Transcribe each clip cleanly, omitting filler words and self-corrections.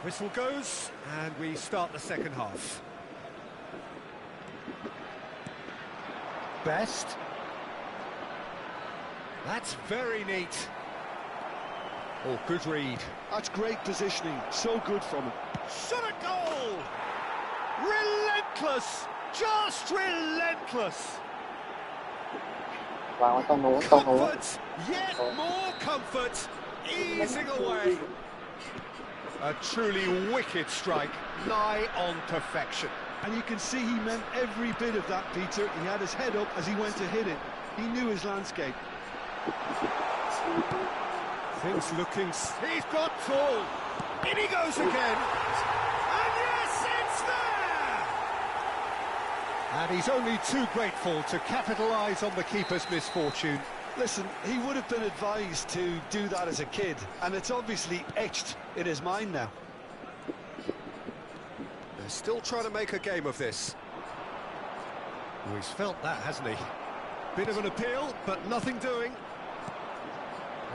Whistle goes, and we start the second half. Best. That's very neat. Oh, good read. That's great positioning, so good from him. Shot a goal! Relentless! Just relentless! Comfort! Yet more comfort! Easing away! A truly wicked strike, nigh on perfection. And you can see he meant every bit of that, Peter. He had his head up as he went to hit it. He knew his landscape. Things looking... He's got full! In he goes again! And yes, it's there! And he's only too grateful to capitalise on the keeper's misfortune. Listen, he would have been advised to do that as a kid, and it's obviously etched in his mind now. They're still trying to make a game of this. Oh, he's felt that, hasn't he? Bit of an appeal, but nothing doing.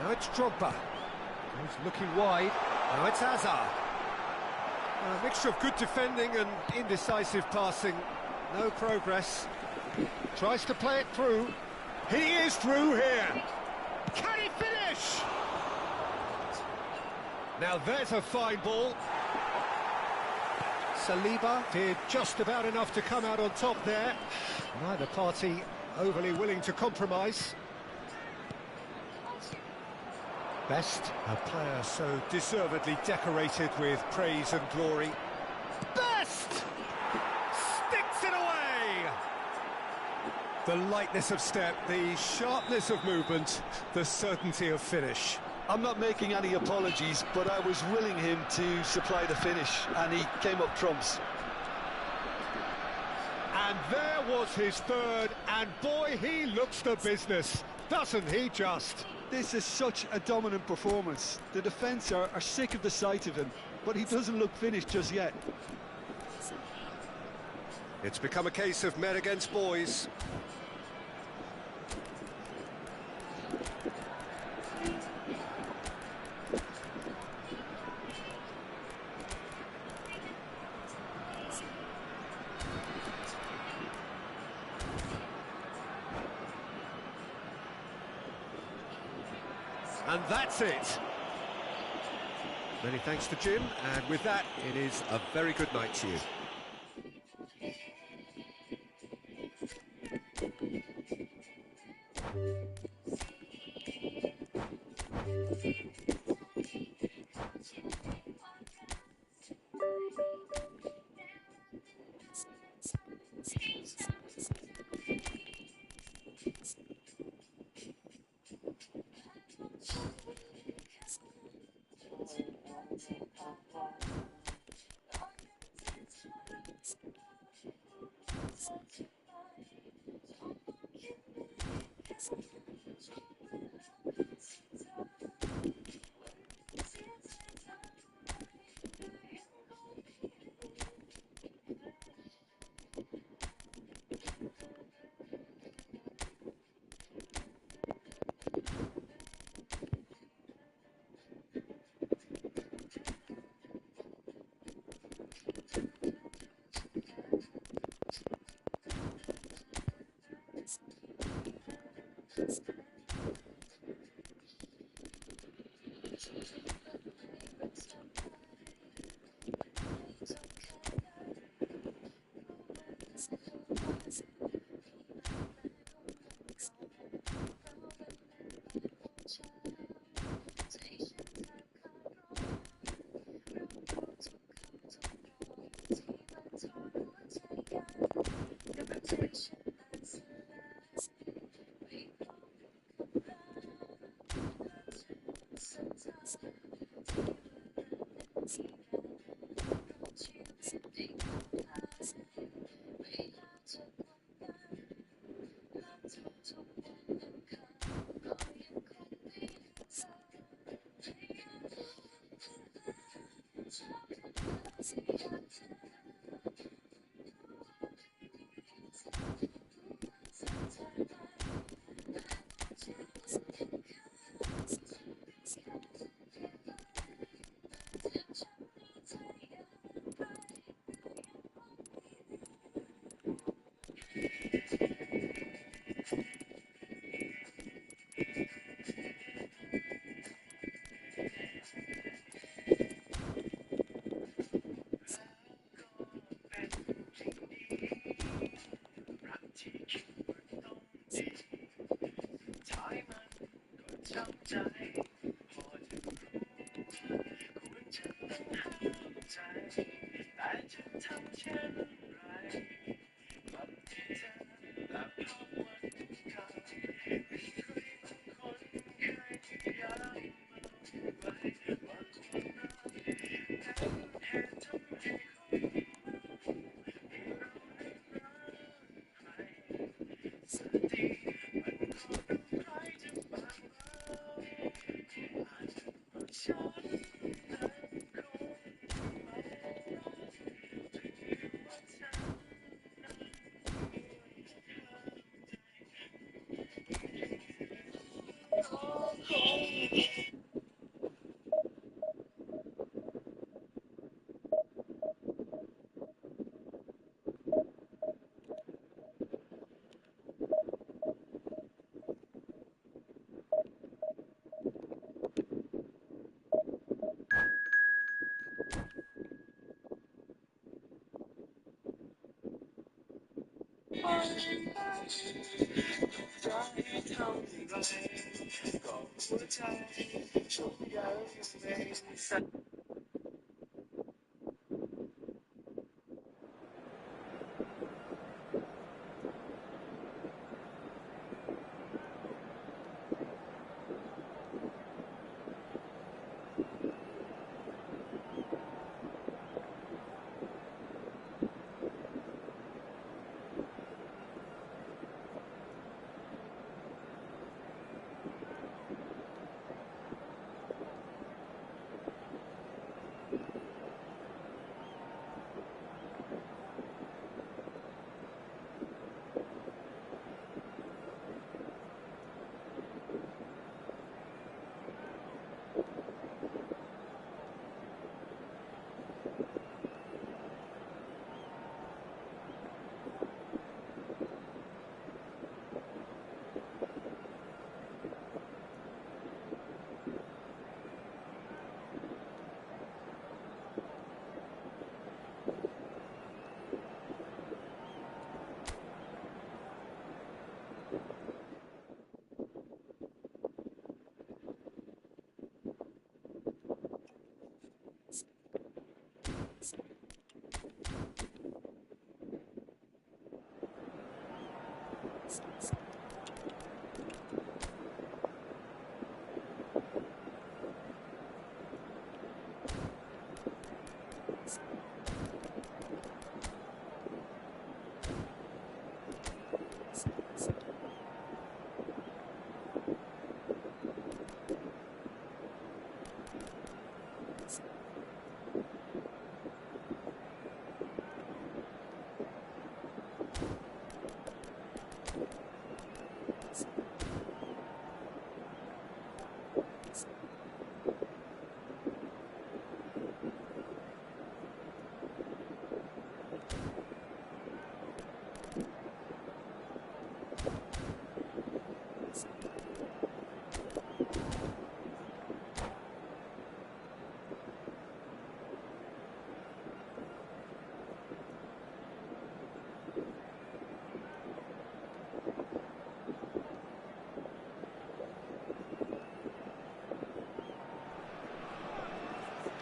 Now it's Drogba. He's looking wide. Now it's Hazard. A mixture of good defending and indecisive passing. No progress. Tries to play it through. He is through here. Can he finish? Now there's a fine ball. Saliba did just about enough to come out on top there. Neither party overly willing to compromise. Best, a player so deservedly decorated with praise and glory. Best! Sticks it away! The lightness of step, the sharpness of movement, the certainty of finish. I'm not making any apologies, but I was willing him to supply the finish, and he came up trumps. And there was his third, and boy, he looks the business, doesn't he just? This is such a dominant performance. The defence are sick of the sight of him, but he doesn't look finished just yet. It's become a case of men against boys. And that's it. Many thanks to Jim, and with that, it is a very good night to you.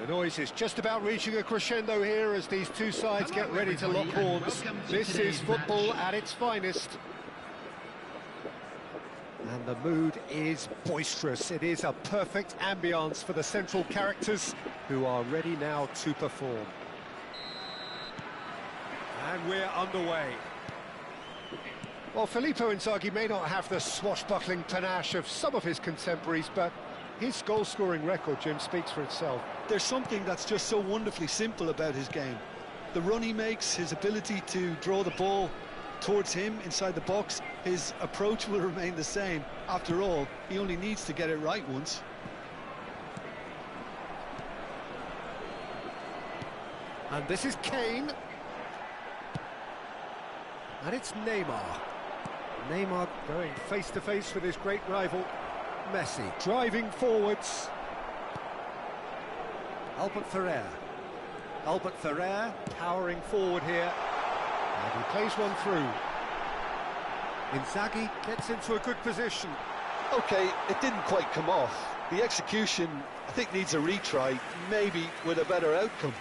The noise is just about reaching a crescendo here as these two sides get ready to lock horns. This is football at its finest. And the mood is boisterous. It is a perfect ambience for the central characters who are ready now to perform. And we're underway. Well, Filippo Inzaghi may not have the swashbuckling panache of some of his contemporaries, but his goal-scoring record, Jim, speaks for itself. There's something that's just so wonderfully simple about his game. The run he makes, his ability to draw the ball towards him inside the box, his approach will remain the same. After all, he only needs to get it right once. And this is Kane. And it's Neymar. Neymar going face-to-face with his great rival, Messi. Driving forwards. Albert Ferrer. Albert Ferrer powering forward here. And he plays one through. Inzaghi gets into a good position. OK, it didn't quite come off. The execution, I think, needs a retry, maybe with a better outcome.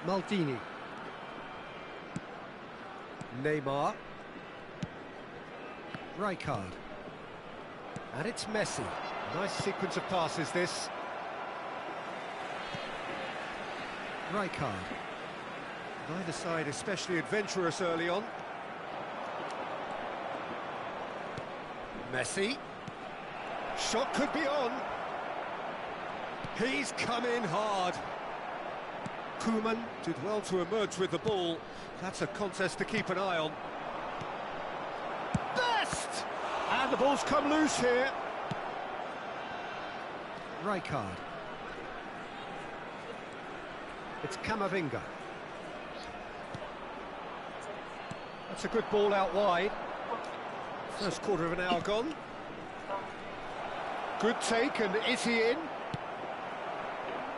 Maldini. Neymar. Rijkaard. And it's Messi. Nice sequence of passes, this. Rijkaard. Neither side especially adventurous early on. Messi. Shot could be on. He's come in hard. Koeman did well to emerge with the ball. That's a contest to keep an eye on. Best! And the ball's come loose here. Rijkaard. It's Camavinga. That's a good ball out wide. First quarter of an hour gone. Good take, and is he in?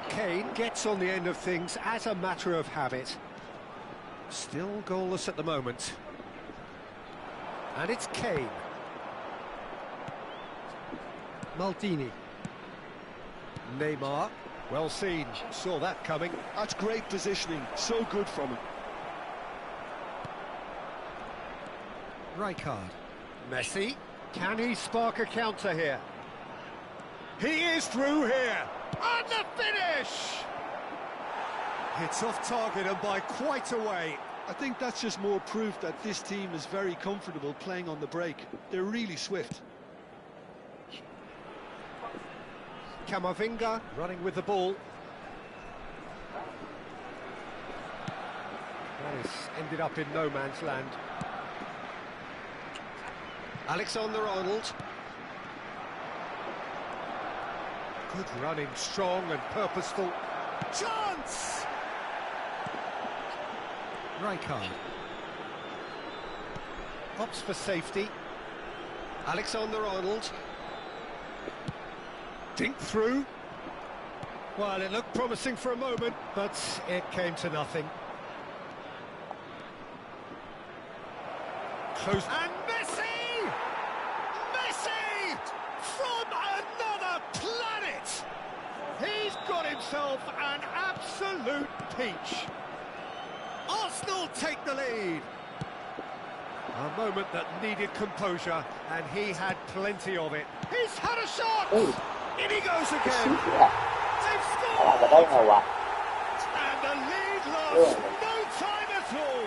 Kane gets on the end of things as a matter of habit. Still goalless at the moment. And it's Kane. Maldini. Neymar. Well seen. Saw that coming. That's great positioning. So good from him. Rijkaard. Messi. Can he spark a counter here? He is through here. And the finish! It's off target and by quite a way. I think that's just more proof that this team is very comfortable playing on the break. They're really swift. Camavinga running with the ball. That has ended up in no man's land. Alexander-Arnold. Good running, strong and purposeful. Chance! Rijkaard. Opts for safety. Alexander-Arnold. Dink through. Well, it looked promising for a moment, but it came to nothing. Close. And Messi! Messi! From another planet! He's got himself an absolute peach. Arsenal take the lead. A moment that needed composure, and he had plenty of it. He's had a shot! Oh. In he goes again! They've จะได้ scored! ไงวะ And the lead lasts no time at all!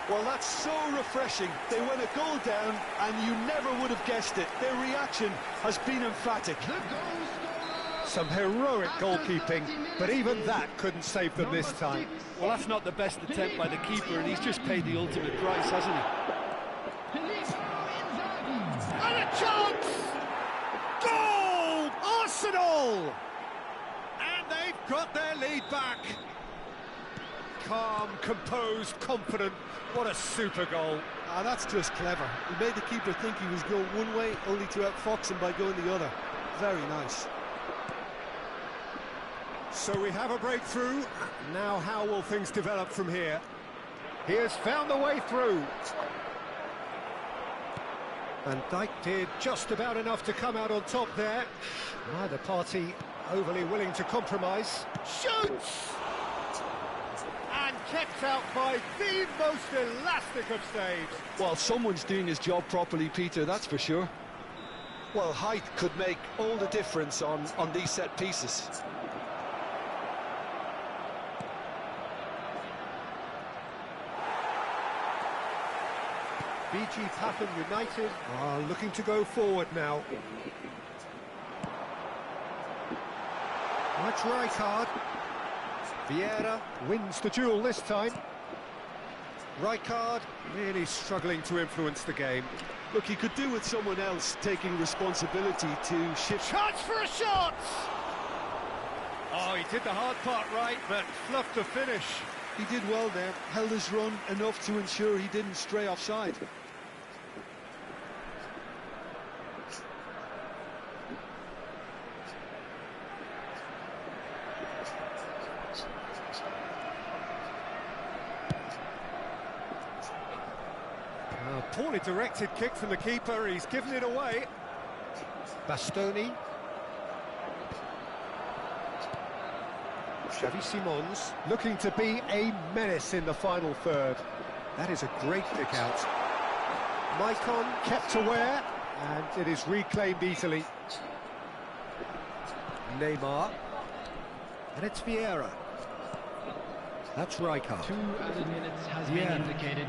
Well, that's so refreshing. They went a goal down, and you never would have guessed it. Their reaction has been emphatic. Some heroic goalkeeping, but even that couldn't save them this time. Well, that's not the best attempt by the keeper, and he's just paid the ultimate price, hasn't he? And a chance! Goal! Arsenal! And they've got their lead back. Calm, composed, confident. What a super goal. Ah, that's just clever. He made the keeper think he was going one way, only to outfox him by going the other. Very nice. So we have a breakthrough. Now how will things develop from here? He has found the way through. And Dijk did just about enough to come out on top there. Neither party overly willing to compromise. Shoots! And kept out by the most elastic of saves. Well, someone's doing his job properly, Peter, that's for sure. Well, height could make all the difference on these set pieces. BG Pathum United are looking to go forward now. That's Rijkaard. Vieira wins the duel this time. Rijkaard really struggling to influence the game. Look, he could do with someone else taking responsibility to shift. Chance for a shot! Oh, he did the hard part right, but fluffed the finish. He did well there, held his run enough to ensure he didn't stray offside. A poorly directed kick from the keeper, he's given it away. Bastoni. Xavi Simons looking to be a menace in the final third. That is a great pick out. Maicon kept aware, and it is reclaimed easily. Neymar. And it's Vieira. That's Rijkaard. 2 added minutes has been indicated.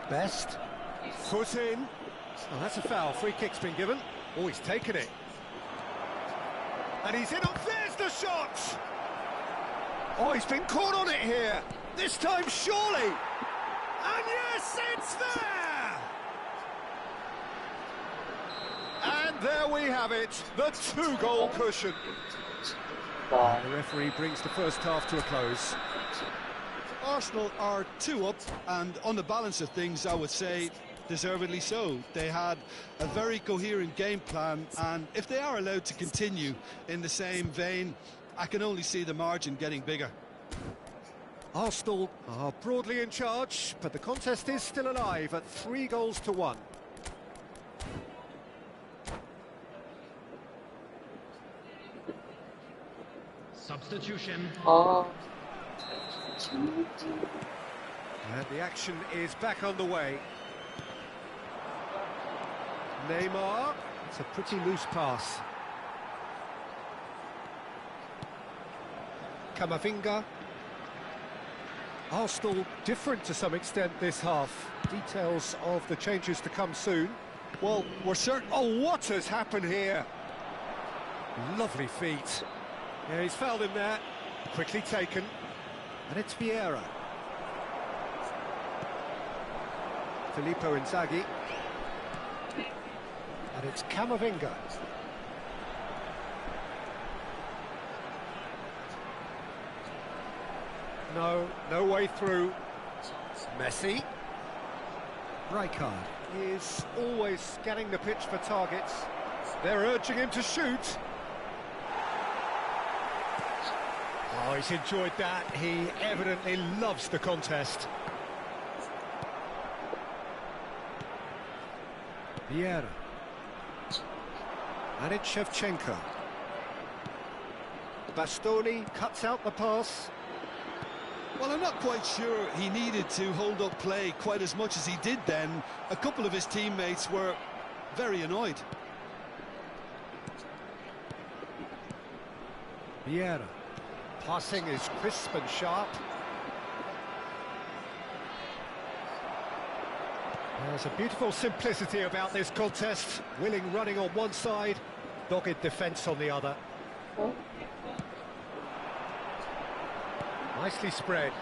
Best. Foot in. Oh, that's a foul. Free kick's been given. Oh, he's taken it. And he's in. Oh, there's the shot! Oh, he's been caught on it here. This time, surely. And yes, it's there! And there we have it, the 2-goal cushion. And the referee brings the first half to a close. Arsenal are 2 up, and on the balance of things, I would say deservedly so. They had a very coherent game plan, and if they are allowed to continue in the same vein, I can only see the margin getting bigger. Arsenal are broadly in charge, but the contest is still alive at 3-1. Substitution. And the action is back underway. Neymar. It's a pretty loose pass. Camavinga. Arsenal different to some extent this half. Details of the changes to come soon. Well, we're certain... Oh, what has happened here? Lovely feet. Yeah, he's fouled him there. Quickly taken. And it's Vieira. Filippo Inzaghi. And it's Camavinga. No way through. Messi. Rijkaard is always scanning the pitch for targets. They're urging him to shoot. Oh, he's enjoyed that. He evidently loves the contest. Vieira. And it's Shevchenko. Bastoni cuts out the pass. Well, I'm not quite sure he needed to hold up play quite as much as he did then. A couple of his teammates were very annoyed. Vieira. Passing is crisp and sharp. There's a beautiful simplicity about this contest. Willing running on one side, dogged defence on the other. Nicely spread.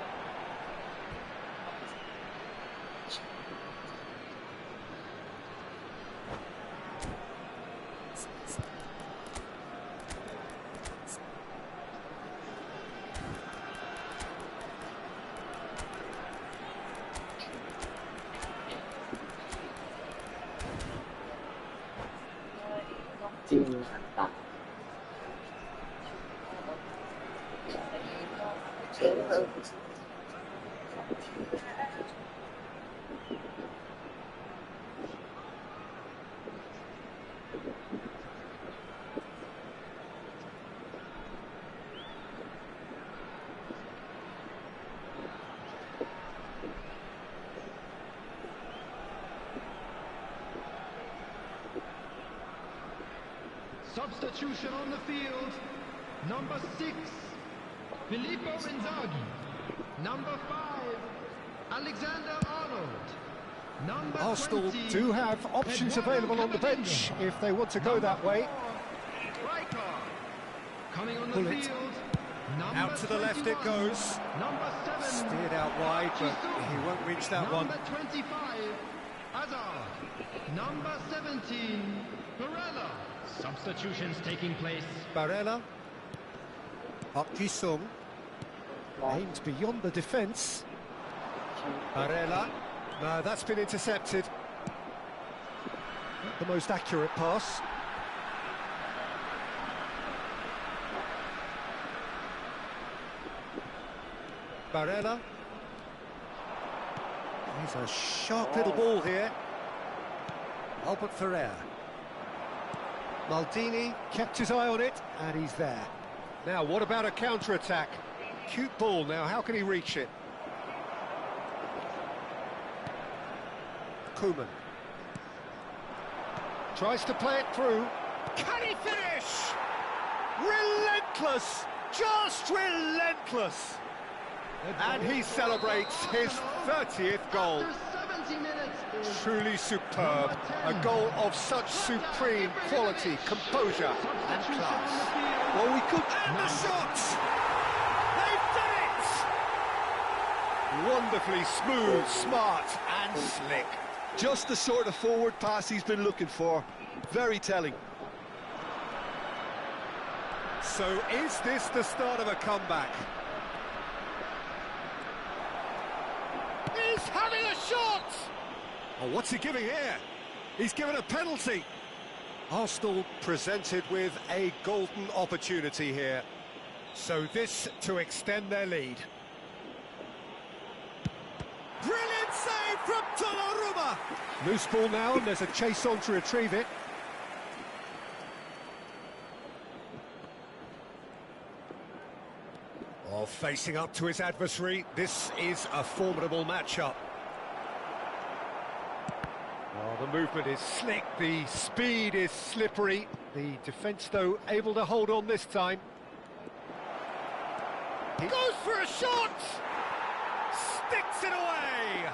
Substitution on the field. Number 6, Filippo Inzaghi. Number 5, Alexander-Arnold. Number Arsenal 20, do have options available on the bench if they want to go that way. Rijkaard. Coming on the Pull it. field. Out to the left it goes. Number 7. Steered out wide, but he won't reach that one. Number 25, Hazard. Number 17, Barella. Substitutions taking place. Barella. Park Ji-sung. Aimed beyond the defence. Barella. No, that's been intercepted. Not the most accurate pass. Barella. He's a sharp little ball here. Albert Ferrer. Maldini kept his eye on it, and he's there. Now, what about a counter-attack? Cute ball now, how can he reach it? Koeman. Tries to play it through. Can he finish? Relentless! Just relentless! And he celebrates his 30th goal. After 70 minutes. Truly superb. A goal of such supreme quality, composure and class. Well, we could... And the shots! They've done it! Wonderfully smooth, smart and slick. Just the sort of forward pass he's been looking for. Very telling. So is this the start of a comeback? He's having a shot! Oh, what's he giving here? He's given a penalty. Arsenal presented with a golden opportunity here. So this to extend their lead. Brilliant save from Donnarumma! Loose ball now, and there's a chase on to retrieve it. Oh, facing up to his adversary, this is a formidable matchup. Oh, the movement is slick, the speed is slippery. The defence, though, able to hold on this time. He goes for a shot! Sticks it away!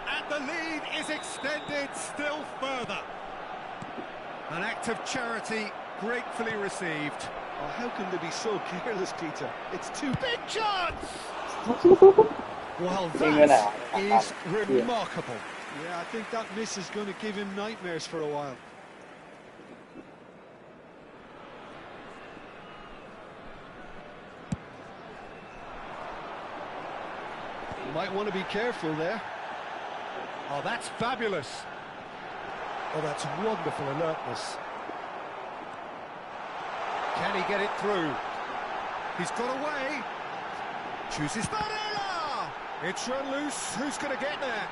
And the lead is extended still further. An act of charity gratefully received. Oh, how can they be so careless, Peter? It's too Big chance! Well, that is remarkable. Yeah, I think that miss is going to give him nightmares for a while. You might want to be careful there. Oh, that's fabulous. Oh, that's wonderful alertness. Can he get it through? He's got away. Chooses Barella. It's run loose. Who's going to get there?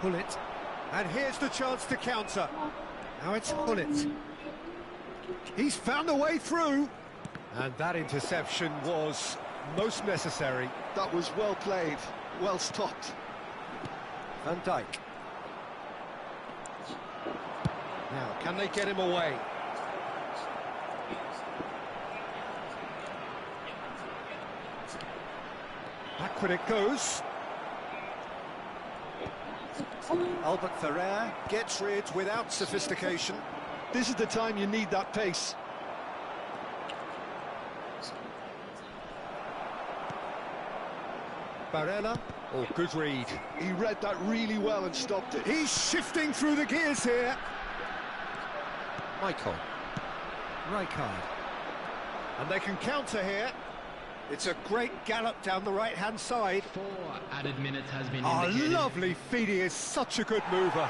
Hullet. And here's the chance to counter. Now it's Hullet. He's found a way through. And that interception was most necessary. That was well played, well stopped. Van Dijk. Now, can they get him away? Backward it goes. Albert Ferrer gets rid without sophistication. This is the time you need that pace. Barella. Oh, good read. He read that really well and stopped it. He's shifting through the gears here. Michael. Rijkaard. And they can counter here. It's a great gallop down the right-hand side. 4 added minutes has been Oh, indicated. lovely feet. He is such a good mover.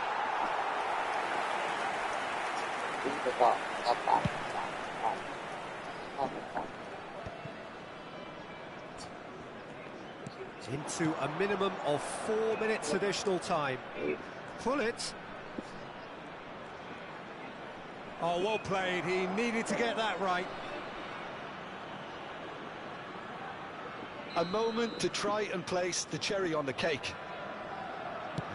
Into a minimum of 4 minutes additional time. Pull it. Oh, well played. He needed to get that right. A moment to try and place the cherry on the cake.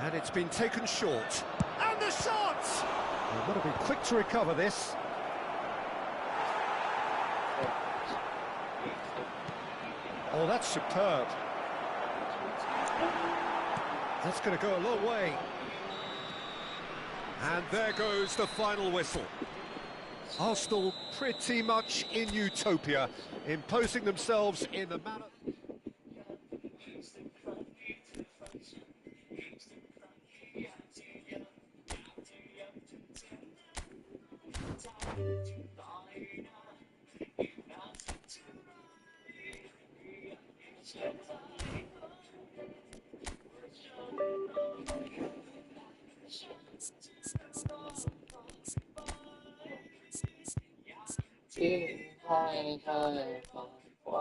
And it's been taken short. And the shot! They've got to be quick to recover this. Oh, that's superb. That's going to go a long way. And there goes the final whistle. Arsenal pretty much in utopia, imposing themselves in the manner... เธอบอกไว้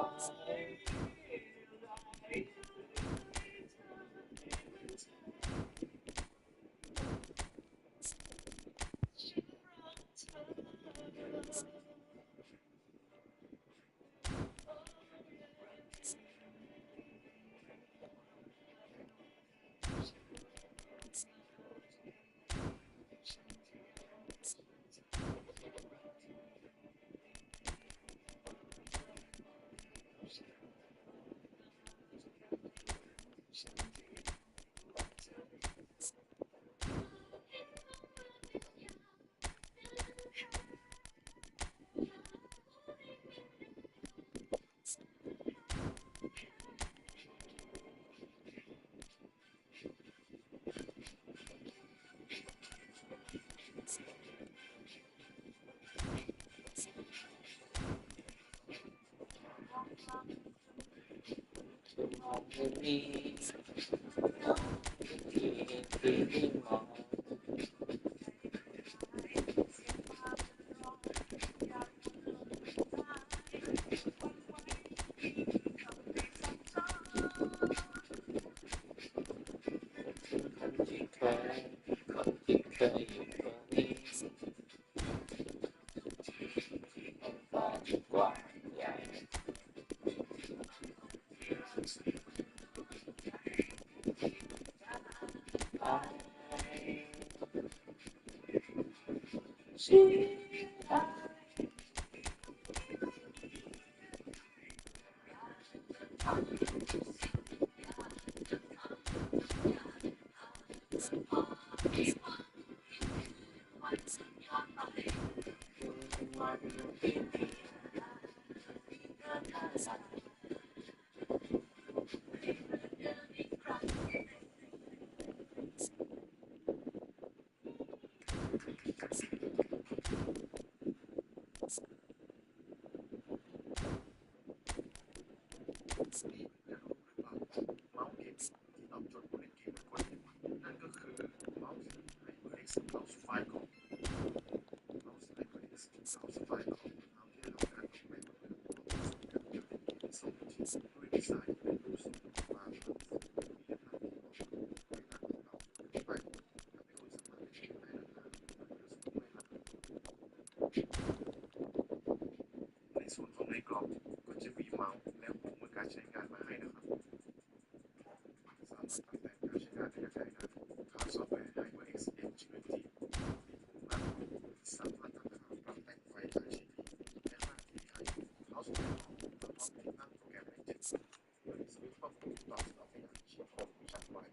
มองไม่มีที่มองคนที่เคยอยู่ตรงนี้ฝันกว้างใหญ่ชีวิตมันไม่มีในส่วนของในกล่องก็จะมีเมาส์และปุ่มการใช้งานมาให้นะครับสามารถปรับแต่งการใช้งานได้อย่างไรครับทางซอฟต์แวร์ HyperX Ingenuity มีปุ่มสามารถตั้งค่าปรับแต่งไฟ RGB และค่า DPI เข้าสู่ในกล่องพร้อมติดตั้งโปรแกรมได้7โดยมีสวิตช์ควบคุมต่อสำหรับขยายชิ้นโครงชัดไว้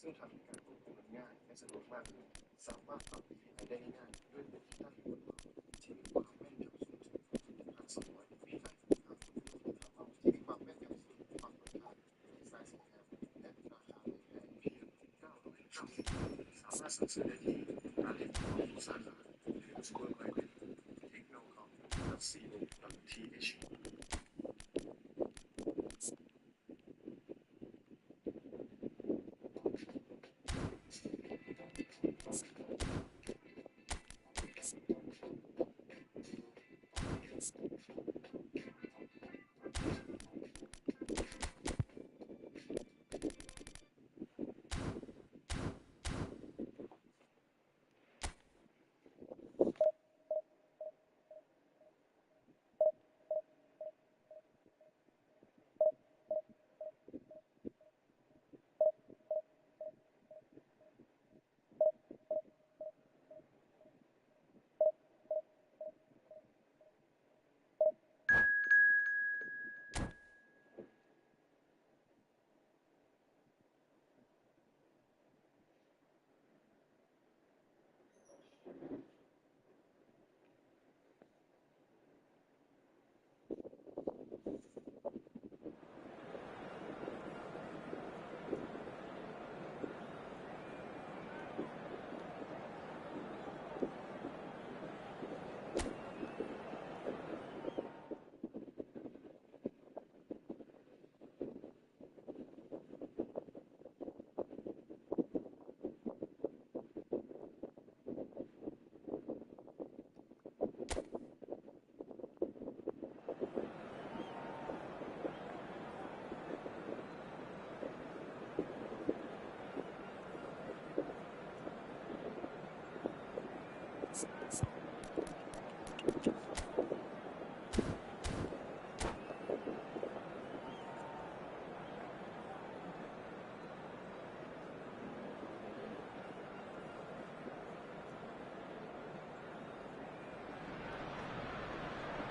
ซึ่งทำให้การควบคุมมันง่ายและสะดวกมากขึ้นสามารถปรับ DPI ได้ง่ายๆด้วยปุ่มที่ตั้งอยู่บนเมาส์ที่มีความแม่นยำสูงถึง 1,200 มิลลิเมตรที่มีความแม่นยำสูงความทนทานดีไซน์สวยงามและราคาไม่แพงเพียง990สามารถสั่งซื้อได้ที่ร้านเล็กของทุกสาขาหรือ School Market technocom.co.th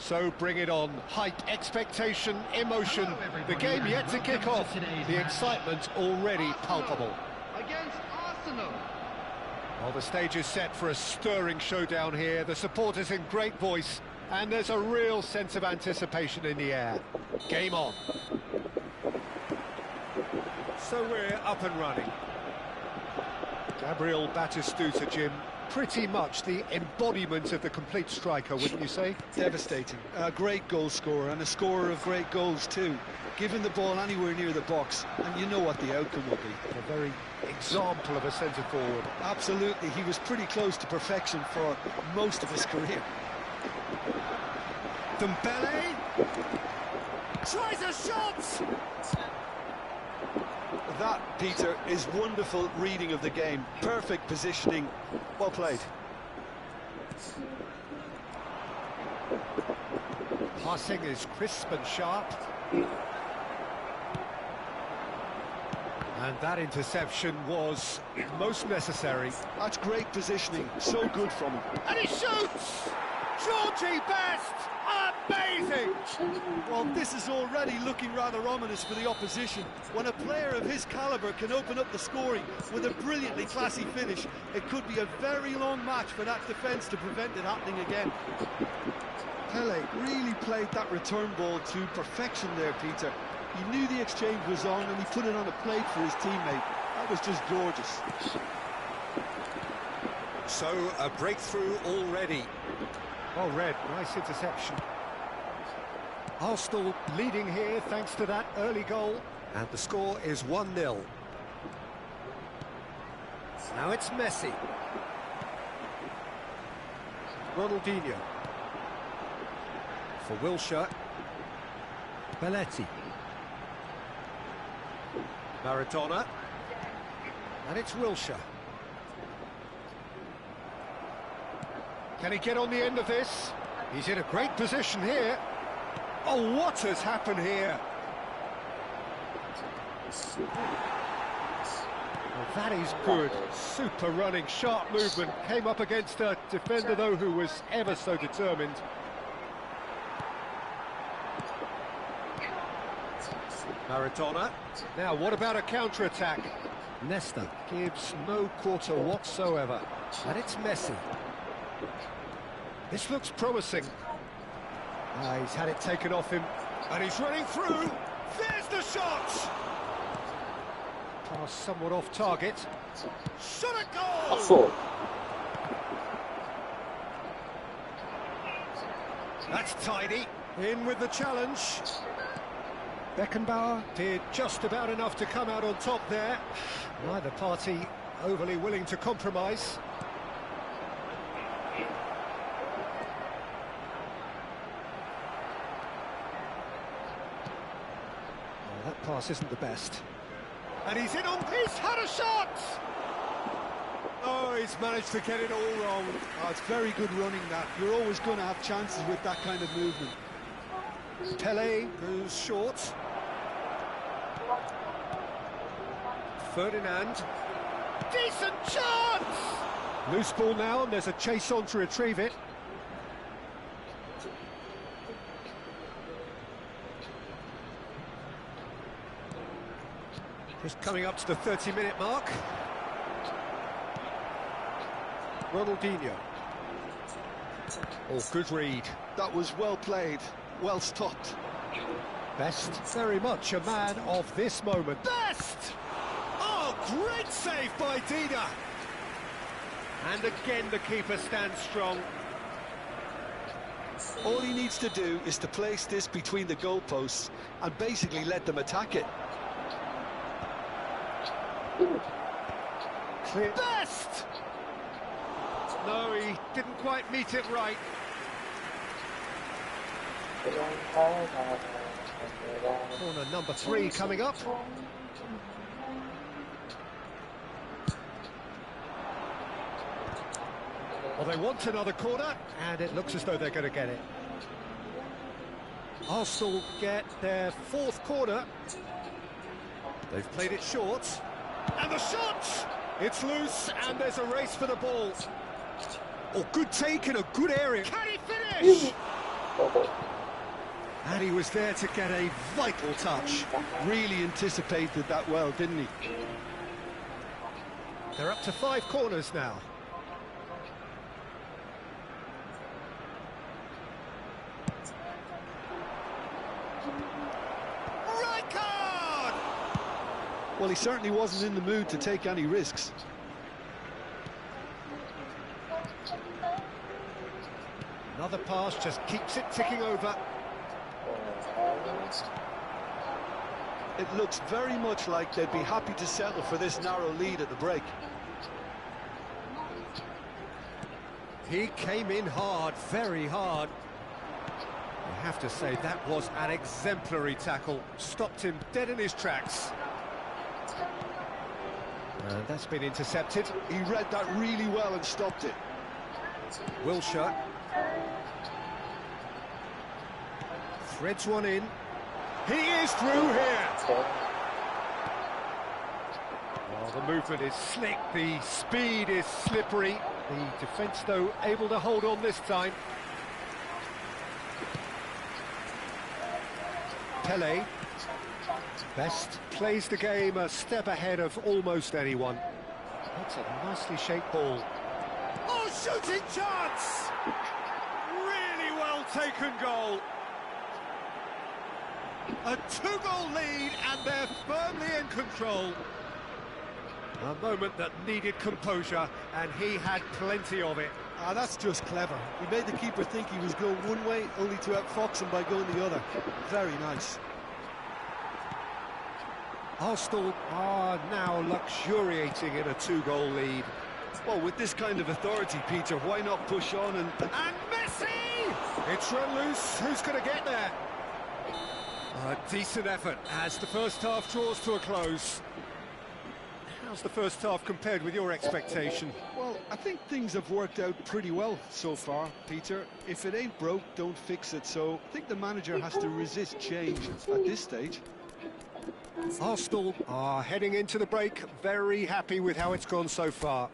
So bring it on. Hype, expectation, emotion. Hello, The everybody, game and yet to kick welcome off. to today's The match. excitement already palpable. Against Arsenal. Well, the stage is set for a stirring showdown here. The supporters in great voice, and there's a real sense of anticipation in the air. Game on. So we're up and running. Gabriel Batistuta, Jim, pretty much the embodiment of the complete striker, wouldn't you say? Devastating. A great goal scorer and a scorer of great goals too. Giving the ball anywhere near the box, and you know what the outcome will be. A very example of a centre forward. Absolutely, he was pretty close to perfection for most of his career. Dembele tries a shot! That, Peter, is wonderful reading of the game. Perfect positioning. Well played. Passing is crisp and sharp. And that interception was most necessary. That's great positioning. So good from him. And he shoots! Georgie Best! Amazing! Well, this is already looking rather ominous for the opposition. When a player of his calibre can open up the scoring with a brilliantly classy finish, it could be a very long match for that defence to prevent it happening again. Pele really played that return ball to perfection there, Peter. He knew the exchange was on and he put it on a plate for his teammate. That was just gorgeous. So, a breakthrough already. Oh, Red, nice interception. Arsenal leading here thanks to that early goal. And the score is 1-0. Now it's Messi. Ronaldinho. For Wilshere. Belletti. Maradona. And it's Wilshere. Can he get on the end of this? He's in a great position here. Oh, what has happened here? Well, that is good. Super running, sharp movement. Came up against a defender, though, who was ever so determined. Maradona. Now, what about a counter-attack? Nesta gives no quarter whatsoever. And it's Messi. This looks promising. He's had it taken off him, and he's running through. There's the shot! Pass somewhat off target. Shot a goal! Four. That's tidy. In with the challenge. Beckenbauer did just about enough to come out on top there. Neither party overly willing to compromise. Oh, that pass isn't the best. And he's in on this, had a shot! Oh, he's managed to get it all wrong. Oh, it's very good running, that. You're always going to have chances with that kind of movement. Pele goes short. Ferdinand. Decent chance! Loose ball now, and there's a chase on to retrieve it. Just coming up to the 30-minute mark. Ronaldinho. Oh, good read. That was well played, well stopped. Best, very much a man of this moment. Best! Oh, great save by Dida. And again, the keeper stands strong. All he needs to do is to place this between the goalposts and basically let them attack it. Clear. Best! No, he didn't quite meet it right. Corner number 3 coming up. Well, they want another corner, and it looks as though they're going to get it. Arsenal get their 4th corner. They've played it short. And the shot! It's loose, and there's a race for the ball. Oh, good take in a good area. Can he finish? And he was there to get a vital touch. Really anticipated that well, didn't he? They're up to 5 corners now. Right card! Well, he certainly wasn't in the mood to take any risks. Another pass just keeps it ticking over. It looks very much like they'd be happy to settle for this narrow lead at the break. He came in hard, very hard. I have to say, that was an exemplary tackle. Stopped him dead in his tracks. And that's been intercepted. He read that really well and stopped it. Wilshere. Threads one in. He is through here! Well, the movement is slick, the speed is slippery. The defence, though, able to hold on this time. Pele. Best plays the game a step ahead of almost anyone. That's a nicely shaped ball. Oh, shooting chance! Really well taken goal. A 2-goal lead, and they're firmly in control. A moment that needed composure, and he had plenty of it. Ah, that's just clever. He made the keeper think he was going one way, only to outfox him by going the other. Very nice. Arsenal are now luxuriating in a 2-goal lead. Well, with this kind of authority, Peter, why not push on and... And Messi! It's run loose. Who's going to get there? A decent effort as the first half draws to a close. How's the first half compared with your expectation? Well, I think things have worked out pretty well so far, Peter. If it ain't broke, don't fix it. So I think the manager has to resist change at this stage. Arsenal are heading into the break, very happy with how it's gone so far.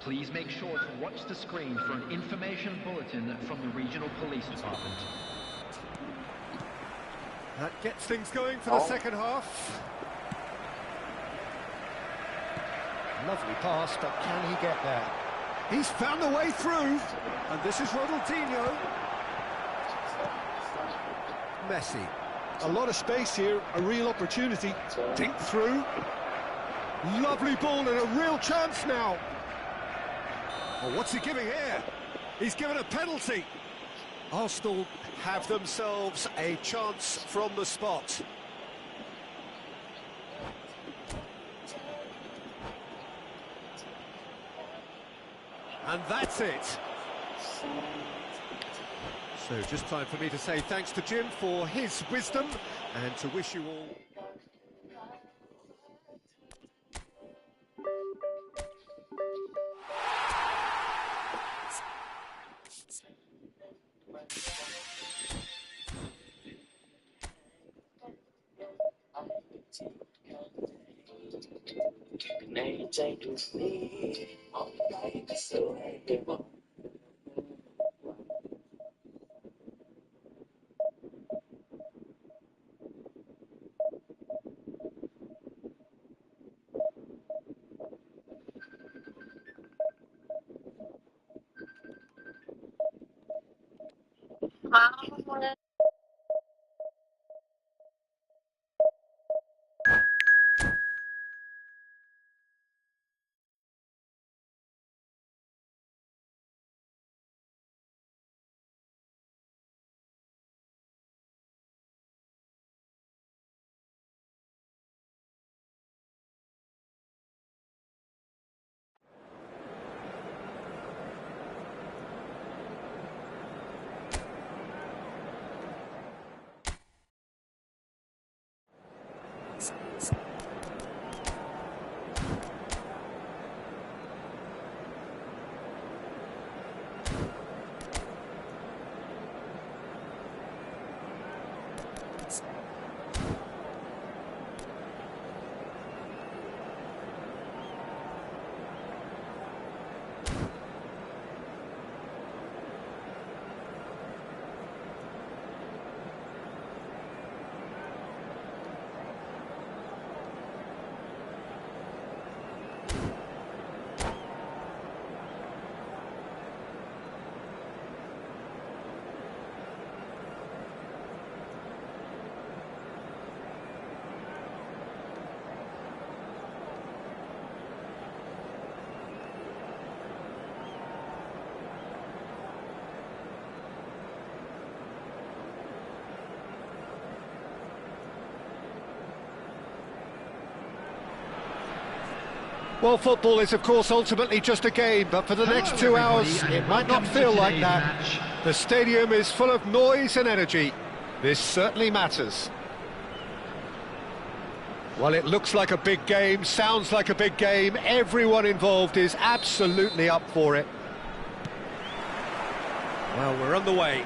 Please make sure to watch the screen for an information bulletin from the regional police department. That gets things going for the second half. Lovely pass, but can he get there? He's found a way through, and this is Ronaldinho. Messi. A lot of space here, a real opportunity. Dink through. Lovely ball and a real chance now. Well, what's he giving here? He's given a penalty. Arsenal have themselves a chance from the spot. And that's it. So just time for me to say thanks to Jim for his wisdom and to wish you all... Well, football is, of course, ultimately just a game, but for the next 2 hours, it might not feel like that. The stadium is full of noise and energy. This certainly matters. Well, it looks like a big game, sounds like a big game. Everyone involved is absolutely up for it. Well, we're on the way.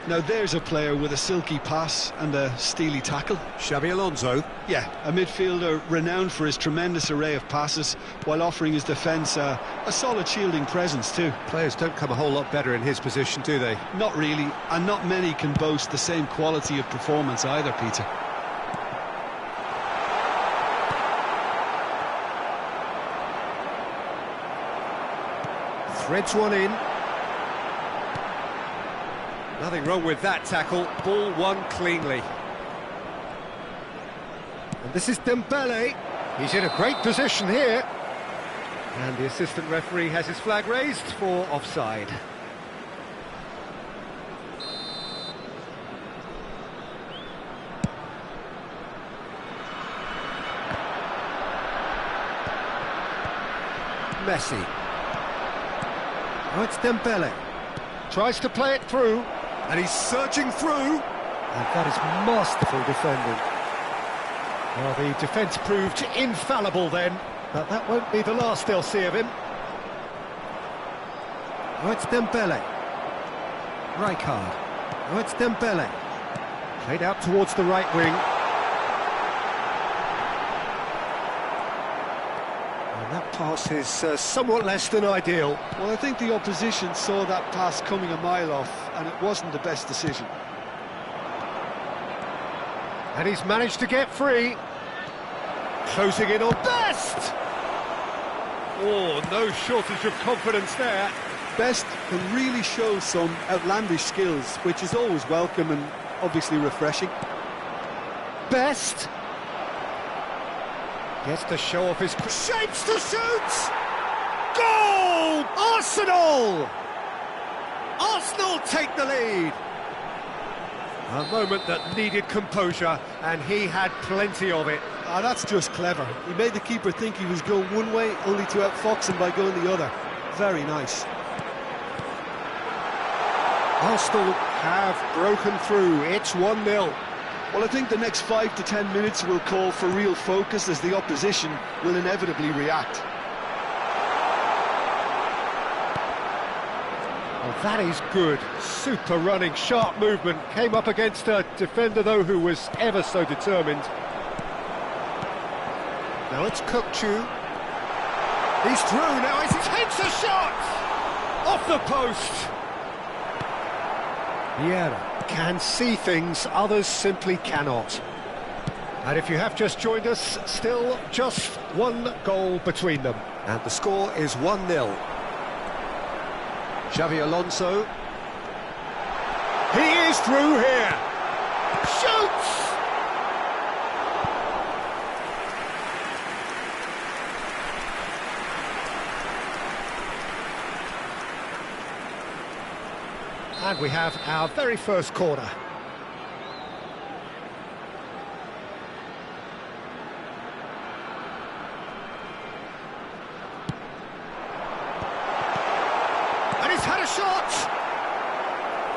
Now there's a player with a silky pass and a steely tackle. Xabi Alonso. Yeah, a midfielder renowned for his tremendous array of passes while offering his defence a solid shielding presence too. Players don't come a whole lot better in his position, do they? Not really, and not many can boast the same quality of performance either, Peter. Threads one in. Nothing wrong with that tackle. Ball won cleanly. And this is Dembele. He's in a great position here. And the assistant referee has his flag raised for offside. Messi. Oh, it's Dembele. Tries to play it through. And he's searching through. And that is masterful defending. Well, the defence proved infallible then, but that won't be the last they'll see of him. Oh, it's Dembele. Rijkaard. Oh, it's Dembele. Played out towards the right wing. And that pass is somewhat less than ideal. Well, I think the opposition saw that pass coming a mile off, and it wasn't the best decision. And he's managed to get free. Closing in on Best! Oh, no shortage of confidence there. Best can really show some outlandish skills, which is always welcome and obviously refreshing. Best! Gets to show off his shapes to shoot! Goal! Arsenal! Arsenal take the lead! A moment that needed composure, and he had plenty of it. Ah, that's just clever. He made the keeper think he was going one way, only to outfox him by going the other. Very nice. Arsenal have broken through. It's 1-0. Well, I think the next 5 to 10 minutes will call for real focus, as the opposition will inevitably react. Well, that is good. Super running, sharp movement. Came up against a defender, though, who was ever so determined. Now it's Kökçü. He's through now. He takes a shot! Off the post! Vieira can see things others simply cannot. And if you have just joined us, still just one goal between them. And the score is 1-0. Xabi Alonso. He is through here. Shoots! And we have our very first corner. And he's had a shot!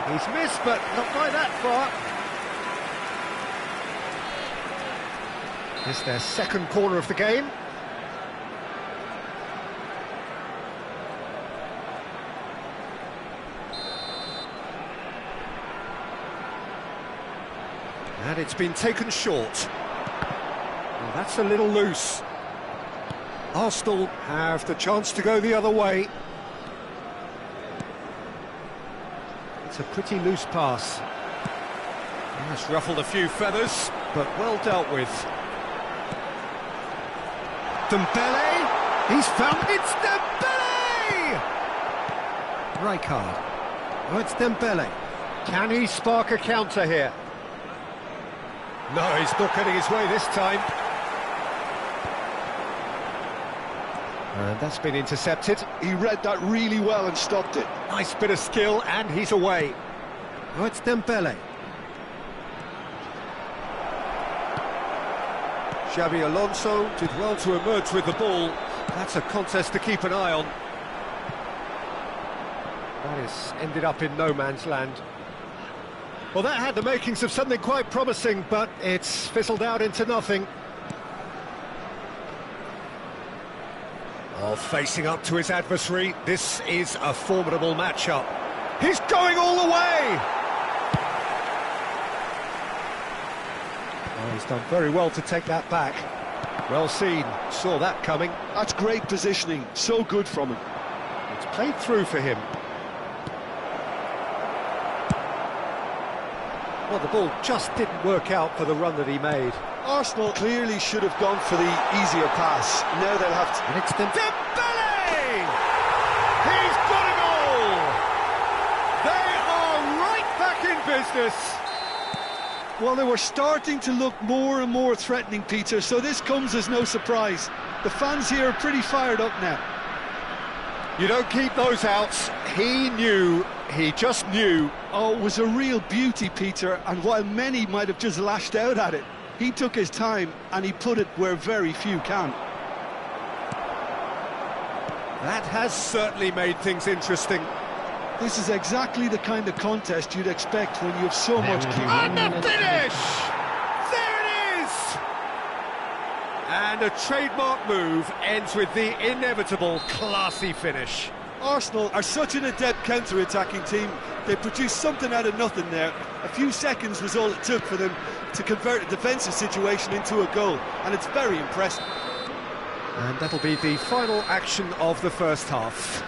He's missed, but not by that far. It's their second corner of the game. And it's been taken short. Well, that's a little loose. Arsenal have the chance to go the other way. It's a pretty loose pass. That's ruffled a few feathers, but well dealt with. Dembele! He's found it's Dembele! Rijkaard. Oh, it's Dembele. Can he spark a counter here? No, he's not getting his way this time. And that's been intercepted. He read that really well and stopped it. Nice bit of skill, and he's away. Oh, it's Dembele. Xabi Alonso did well to emerge with the ball. That's a contest to keep an eye on. That has ended up in no man's land. Well, that had the makings of something quite promising, but it's fizzled out into nothing. Oh, facing up to his adversary, this is a formidable matchup. He's going all the way! Oh, he's done very well to take that back. Well seen, saw that coming. That's great positioning, so good from him. It's played through for him. Well, the ball just didn't work out for the run that he made. Arsenal clearly should have gone for the easier pass. Now they'll have to... And it's Dembele! He's got a goal! They are right back in business! Well, they were starting to look more and more threatening, Peter, so this comes as no surprise. The fans here are pretty fired up now. You don't keep those outs. He just knew. Oh, it was a real beauty, Peter, and while many might have just lashed out at it, he took his time and he put it where very few can. That has certainly made things interesting. This is exactly the kind of contest you'd expect when you have so much... And the finish! There it is! And a trademark move ends with the inevitable classy finish. Arsenal are such an adept counter-attacking team. They produced something out of nothing there. A few seconds was all it took for them to convert a defensive situation into a goal, and it's very impressive. And that'll be the final action of the first half.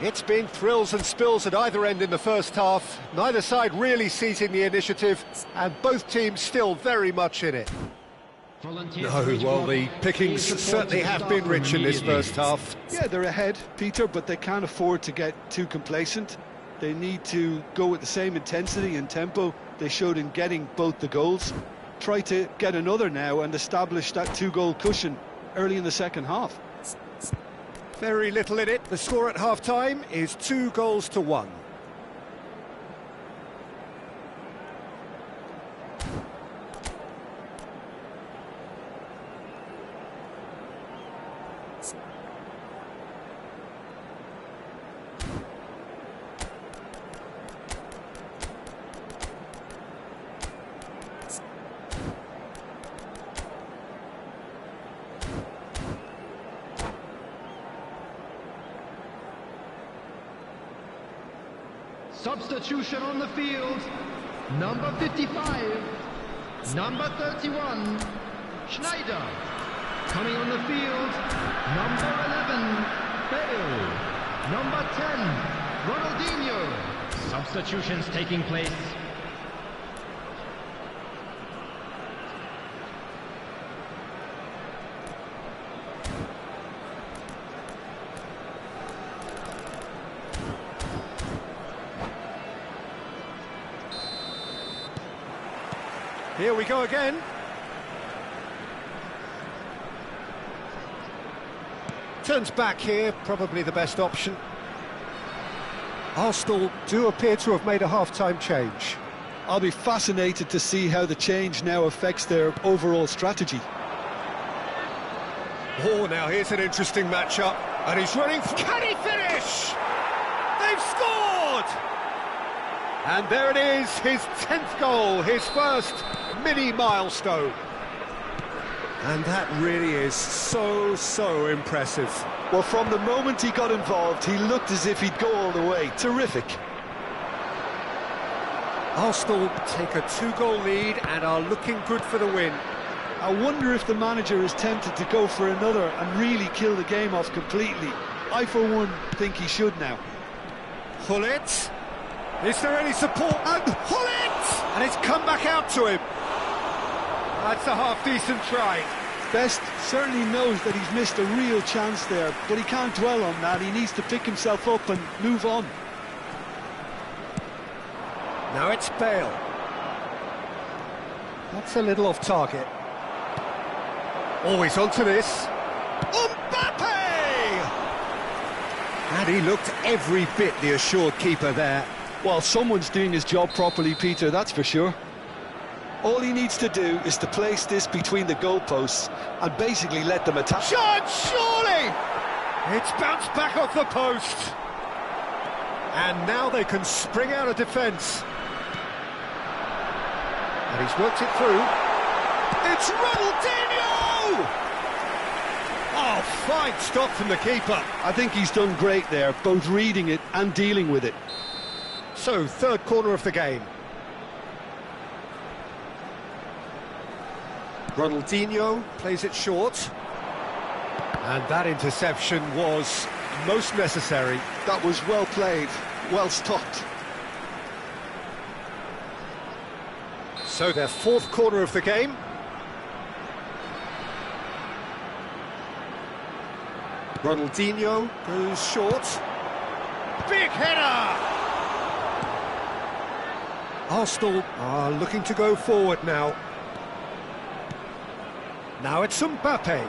It's been thrills and spills at either end in the first half. Neither side really seizing the initiative, and both teams still very much in it. No, well, the pickings certainly have been rich in this first half. Yeah, they're ahead, Peter, but they can't afford to get too complacent. They need to go with the same intensity and tempo they showed in getting both the goals. Try to get another now and establish that two-goal cushion early in the second half. Very little in it. The score at half-time is 2-1. Substitution on the field. Number 55. Number 31. Schneider. Coming on the field. Number 11. Bale. Number 10. Ronaldinho. Substitutions taking place. Here we go again. Turns back here, probably the best option. Arsenal do appear to have made a half-time change. I'll be fascinated to see how the change now affects their overall strategy. Oh, now here's an interesting matchup. And he's running... Can he finish? They've scored! And there it is, his 10th goal, his first mini milestone. And that really is so impressive. Well, from the moment he got involved, he looked as if he'd go all the way. Terrific. Arsenal take a 2-goal lead and are looking good for the win. I wonder if the manager is tempted to go for another and really kill the game off completely. I, for one, think he should now. Gullit. Is there any support? And Gullit! And it's come back out to him. That's a half-decent try. Best certainly knows that he's missed a real chance there, but he can't dwell on that. He needs to pick himself up and move on. Now it's Bale. That's a little off target. Always onto this. Mbappe! And he looked every bit the assured keeper there. Well, someone's doing his job properly, Peter, that's for sure. All he needs to do is to place this between the goalposts and basically let them attack. Shot, surely! It's bounced back off the post. And now they can spring out of defence. And he's worked it through. It's Ronaldinho! Oh, fine stop from the keeper. I think he's done great there, both reading it and dealing with it. So, third corner of the game. Ronaldinho plays it short. And that interception was most necessary. That was well played, well stopped. So their fourth corner of the game. Ronaldinho goes short. Big header! Arsenal are looking to go forward now. Now it's Mbappe.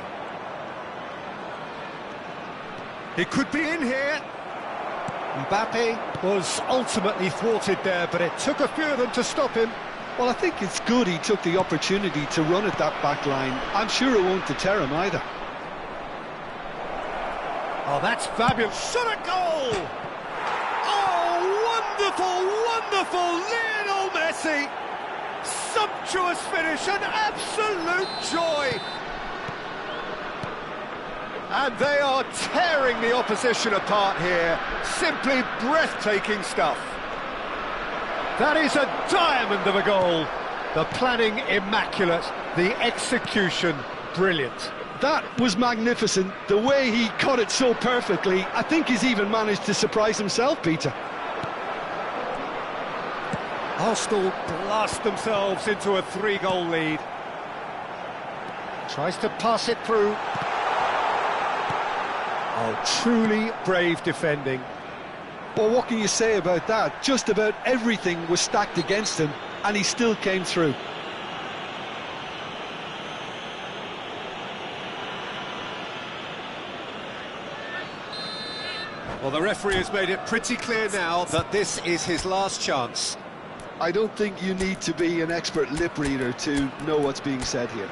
He could be in here. Mbappe was ultimately thwarted there, but it took a few of them to stop him. Well, I think it's good he took the opportunity to run at that back line. I'm sure it won't deter him either. Oh, that's fabulous. Shot a goal! Oh, wonderful, wonderful Lionel Messi! Sumptuous finish, an absolute joy! And they are tearing the opposition apart here. Simply breathtaking stuff. That is a diamond of a goal. The planning immaculate, the execution brilliant. That was magnificent. The way he caught it so perfectly, I think he's even managed to surprise himself, Peter. Arsenal blast themselves into a 3-goal lead. Tries to pass it through. Oh, truly brave defending. Well, what can you say about that? Just about everything was stacked against him, and he still came through. Well, the referee has made it pretty clear now that this is his last chance. I don't think you need to be an expert lip reader to know what's being said here.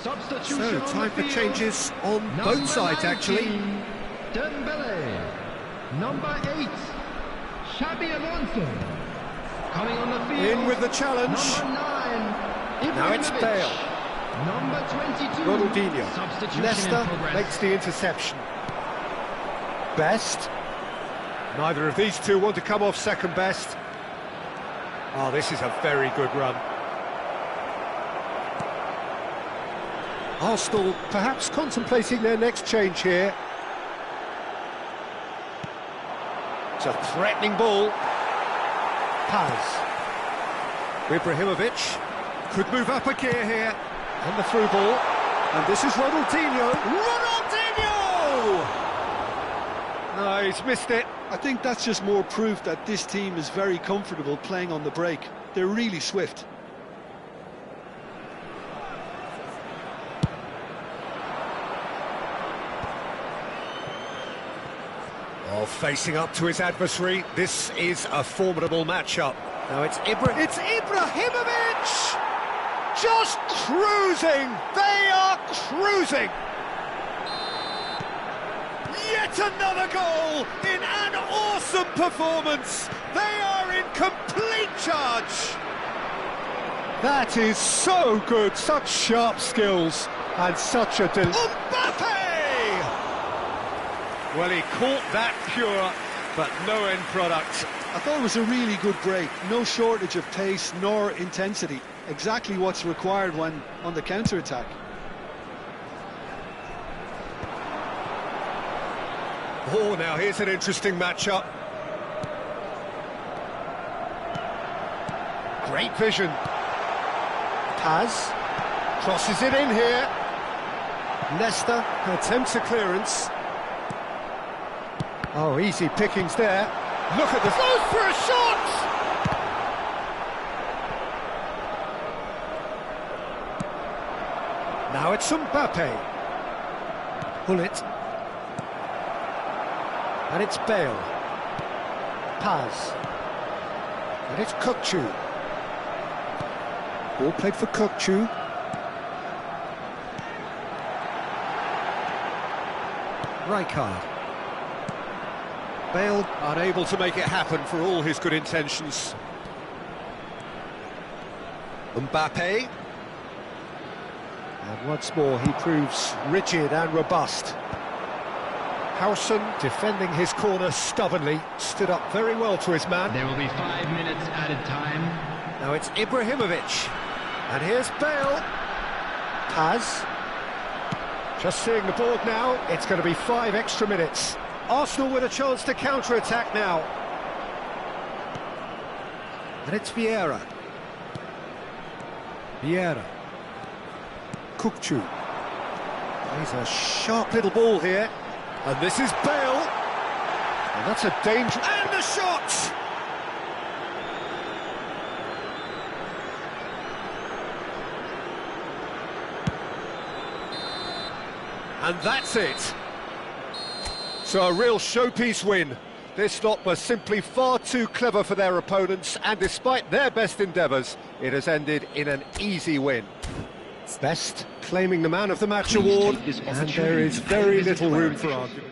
Substitution So, time for field. changes on Number both sides, actually. 19, Dembele. Number 8, Xabi Alonso. Coming on the field. In with the challenge. Number 9, Now it's Ibrahimovic. Bale. Number 22, Ronaldinho. Substitution in Leicester progress. makes the interception. Best. Neither of these two want to come off second best. Oh, this is a very good run. Arsenal perhaps contemplating their next change here. It's a threatening ball. Paz. Ibrahimovic could move up a gear here. And the through ball. And this is Ronaldinho. Ronaldinho! No, he's missed it. I think that's just more proof that this team is very comfortable playing on the break. They're really swift. Oh, facing up to his adversary, this is a formidable matchup. Now it's Ibrahimovic! Just cruising! They are cruising! Yet another goal in an awesome performance! They are in complete charge! That is so good, such sharp skills, and such a Mbappe! Well, he caught that pure, but no end product. I thought it was a really good break. No shortage of pace nor intensity. Exactly what's required when on the counter-attack. Oh, now here's an interesting matchup. Great vision. Paz crosses it in here. Leicester attempts a clearance. Oh, easy pickings there. Look at the... Goes for a shot! Now it's Mbappe. Hullet. And it's Bale. Paz. And it's Kukçu. Ball played for Kukçu. Rijkaard. Bale unable to make it happen for all his good intentions. Mbappe. And once more he proves rigid and robust. Howson, defending his corner stubbornly, stood up very well to his man. There will be 5 minutes added time. Now it's Ibrahimovic. And here's Bale. Paz. Just seeing the board now, it's going to be 5 extra minutes. Arsenal with a chance to counter-attack now. And it's Vieira. Vieira. Kukçu. Plays a sharp little ball here. And this is Bale. And that's a danger. And the shot! And that's it. So a real showpiece win. This lot was simply far too clever for their opponents, and despite their best endeavours, it has ended in an easy win. Best claiming the Man of the Match award, and there is very little room for argument.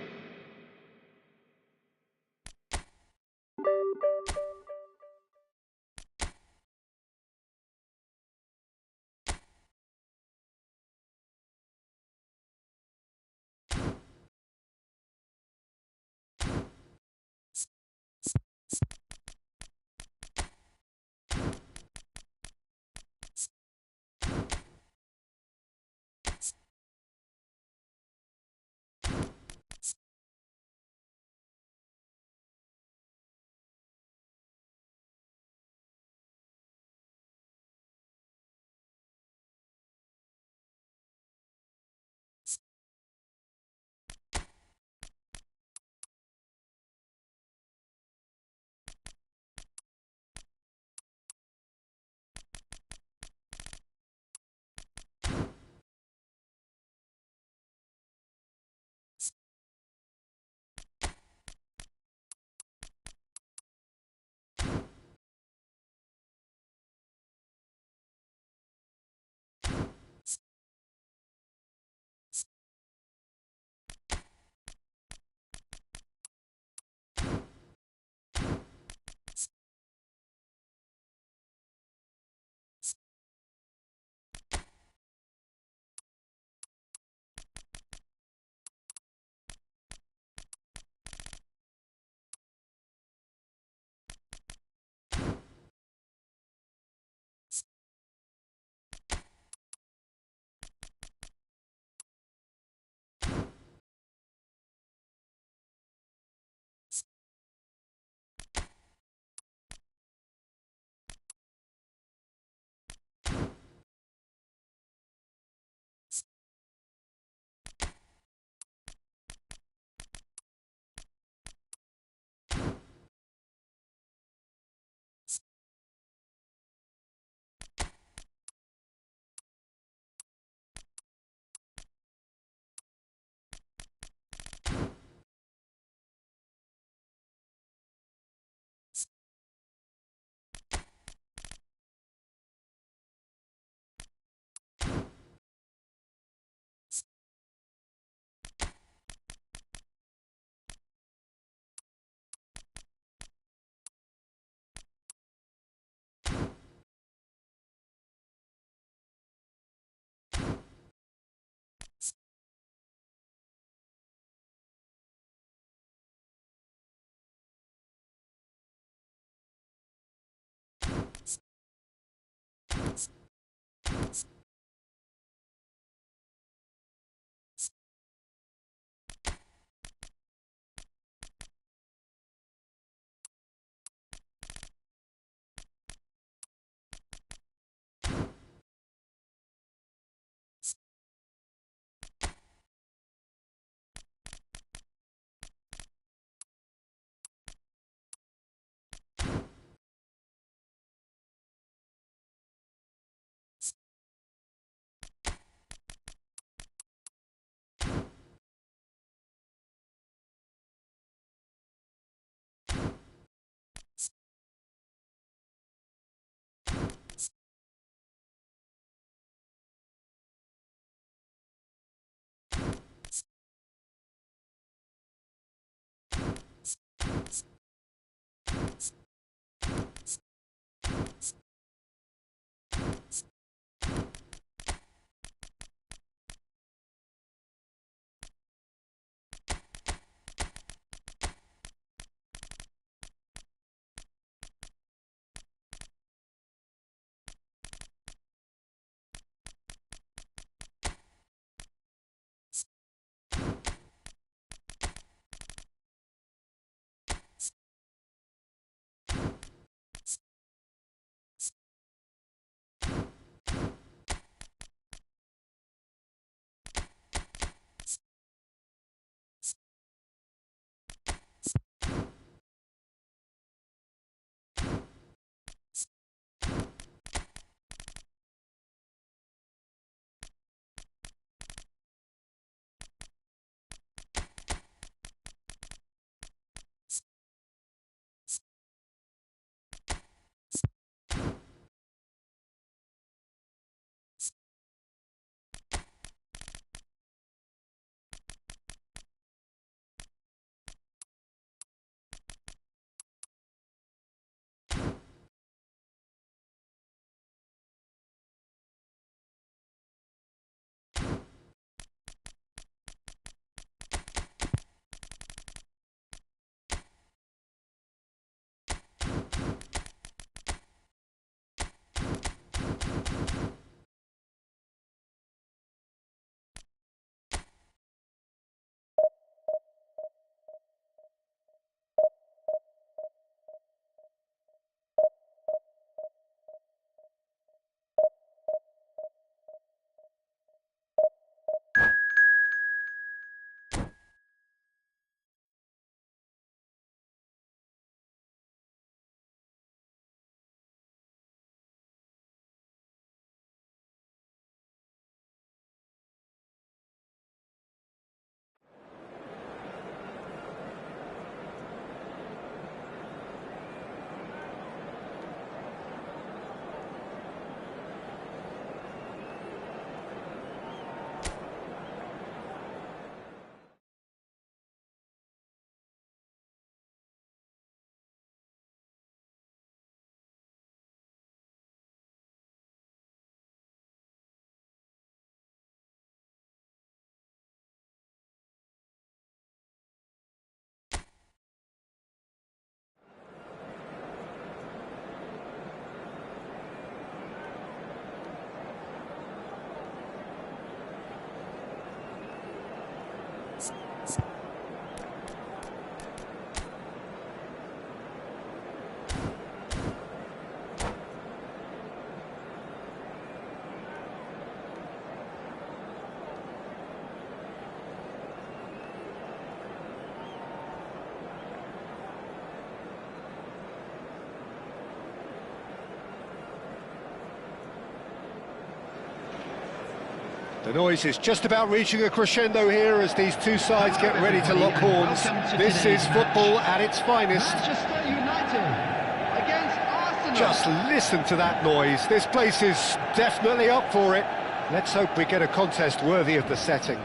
The noise is just about reaching a crescendo here as these two sides get ready to lock horns. This is football at its finest. Manchester United against Arsenal. Just listen to that noise. This place is definitely up for it. Let's hope we get a contest worthy of the setting.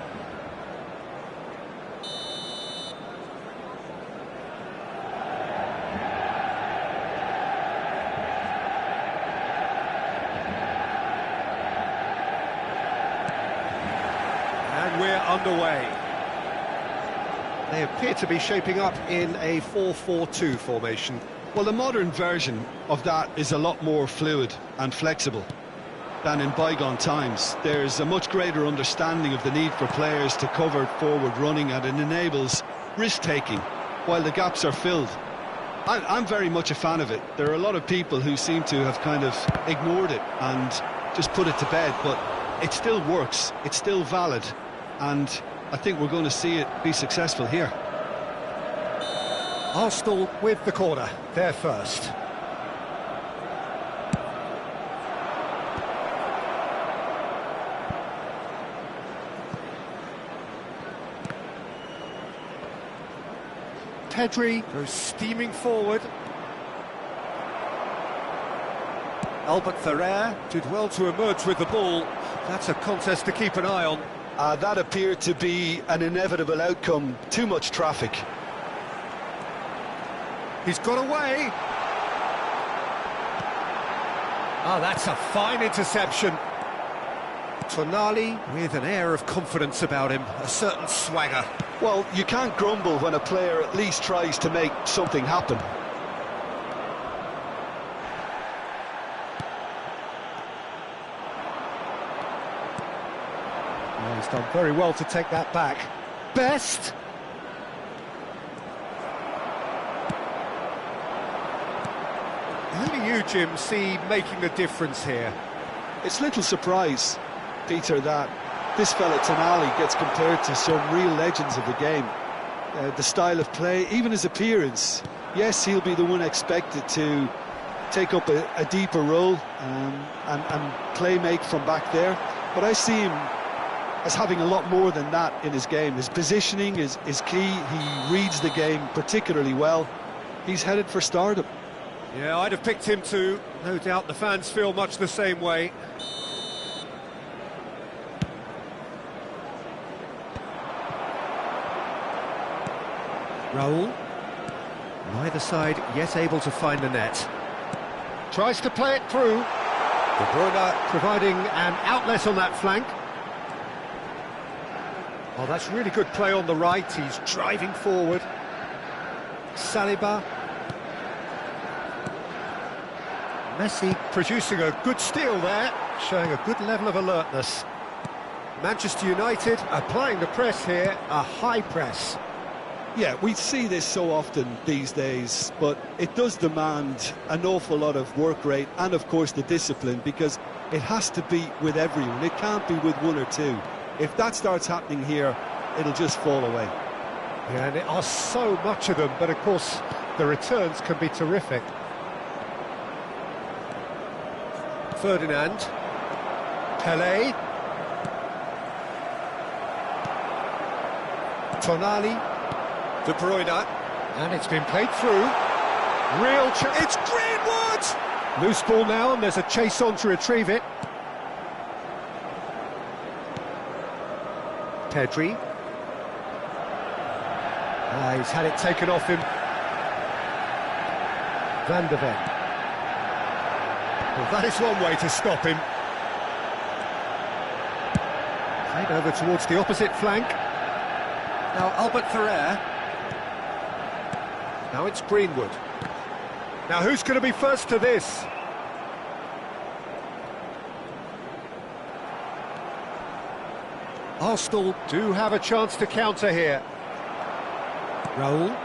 And we're underway. They appear to be shaping up in a 4-4-2 formation. Well, the modern version of that is a lot more fluid and flexible than in bygone times. There's a much greater understanding of the need for players to cover forward running, and it enables risk-taking while the gaps are filled. I'm very much a fan of it. There are a lot of people who seem to have kind of ignored it and just put it to bed, but it still works, it's still valid, and I think we're going to see it be successful here. Arsenal with the corner, they're first. Pedri goes steaming forward. Albert Ferrer did well to emerge with the ball. That's a contest to keep an eye on. That appeared to be an inevitable outcome. Too much traffic. He's got away. Oh, that's a fine interception. Tonali with an air of confidence about him, a certain swagger. Well, you can't grumble when a player at least tries to make something happen. Oh, he's done very well to take that back. Best. Who do you, Jim, see making the difference here? It's little surprise, Peter, that this fella Tonali gets compared to some real legends of the game. The style of play, even his appearance. Yes, he'll be the one expected to take up a deeper role and play make from back there. But I see him as having a lot more than that in his game. His positioning is key. He reads the game particularly well. He's headed for stardom. Yeah, I'd have picked him too. No doubt the fans feel much the same way. Raul. Neither side yet able to find the net. Tries to play it through. De Bruyne providing an outlet on that flank. Oh, that's really good play on the right. He's driving forward. Saliba. Messi producing a good steal there, showing a good level of alertness. Manchester United applying the press here, a high press. Yeah, we see this so often these days, but it does demand an awful lot of work rate and, of course, the discipline, because it has to be with everyone. It can't be with one or two. If that starts happening here, it'll just fall away. Yeah, and there are so much of them, but of course the returns can be terrific. Ferdinand. Pelé. Tonali. De Bruyne. And it's been played through. Real chance. It's Greenwood! Loose ball now, and there's a chase on to retrieve it. Pedri. He's had it taken off him. Van de Ven. Well, that is one way to stop him. Played over towards the opposite flank. Now Albert Ferrer. Now it's Greenwood. Now who's going to be first to this? Arsenal do have a chance to counter here. Raul.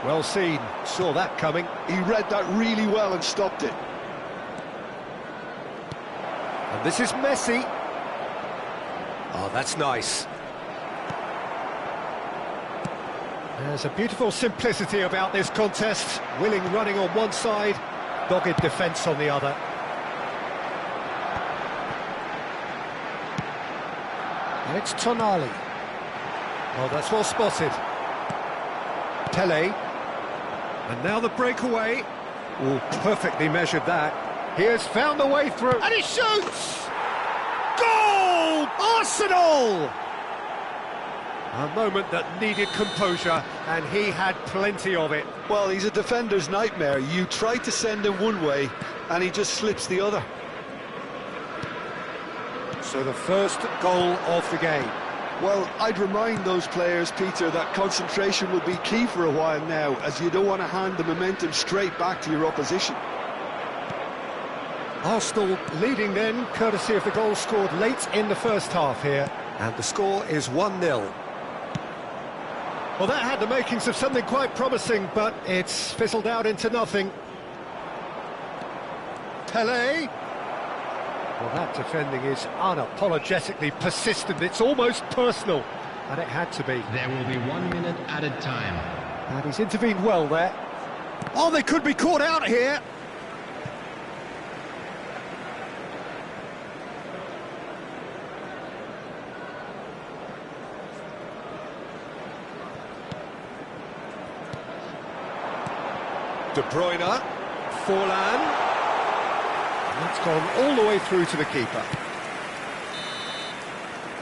Well seen. Saw that coming. He read that really well and stopped it. And this is Messi. Oh, that's nice. There's a beautiful simplicity about this contest. Willing running on one side, dogged defence on the other. And it's Tonali. Oh, that's well spotted. Pelé. And now the breakaway. Oh, perfectly measured that. He has found the way through, and he shoots! Goal! Arsenal! A moment that needed composure, and he had plenty of it. Well, he's a defender's nightmare. You try to send him one way, and he just slips the other. So the first goal of the game. Well, I'd remind those players, Peter, that concentration will be key for a while now, as you don't want to hand the momentum straight back to your opposition. Arsenal leading then, courtesy of the goal scored late in the first half here. And the score is 1-0. Well, that had the makings of something quite promising, but it's fizzled out into nothing. Pelé. Well, that defending is unapologetically persistent. It's almost personal, and it had to be. There will be 1 minute added time. And he's intervened well there. Oh, they could be caught out here. De Bruyne, Forlan. That's gone all the way through to the keeper.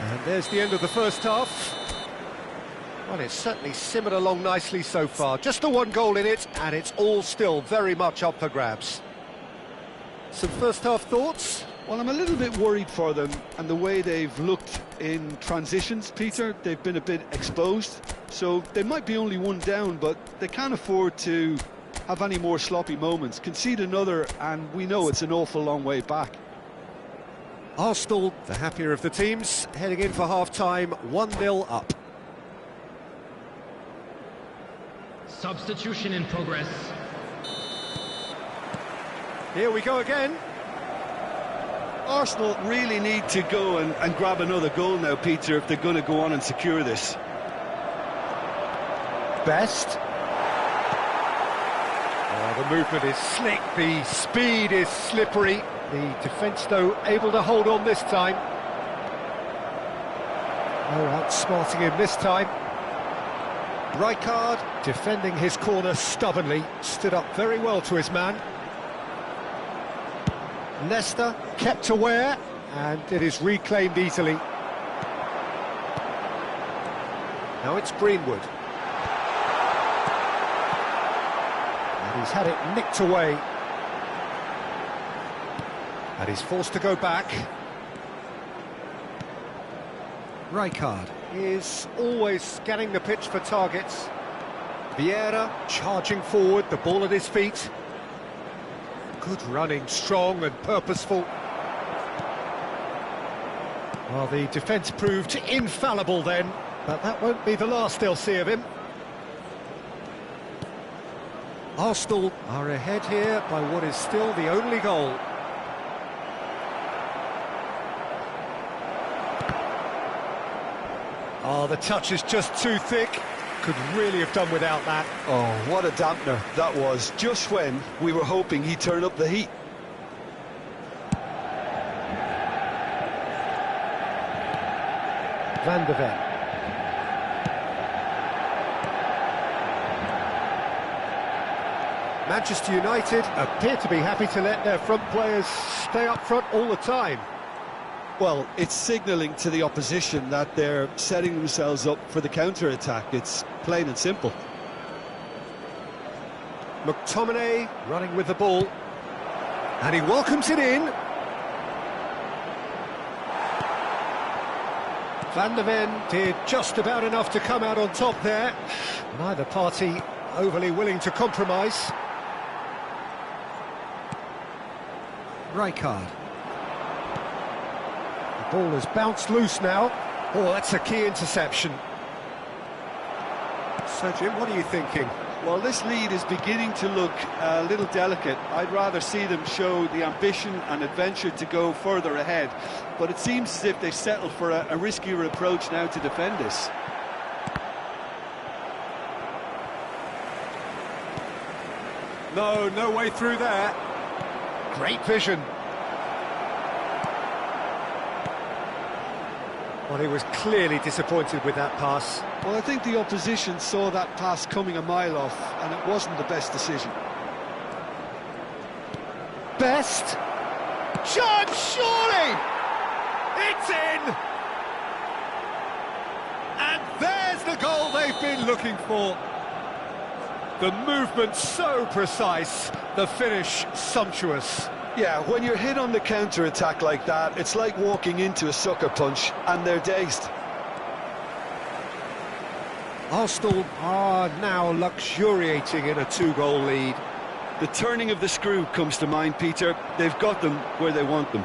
And there's the end of the first half. Well, it's certainly simmered along nicely so far. Just the one goal in it, and it's all still very much up for grabs. Some first-half thoughts? Well, I'm a little bit worried for them and the way they've looked in transitions, Peter. They've been a bit exposed, so they might be only one down, but they can't afford to have any more sloppy moments. Concede another, and we know it's an awful long way back. Arsenal, the happier of the teams, heading in for half-time, 1-0 up. Substitution in progress. Here we go again. Arsenal really need to go and grab another goal now, Peter, if they're going to go on and secure this. Best. Oh, the movement is slick, the speed is slippery. The defence, though, able to hold on this time. No outsmarting him this time. Rijkaard, defending his corner stubbornly, stood up very well to his man. Leicester kept aware, and it is reclaimed easily. Now it's Greenwood. And he's had it nicked away. And he's forced to go back. Rijkaard is always scanning the pitch for targets. Vieira charging forward, the ball at his feet. Good running, strong and purposeful. Well, the defence proved infallible then, but that won't be the last they'll see of him. Arsenal are ahead here by what is still the only goal. Oh, the touch is just too thick. Could really have done without that. Oh, what a dampener that was, just when we were hoping he'd turn up the heat. Van de Ven. Manchester United appear to be happy to let their front players stay up front all the time. Well, it's signalling to the opposition that they're setting themselves up for the counter-attack. It's plain and simple. McTominay running with the ball. And he welcomes it in. Van de Ven did just about enough to come out on top there. Neither party overly willing to compromise. Rijkaard. The ball has bounced loose now. Oh, that's a key interception. So, Jim, what are you thinking? Well, this lead is beginning to look a little delicate. I'd rather see them show the ambition and adventure to go further ahead. But it seems as if they've settled for a riskier approach now to defend this. No way through there. Great vision. Well, he was clearly disappointed with that pass. Well, I think the opposition saw that pass coming a mile off, and it wasn't the best decision. Best. Chance, surely! It's in! And there's the goal they've been looking for. The movement so precise, the finish sumptuous. Yeah, when you're hit on the counter-attack like that, it's like walking into a sucker punch, and they're dazed. Arsenal are now luxuriating in a two-goal lead. The turning of the screw comes to mind, Peter. They've got them where they want them.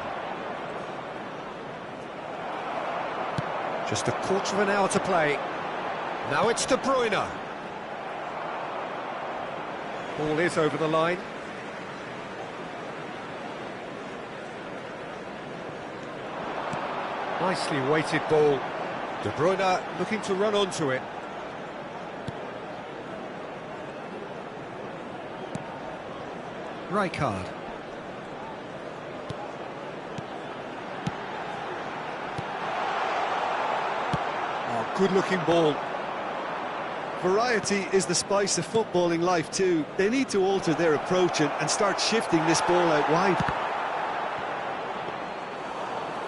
Just a quarter of an hour to play. Now it's De Bruyne. Ball is over the line. Nicely weighted ball. De Bruyne looking to run onto it. Rijkaard. Oh, good-looking ball. Variety is the spice of footballing life too. They need to alter their approach and start shifting this ball out wide.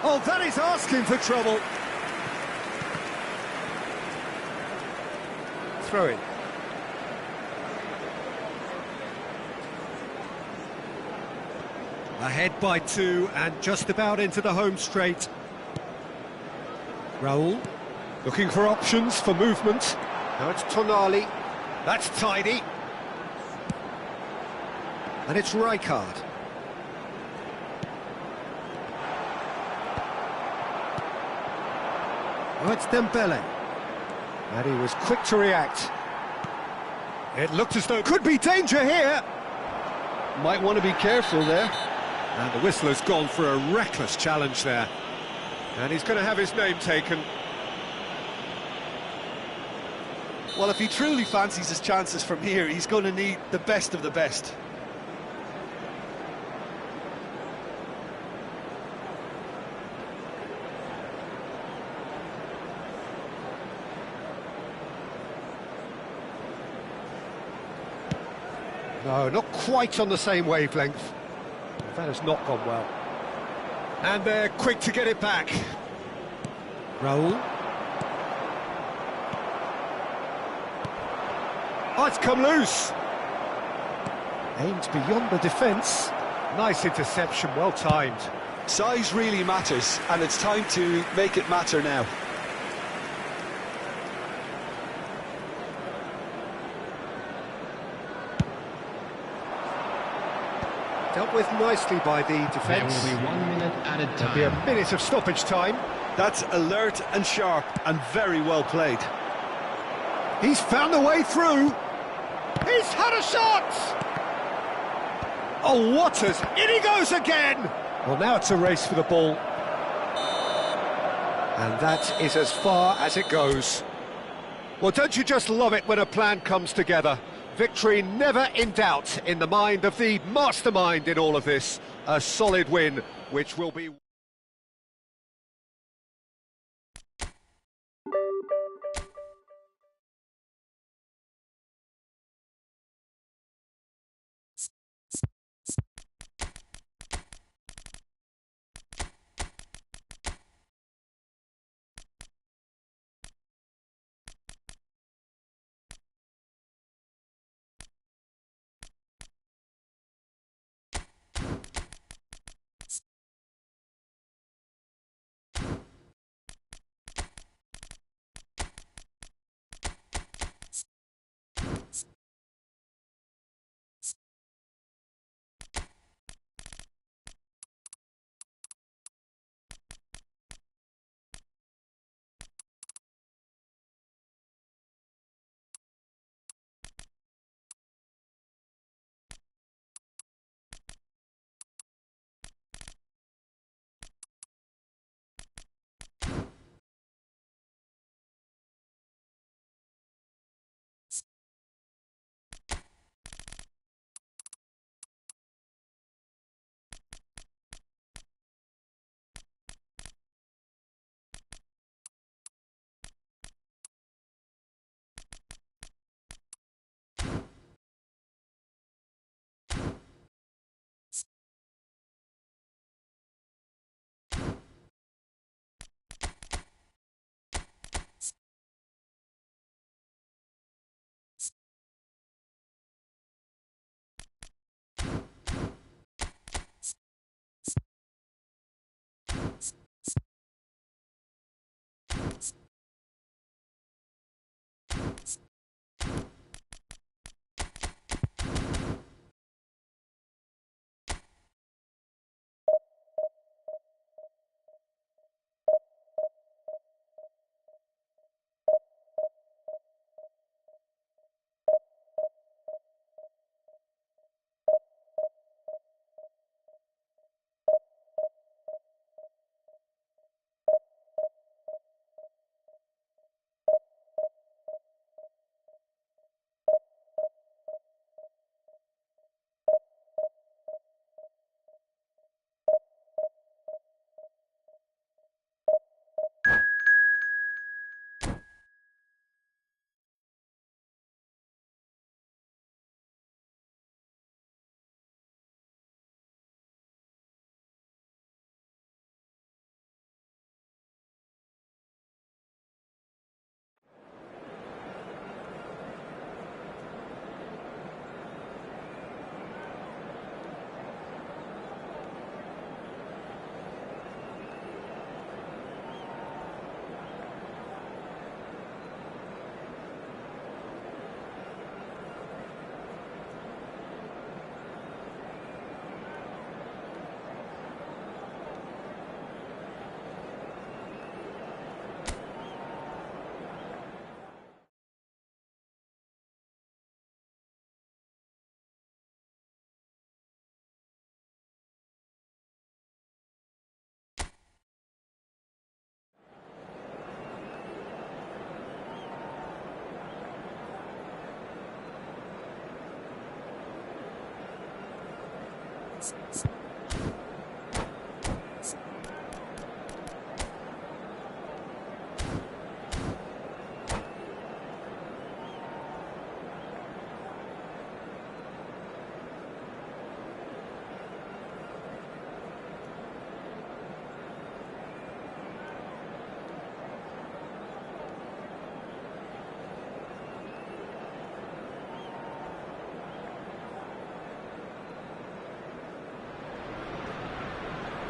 Oh, that is asking for trouble. throw-in. Ahead by 2 and just about into the home straight. Raul looking for options for movement. Now it's Tonali. That's tidy. And it's Rijkaard. Now it's Dembele. And he was quick to react. It looked as though could be danger here. Might want to be careful there. And the whistler's gone for a reckless challenge there. And he's going to have his name taken. Well, if he truly fancies his chances from here, he's going to need the best of the best. No, not quite on the same wavelength. That has not gone well. And they're quick to get it back. Raul. Oh, it's come loose. Aimed beyond the defence. Nice interception, well timed. Size really matters, and it's time to make it matter now. Dealt with nicely by the There defence. will be 1 minute added There'll be a time. minute of stoppage time. That's alert and sharp, and very well played. He's found a way through. He's had a shot! Oh, Waters, in he goes again! Well, now it's a race for the ball. And that is as far as it goes. Well, don't you just love it when a plan comes together? Victory never in doubt in the mind of the mastermind in all of this. A solid win, which will be...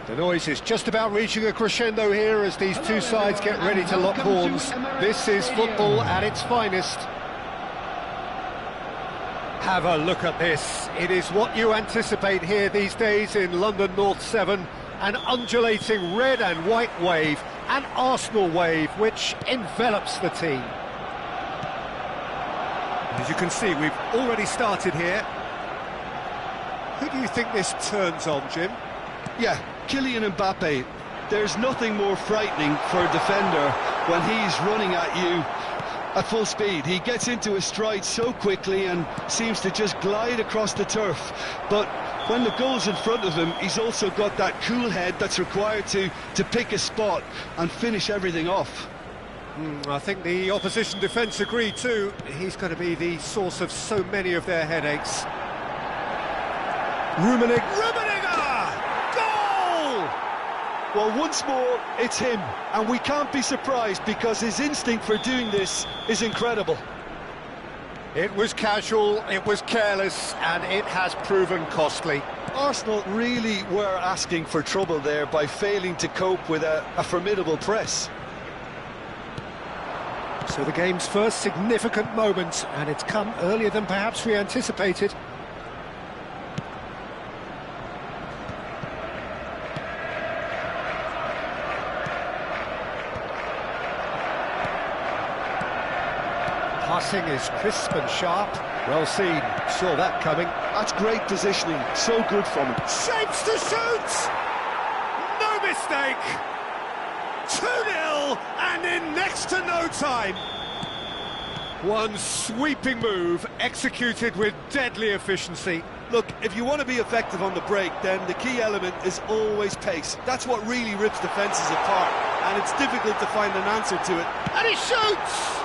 The noise is just about reaching a crescendo here as these two sides get ready to lock horns. This is football at its finest. Have a look at this. It is what you anticipate here these days in London North 7. An undulating red and white wave, an Arsenal wave which envelops the team. As you can see, we've already started here. Who do you think this turns on, Jim? Yeah, Kylian Mbappe. There's nothing more frightening for a defender when he's running at you at full speed. He gets into his stride so quickly and seems to just glide across the turf. But when the goal's in front of him, he's also got that cool head that's required to pick a spot and finish everything off. I think the opposition defence agree too. He's going to be the source of so many of their headaches. Rummenigge! Well, once more, it's him, and we can't be surprised because his instinct for doing this is incredible. It was casual, it was careless, and it has proven costly. Arsenal really were asking for trouble there by failing to cope with a formidable press. So the game's first significant moment, and it's come earlier than perhaps we anticipated. Passing is crisp and sharp. Well seen. Saw that coming. That's great positioning. So good from him. Shapes to shoot! No mistake! 2-0 and in next to no time. One sweeping move executed with deadly efficiency. Look, if you want to be effective on the break, then the key element is always pace. That's what really rips defences apart, and it's difficult to find an answer to it. And he shoots!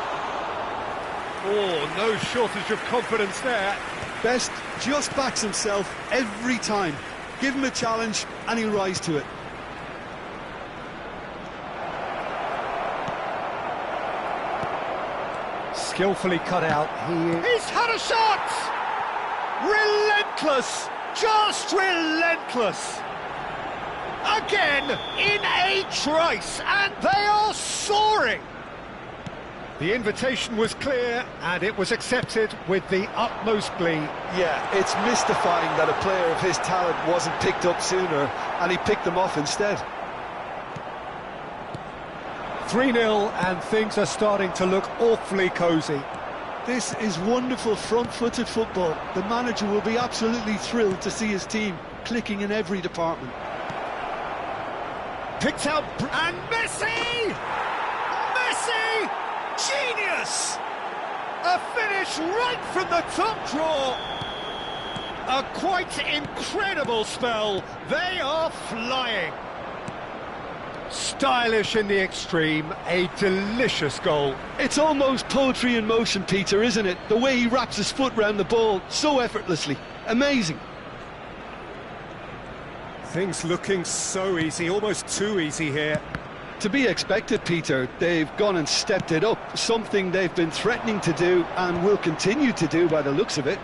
Oh, no shortage of confidence there. Best just backs himself every time. Give him a challenge and he'll rise to it. Skillfully cut out. He's had a shot! Relentless! Just relentless! Again, in a trice, and they are soaring! The invitation was clear, and it was accepted with the utmost glee. Yeah, it's mystifying that a player of his talent wasn't picked up sooner, and he picked them off instead. 3-0, and things are starting to look awfully cosy. This is wonderful front-footed football. The manager will be absolutely thrilled to see his team clicking in every department. Picked out, and Messi! Messi! Genius! A finish right from the top draw. A quite incredible spell. They are flying. Stylish in the extreme, a delicious goal. It's almost poetry in motion, Peter, isn't it? The way he wraps his foot round the ball so effortlessly. Amazing. Things looking so easy, almost too easy here. To be expected, Peter. They've gone and stepped it up, something they've been threatening to do and will continue to do by the looks of it.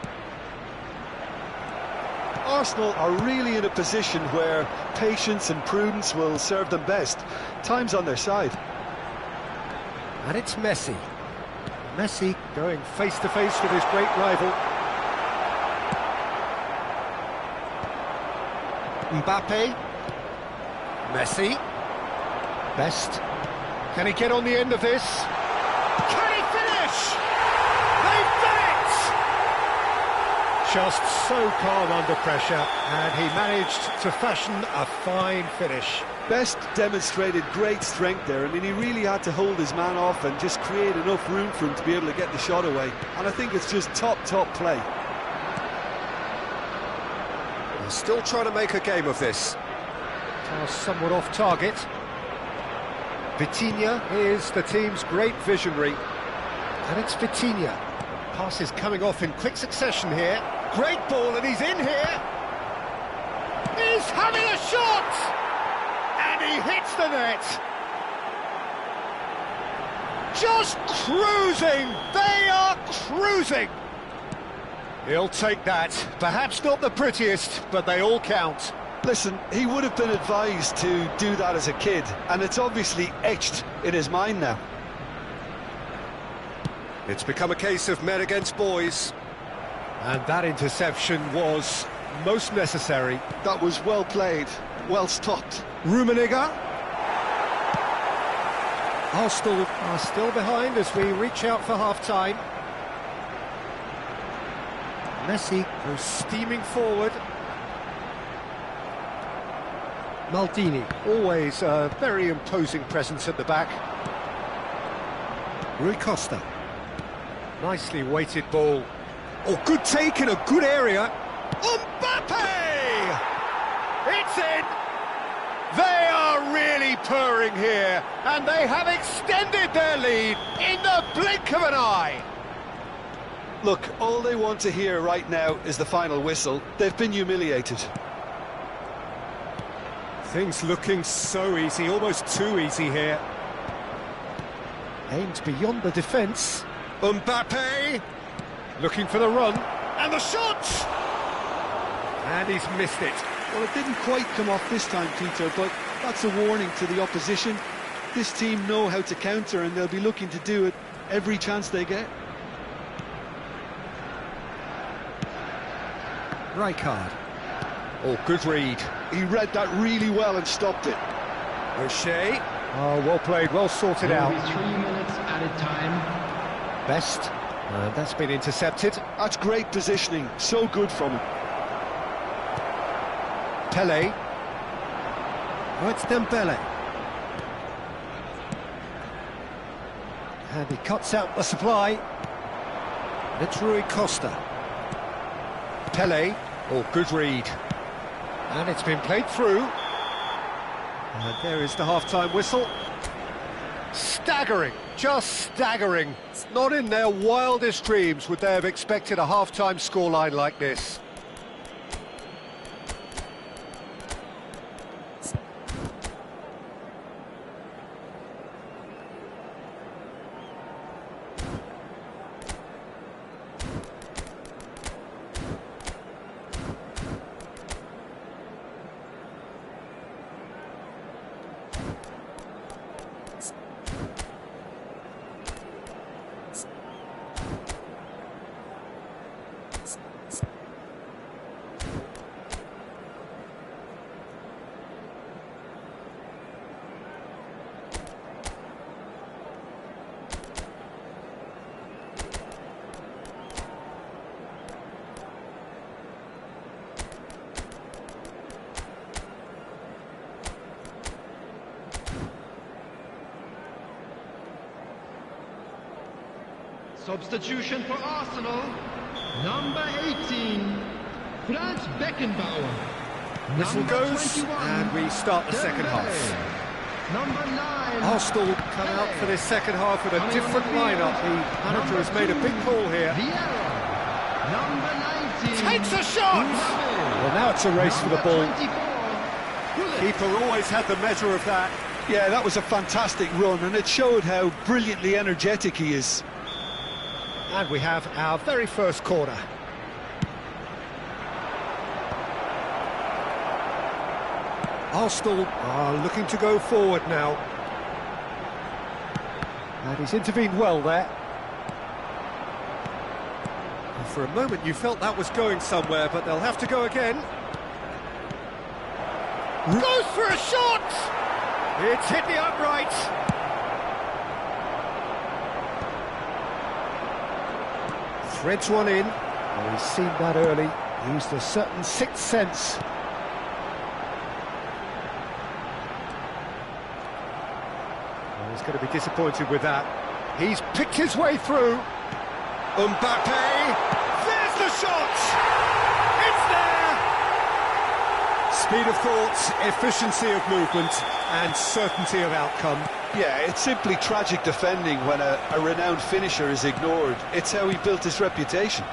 Arsenal are really in a position where patience and prudence will serve them best. Time's on their side. And it's Messi. Messi going face-to-face with his great rival. Mbappe. Messi. Best. Can he get on the end of this? Can he finish? They've done it! Just so calm under pressure, and he managed to fashion a fine finish. Best demonstrated great strength there. I mean, he really had to hold his man off and just create enough room for him to be able to get the shot away. And I think it's just top play. They're still trying to make a game of this. Somewhat off target. Vitinha is the team's great visionary. And it's Vitinha. Pass is coming off in quick succession here. Great ball, and he's in here. He's having a shot! And he hits the net. Just cruising! They are cruising! He'll take that. Perhaps not the prettiest, but they all count. Listen, he would have been advised to do that as a kid, and it's obviously etched in his mind now. It's become a case of men against boys. And that interception was most necessary. That was well played, well stopped. Rummenigge. Arsenal are still behind as we reach out for half-time. Messi goes steaming forward. Maldini, always a very imposing presence at the back. Rui Costa. Nicely weighted ball. Oh, good take in a good area. Mbappe! It's in! They are really purring here, and they have extended their lead in the blink of an eye. Look, all they want to hear right now is the final whistle. They've been humiliated. Things looking so easy, almost too easy here. Aimed beyond the defence. Mbappe looking for the run, and the shot! And he's missed it. Well, it didn't quite come off this time, Peter, but that's a warning to the opposition. This team know how to counter, and they'll be looking to do it every chance they get. Rijkaard. Oh, good read. He read that really well and stopped it. O'Shea. Oh, well played, well sorted There out. will be 3 minutes added time. Best. And that's been intercepted. That's great positioning, so good from him. Pele. Oh, it's Dembele. And he cuts out the supply. And it's Rui Costa. Pele. Oh, good read. And it's been played through. And there is the half-time whistle. Staggering, just staggering. Not in their wildest dreams would they have expected a half-time scoreline like this. Substitution for Arsenal, number 18, Franz Beckenbauer. Whistle Number goes, 21, and we start the second Dembele. half. Number 9, Arsenal come out for this second half with a Coming different on the field, lineup. The manager has made a big call here. Vieira. Number 19, Takes a shot! Gnabry. Well, now it's a race for the Number ball. 24, Gullit. Keeper always had the measure of that. Yeah, that was a fantastic run, and it showed how brilliantly energetic he is. And we have our very first corner. Arsenal are looking to go forward now. And he's intervened well there. And for a moment you felt that was going somewhere, but they'll have to go again. Goes for a shot! It's hit the upright. Threads one in. Well, he's seen that early. Used a certain sixth sense. Well, he's going to be disappointed with that. He's picked his way through. Mbappe! There's the shot! It's there! Speed of thought, efficiency of movement, and certainty of outcome. Yeah, it's simply tragic defending when a renowned finisher is ignored. It's how he built his reputation.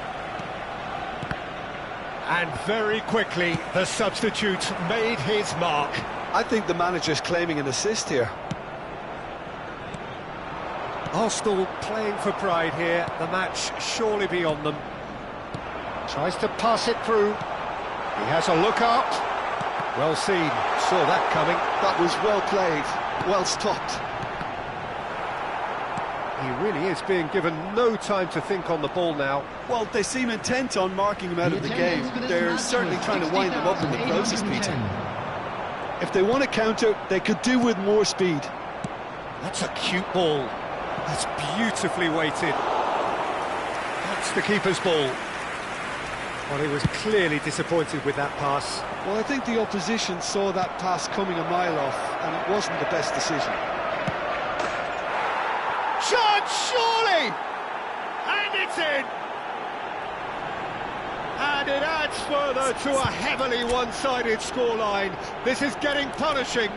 And very quickly, the substitute made his mark. I think the manager's claiming an assist here. Arsenal playing for pride here, the match surely beyond them. Tries to pass it through. He has a look up. Well seen, saw that coming. That was well played, well stopped. He really is being given no time to think on the ball now. Well, they seem intent on marking him out of the game. They're certainly trying to wind him up in the process, Peter. If they want to counter, they could do with more speed. That's a cute ball. That's beautifully weighted. That's the keeper's ball. Well, he was clearly disappointed with that pass. Well, I think the opposition saw that pass coming a mile off, and it wasn't the best decision. Shot, surely! And it's in! And it adds further to a heavily one-sided scoreline. This is getting punishing.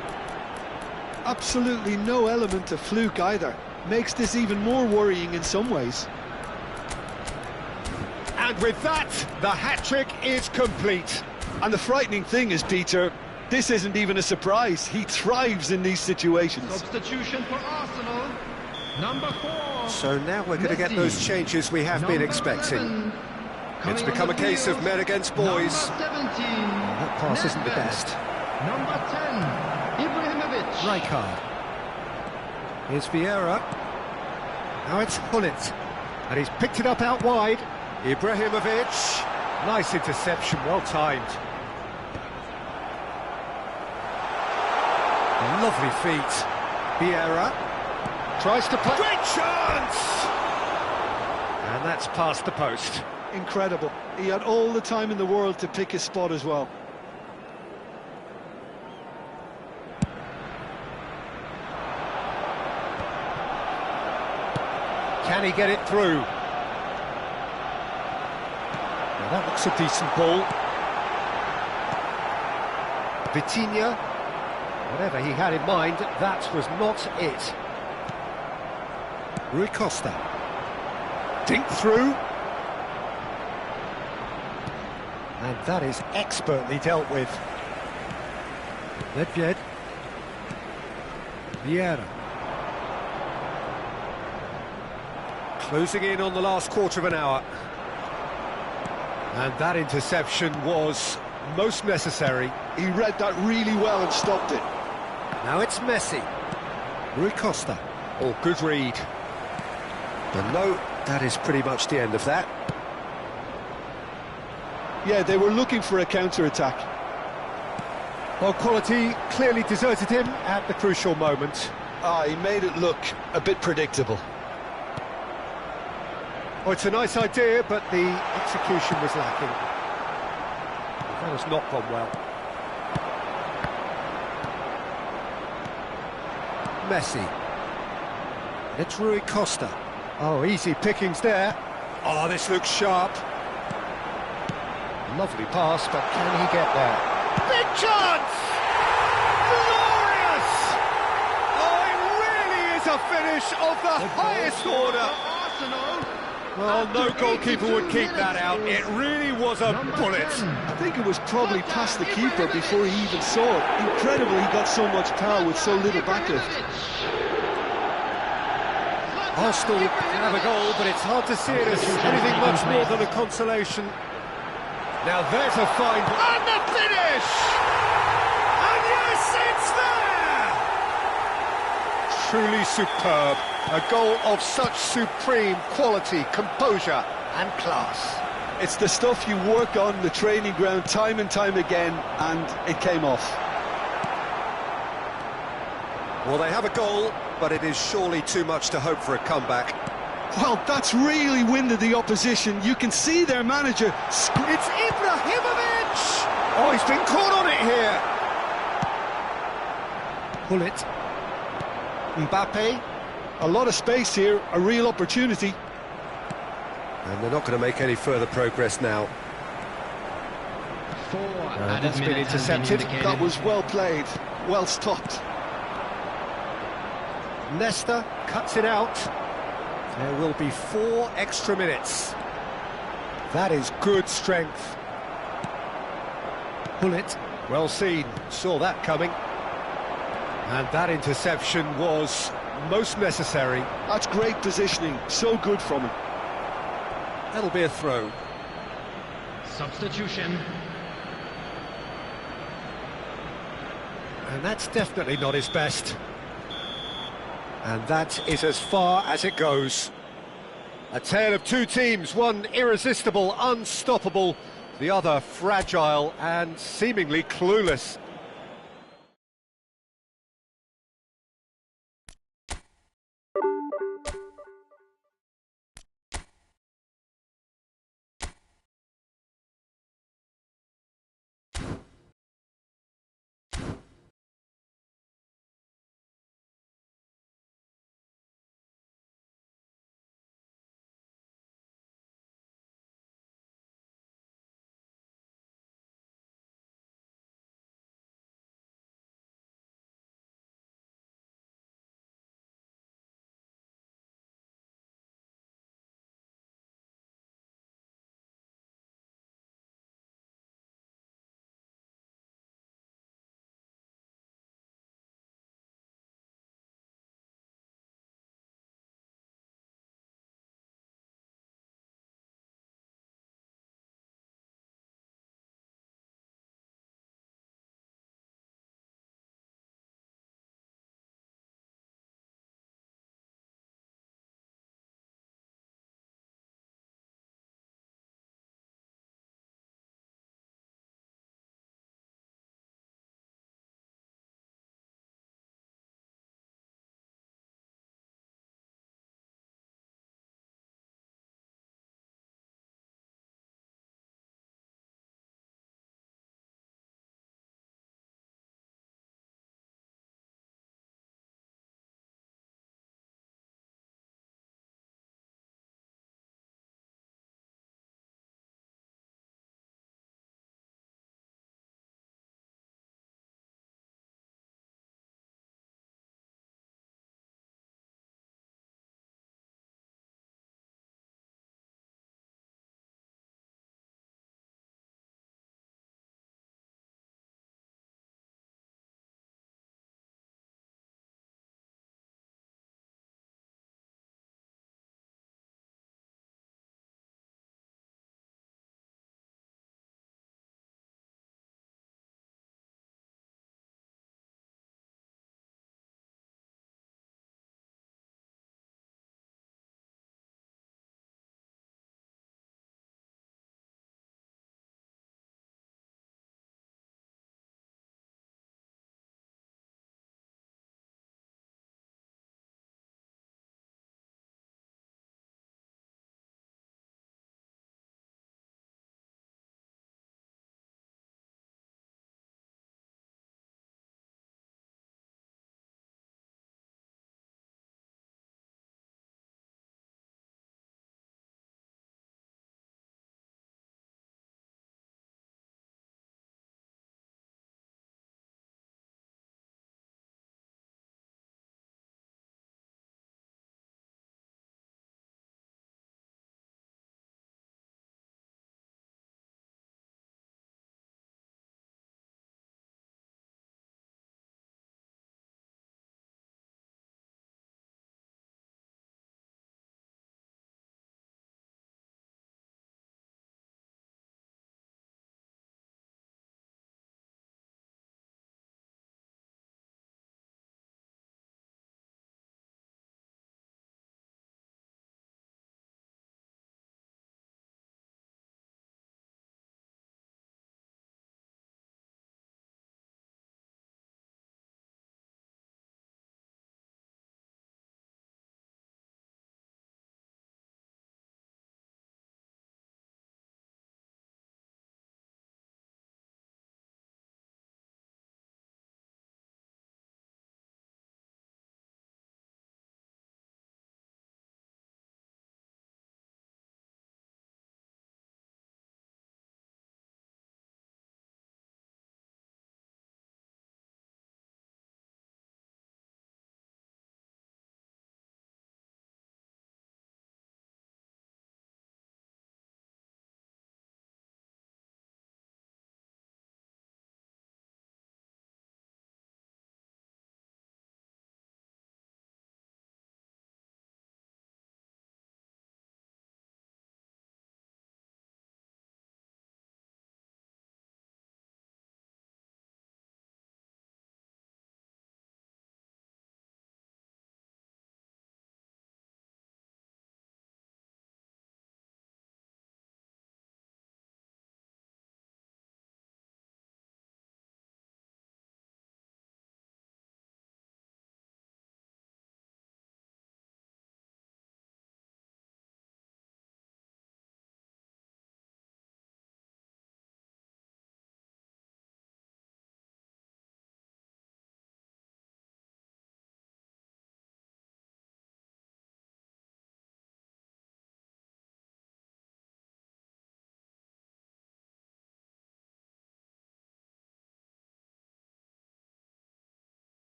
Absolutely no element of fluke either. Makes this even more worrying in some ways. And with that, the hat-trick is complete. And the frightening thing is, Peter, this isn't even a surprise. He thrives in these situations. Substitution for Arsenal. Number 4. So now we're going to get those changes we have been expecting. It's become a case of men against boys. That pass isn't the best. Number 10, Ibrahimovic. Rijkaard. Here's Vieira. Now it's Gullit. And he's picked it up out wide. Ibrahimovic. Nice interception, well timed. Lovely feet. Vieira. Tries to play. Great chance! And that's past the post. Incredible. He had all the time in the world to pick his spot as well. Can he get it through? Now that looks a decent ball. Vitinha, whatever he had in mind, that was not it. Rui Costa. Dink through. And that is expertly dealt with. Nedved. Vieira. Closing in on the last quarter of an hour. And that interception was most necessary. He read that really well and stopped it. Now it's Messi. Rui Costa. Oh, good read. And no, that is pretty much the end of that. Yeah, they were looking for a counter-attack. Well, quality clearly deserted him at the crucial moment. He made it look a bit predictable. Oh, it's a nice idea, but the execution was lacking. That has not gone well. Messi. It's Rui Costa. Oh, easy pickings there. Oh, this looks sharp. Lovely pass, but can he get there? Big chance! Glorious! Oh, it really is a finish of the highest order. Well, no goalkeeper would keep that out. It really was a bullet. I think it was probably past the keeper before he even saw it. Incredible he got so much power with so little backlift. Arsenal have a goal, but it's hard to see it as anything much more than a consolation. Now there's a find. And the finish! And yes, it's there! Truly superb. A goal of such supreme quality, composure and class. It's the stuff you work on the training ground time and time again, and it came off. Well, they have a goal, but it is surely too much to hope for a comeback. Well, that's really winded the opposition. You can see their manager. It's Ibrahimovic! Oh, he's been caught on it here. Gullit. Mbappe. A lot of space here, a real opportunity. And they're not going to make any further progress now. 4 added that's been minutes has been intercepted. indicated. That was well played, well stopped. Nesta cuts it out. There will be 4 extra minutes. That is good strength. Pullet, well seen, saw that coming. And that interception was most necessary. That's great positioning, so good from him. That'll be a throw. Substitution. And that's definitely not his best. And that is as far as it goes. A tale of two teams, one irresistible, unstoppable, the other fragile and seemingly clueless.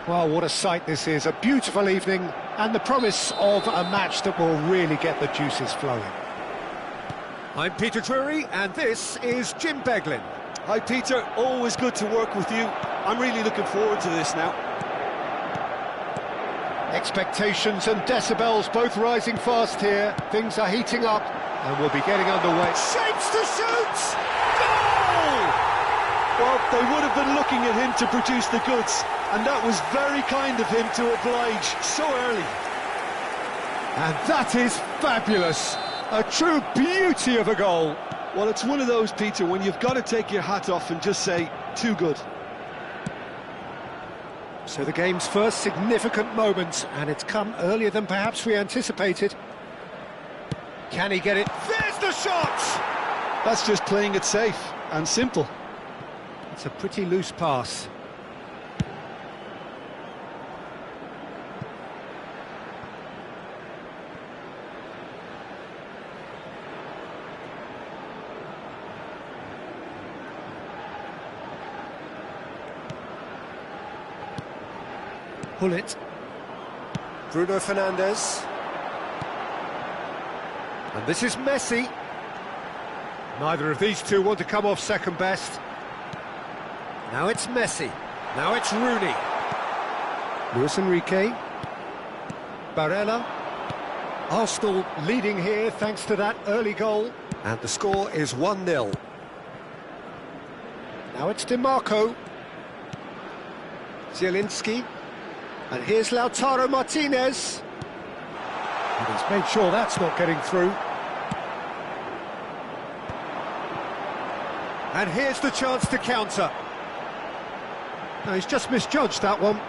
Well, what a sight this is. A beautiful evening and the promise of a match that will really get the juices flowing. I'm Peter Drury and this is Jim Beglin. Hi Peter, always good to work with you. I'm really looking forward to this now. Expectations and decibels both rising fast here. Things are heating up and we'll be getting underway. Shapes to shoot! Goal! Well, they would have been looking at him to produce the goods, and that was very kind of him to oblige so early. And that is fabulous. A true beauty of a goal. Well, it's one of those, Peter, when you've got to take your hat off and just say, too good. So the game's first significant moment, and it's come earlier than perhaps we anticipated. Can he get it? There's the shot! That's just playing it safe and simple. It's a pretty loose pass. Pull it. Bruno Fernandes. And this is Messi. Neither of these two want to come off second best. Now it's Messi. Now it's Rooney. Luis Enrique. Barella. Arsenal leading here thanks to that early goal. And the score is 1-0. Now it's DiMarco. Zielinski. And here's Lautaro Martinez. And he's made sure that's not getting through. And here's the chance to counter. No, he's just misjudged that one.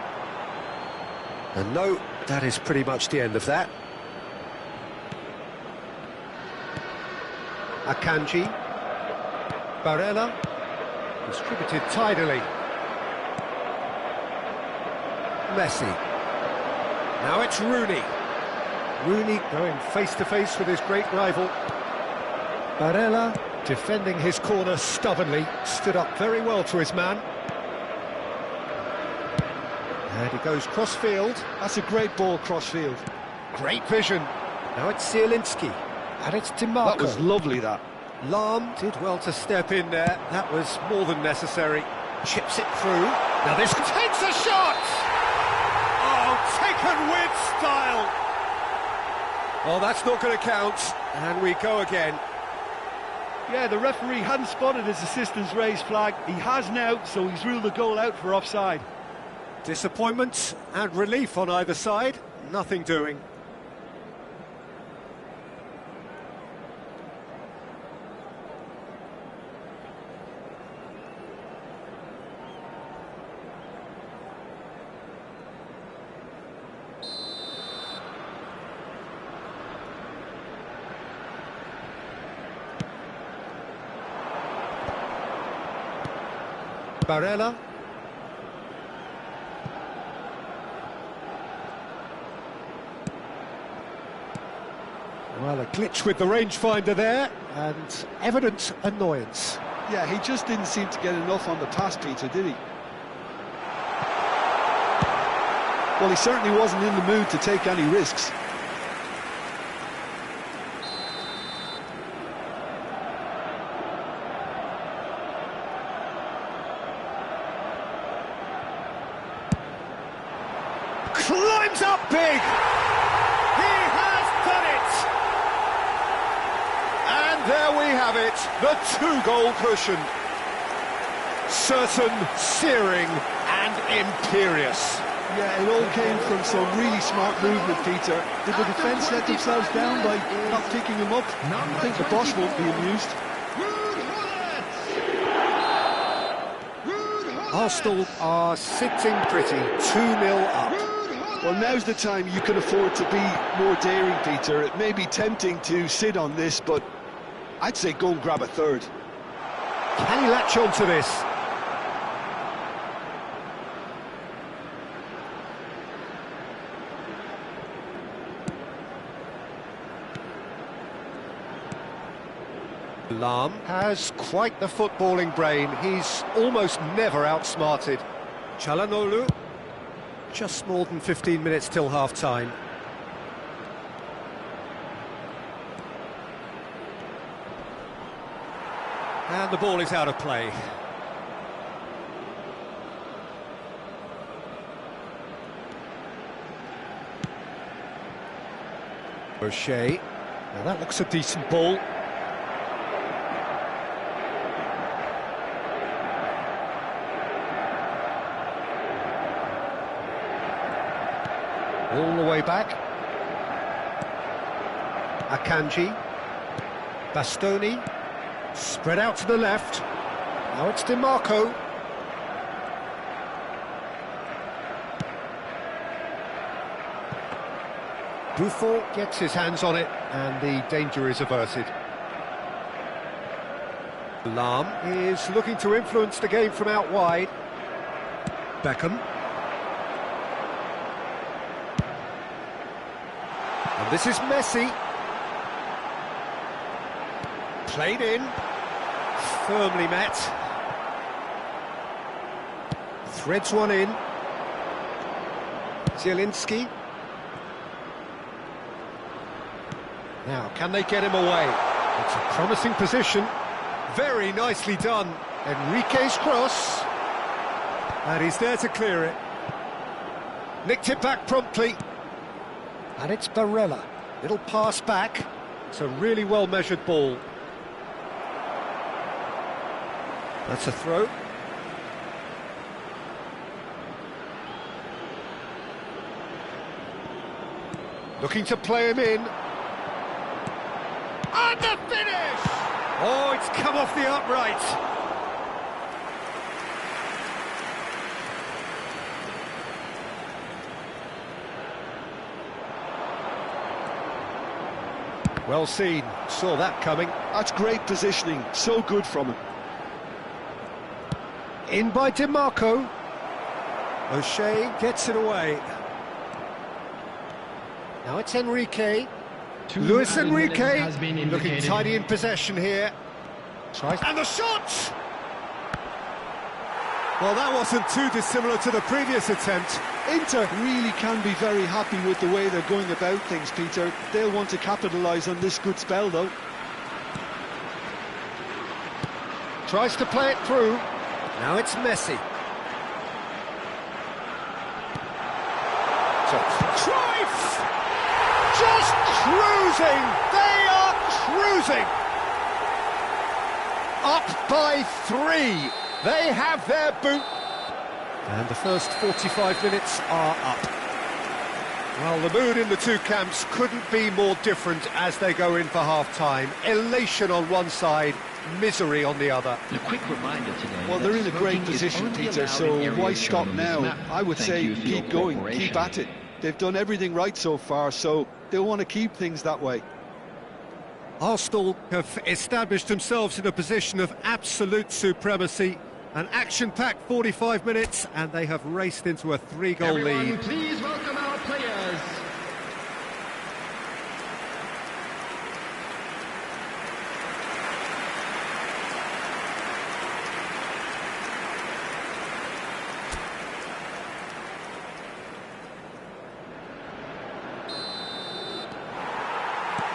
And no, that is pretty much the end of that. Akanji. Barella. Distributed tidily. Messi. Now it's Rooney. Rooney going face-to-face with his great rival. Barella defending his corner stubbornly, stood up very well to his man. And he goes cross-field. That's a great ball cross-field. Great vision. Now it's Zielinski. And it's DiMarco. That was lovely, that. Lahm did well to step in there. That was more than necessary. Chips it through. Now this takes a shot! Oh, taken with style! Oh, that's not going to count. And we go again. Yeah, the referee hadn't spotted his assistant's raised flag. He has now, so he's ruled the goal out for offside. Disappointment and relief on either side. Nothing doing. Barella. Well, a glitch with the rangefinder there, and evident annoyance. Yeah, he just didn't seem to get enough on the pass, Peter, did he? Well, he certainly wasn't in the mood to take any risks. Climbs up big! He has done it! And there we have it, the two-goal cushion. Certain, searing and imperious. Yeah, it all came from some really smart movement, Peter. Did the defence let themselves down by not picking him up? I think the boss won't be amused. Arsenal are sitting pretty, 2-0 up. Well, now's the time you can afford to be more daring, Peter. It may be tempting to sit on this, but I'd say go and grab a third. Can he latch on to this? Lahm has quite the footballing brain. He's almost never outsmarted. Çalhanoğlu. Just more than 15 minutes till half-time. And the ball is out of play. O'Shea. Now that looks a decent ball. All the way back. Akanji. Bastoni. Spread out to the left. Now it's DiMarco. Buffon gets his hands on it, and the danger is averted. Lahm is looking to influence the game from out wide. Beckham. And this is Messi. Played in. Firmly met. Threads one in. Zielinski. Now, can they get him away? It's a promising position. Very nicely done. Enrique's cross. And he's there to clear it. Nicked it back promptly. And it's Barella. Little pass back. It's a really well-measured ball. That's a throw. Looking to play him in. And the finish! Oh, it's come off the upright. Well seen, saw that coming. That's great positioning, so good from him. In by DiMarco. O'Shea gets it away. Now it's Enrique. Luis Enrique, looking tidy in possession here. And the shot! Well, that wasn't too dissimilar to the previous attempt. Inter really can be very happy with the way they're going about things, Peter. They'll want to capitalise on this good spell, though. Tries to play it through. Now it's Messi. Cruyff! Just cruising! They are cruising! Up by 3. They have their boot. And the first 45 minutes are up. Well, the mood in the two camps couldn't be more different as they go in for half-time. Elation on one side, misery on the other. A quick reminder today. Well, they're in a great position, Peter, so why stop now? I would say keep going, keep at it. They've done everything right so far, so they'll want to keep things that way. Arsenal have established themselves in a position of absolute supremacy. An action-packed 45 minutes, and they have raced into a 3-goal lead. Please welcome our players.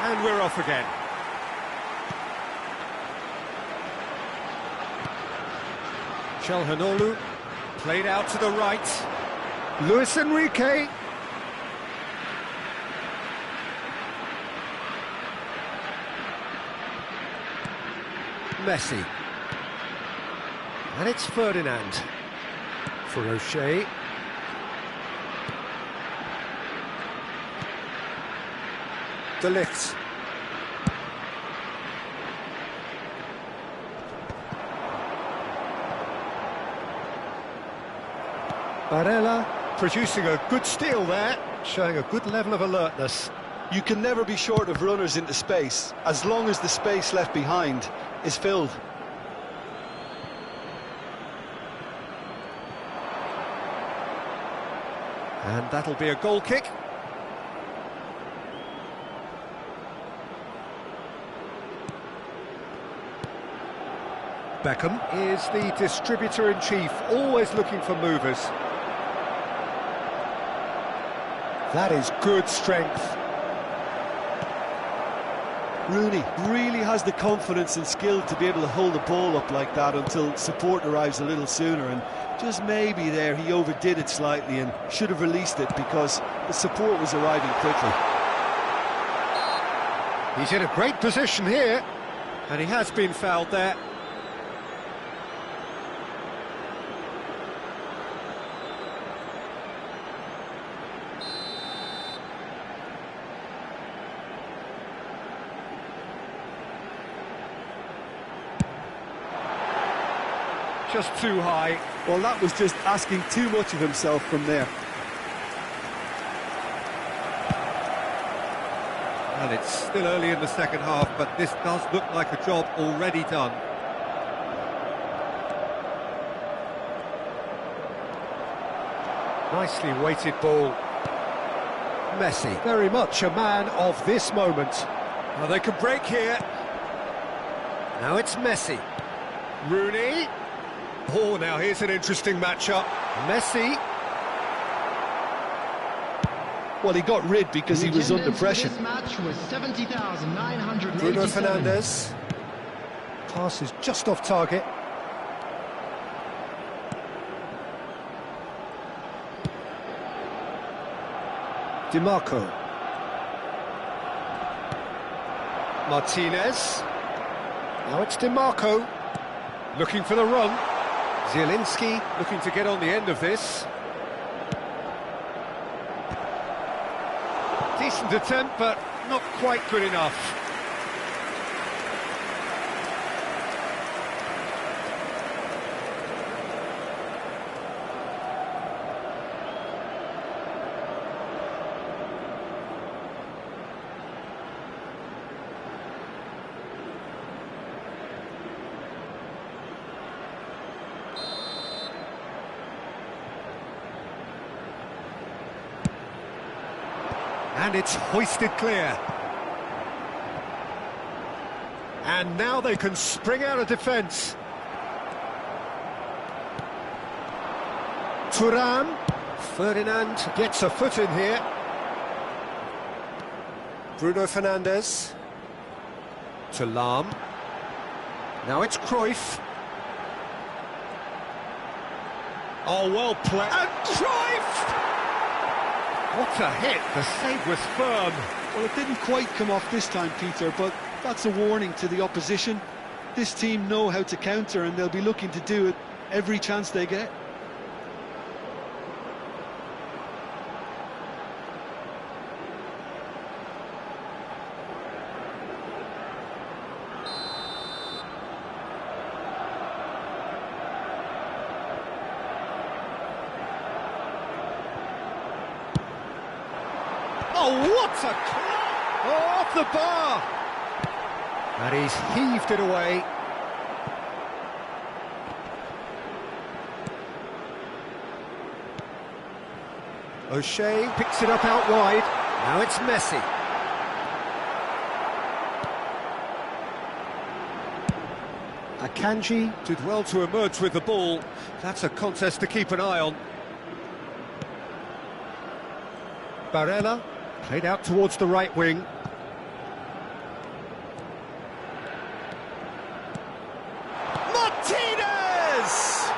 And we're off again. Çalhanoğlu played out to the right. Luis Enrique. Messi. And it's Ferdinand. For O'Shea. De Ligt. Barella producing a good steal there, showing a good level of alertness. You can never be short of runners into space, as long as the space left behind is filled. And that'll be a goal kick. Beckham is the distributor-in-chief, always looking for movers. That is good strength. Rooney really has the confidence and skill to be able to hold the ball up like that until support arrives a little sooner, and just maybe there he overdid it slightly and should have released it because the support was arriving quickly. He's in a great position here, and he has been fouled there. Just too high. Well, that was just asking too much of himself from there. And it's still early in the second half, but this does look like a job already done. Nicely weighted ball. Messi, very much a man of this moment. Well, they can break here. Now it's Messi. Rooney. Oh, now here's an interesting matchup. Messi. Well, he got rid because he was under pressure. This match was 70,987. Bruno Fernandes. Pass is just off target. DiMarco. Martinez. Now it's DiMarco. Looking for the run. Zielinski looking to get on the end of this. Decent attempt, but not quite good enough. And it's hoisted clear. And now they can spring out of defence. Thuram. Ferdinand gets a foot in here. Bruno Fernandes. To Lahm. Now it's Cruyff. Oh, well played. And Cruyff! What a hit, the save was firm. Well, it didn't quite come off this time, Peter, but that's a warning to the opposition. This team know how to counter, and they'll be looking to do it every chance they get. Oh, what a clap! Oh, off the bar! And he's heaved it away. O'Shea picks it up out wide. Now it's Messi. Akanji did well to emerge with the ball. That's a contest to keep an eye on. Barella played out towards the right wing. Martinez!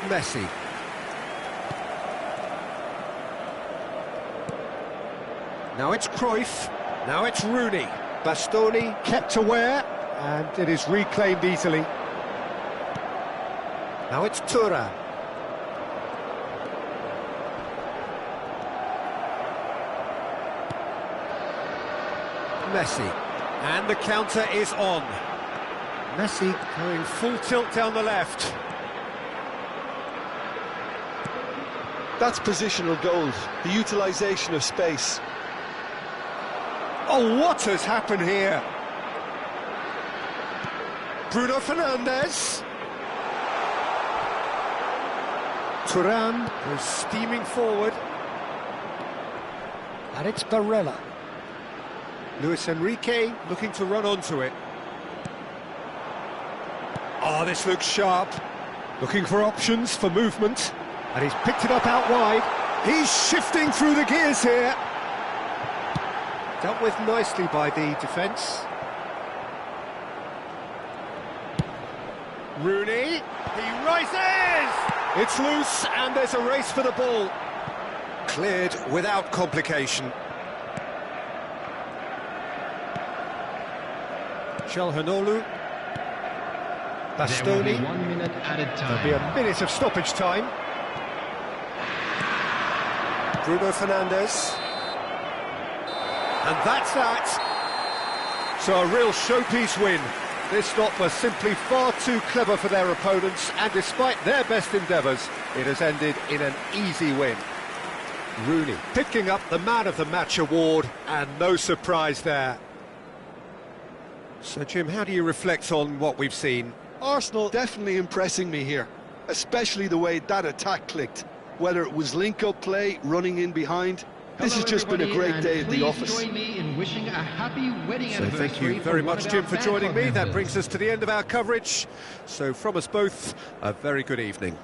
Messi. Now it's Cruyff. Now it's Rooney. Bastoni kept aware, and it is reclaimed easily. Now it's Thuram. Messi. And the counter is on. Messi going full tilt down the left. That's positional gold, the utilisation of space. Oh, what has happened here? Bruno Fernandes. Thuram goes steaming forward. And it's Barella. Luis Enrique looking to run onto it. Oh, this looks sharp. Looking for options for movement, and he's picked it up out wide. He's shifting through the gears here. Dealt with nicely by the defence. Rooney, he rises! It's loose, and there's a race for the ball. Cleared without complication. Calhanoglu. There will be Bastoni. 1 minute added There'll be time. a minute of stoppage time. Bruno Fernandes. And that's that. So a real showpiece win. This lot was simply far too clever for their opponents, and despite their best endeavours, it has ended in an easy win. Rooney picking up the Man of the Match award, and no surprise there. So Jim, how do you reflect on what we've seen? Arsenal definitely impressing me here, especially the way that attack clicked. Whether it was link-up play, running in behind, this has just been a great day at the office. Please join me in wishing a happy wedding So anniversary. thank you for very one much, of Jim, our for fan joining club me. That members. brings us to the end of our coverage. So from us both, a very good evening.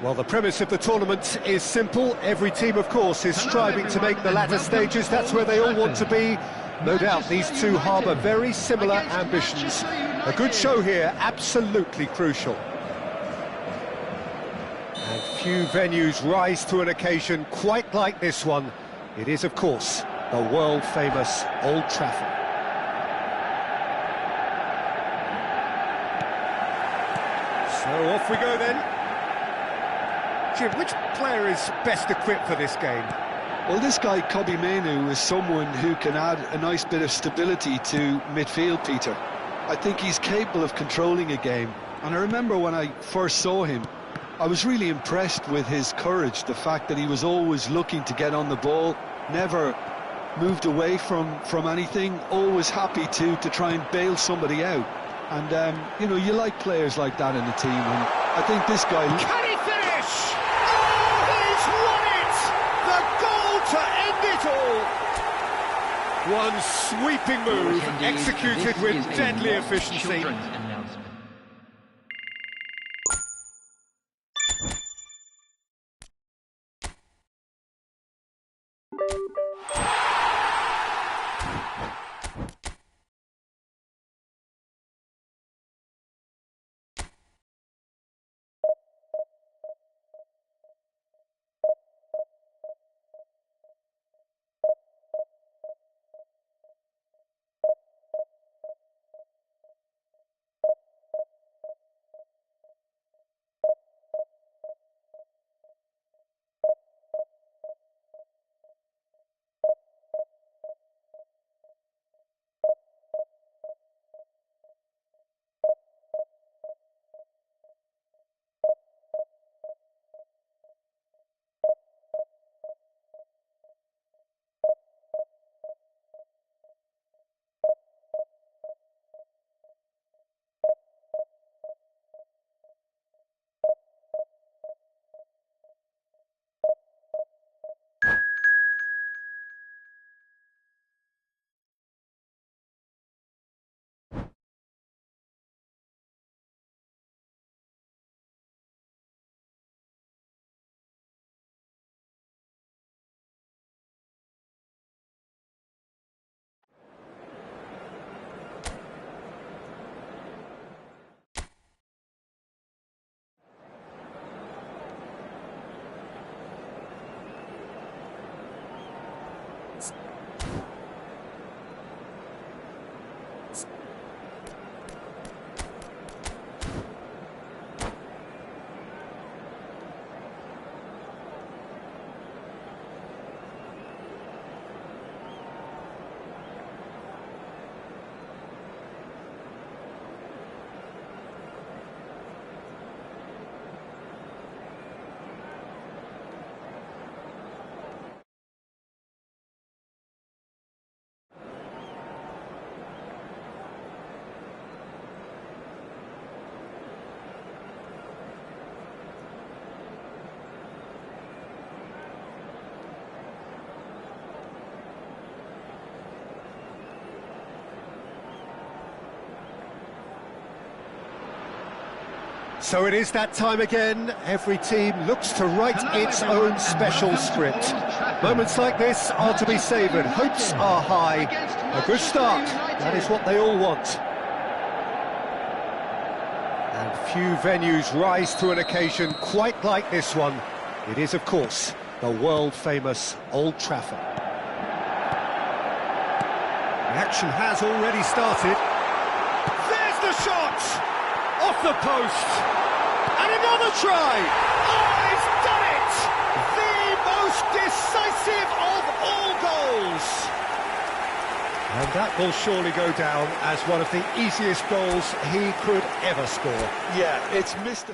Well, the premise of the tournament is simple. Every team, of course, is striving to make the latter stages. That's where they all want to be. No doubt these two harbour very similar ambitions. A good show here, absolutely crucial. And few venues rise to an occasion quite like this one. It is, of course, the world-famous Old Trafford. So off we go then. Jim, which player is best equipped for this game? Well, this guy, Kobbie Mainoo, is someone who can add a nice bit of stability to midfield, Peter. I think he's capable of controlling a game. And I remember when I first saw him, I was really impressed with his courage, the fact that he was always looking to get on the ball, never moved away from anything, always happy to try and bail somebody out. And, you know, you like players like that in the team, and I think this guy... Can he finish? Oh, he's won it! The goal to end it all! One sweeping move, executed with deadly efficiency. Children's announcement. So it is that time again. Every team looks to write its own special script. Moments like this are to be savoured. Hopes are high. A good start. That is what they all want. And few venues rise to an occasion quite like this one. It is, of course, the world-famous Old Trafford. The action has already started. There's the shot! Off the post! And another try! Oh, he's done it! The most decisive of all goals! And that will surely go down as one of the easiest goals he could ever score. Yeah, it's missed.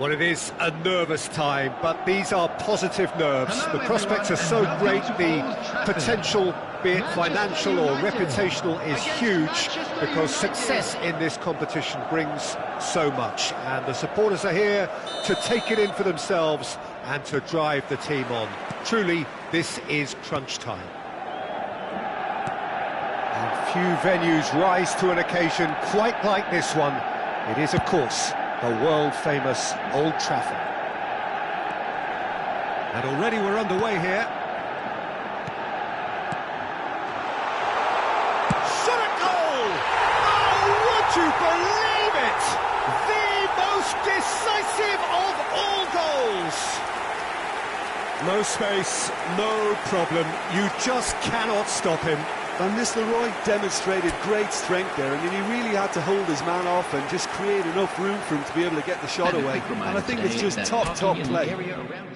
Well, it is a nervous time, but these are positive nerves. Hello, The prospects are so everyone, and great, welcome to the Old Trafford. potential, be it Manchester financial or United reputational, is against huge, Manchester because United. success in this competition brings so much. And the supporters are here to take it in for themselves and to drive the team on. Truly, this is crunch time. And few venues rise to an occasion quite like this one. It is, of course, the world-famous Old Trafford. And already we're underway here. Shot at goal! Oh, would you believe it? The most decisive of all goals! No space, no problem. You just cannot stop him. Van Nistelrooy demonstrated great strength there. I mean, he really had to hold his man off and just create enough room for him to be able to get the shot And a away. quick And reminder I think today it's just that top parking in the play. area around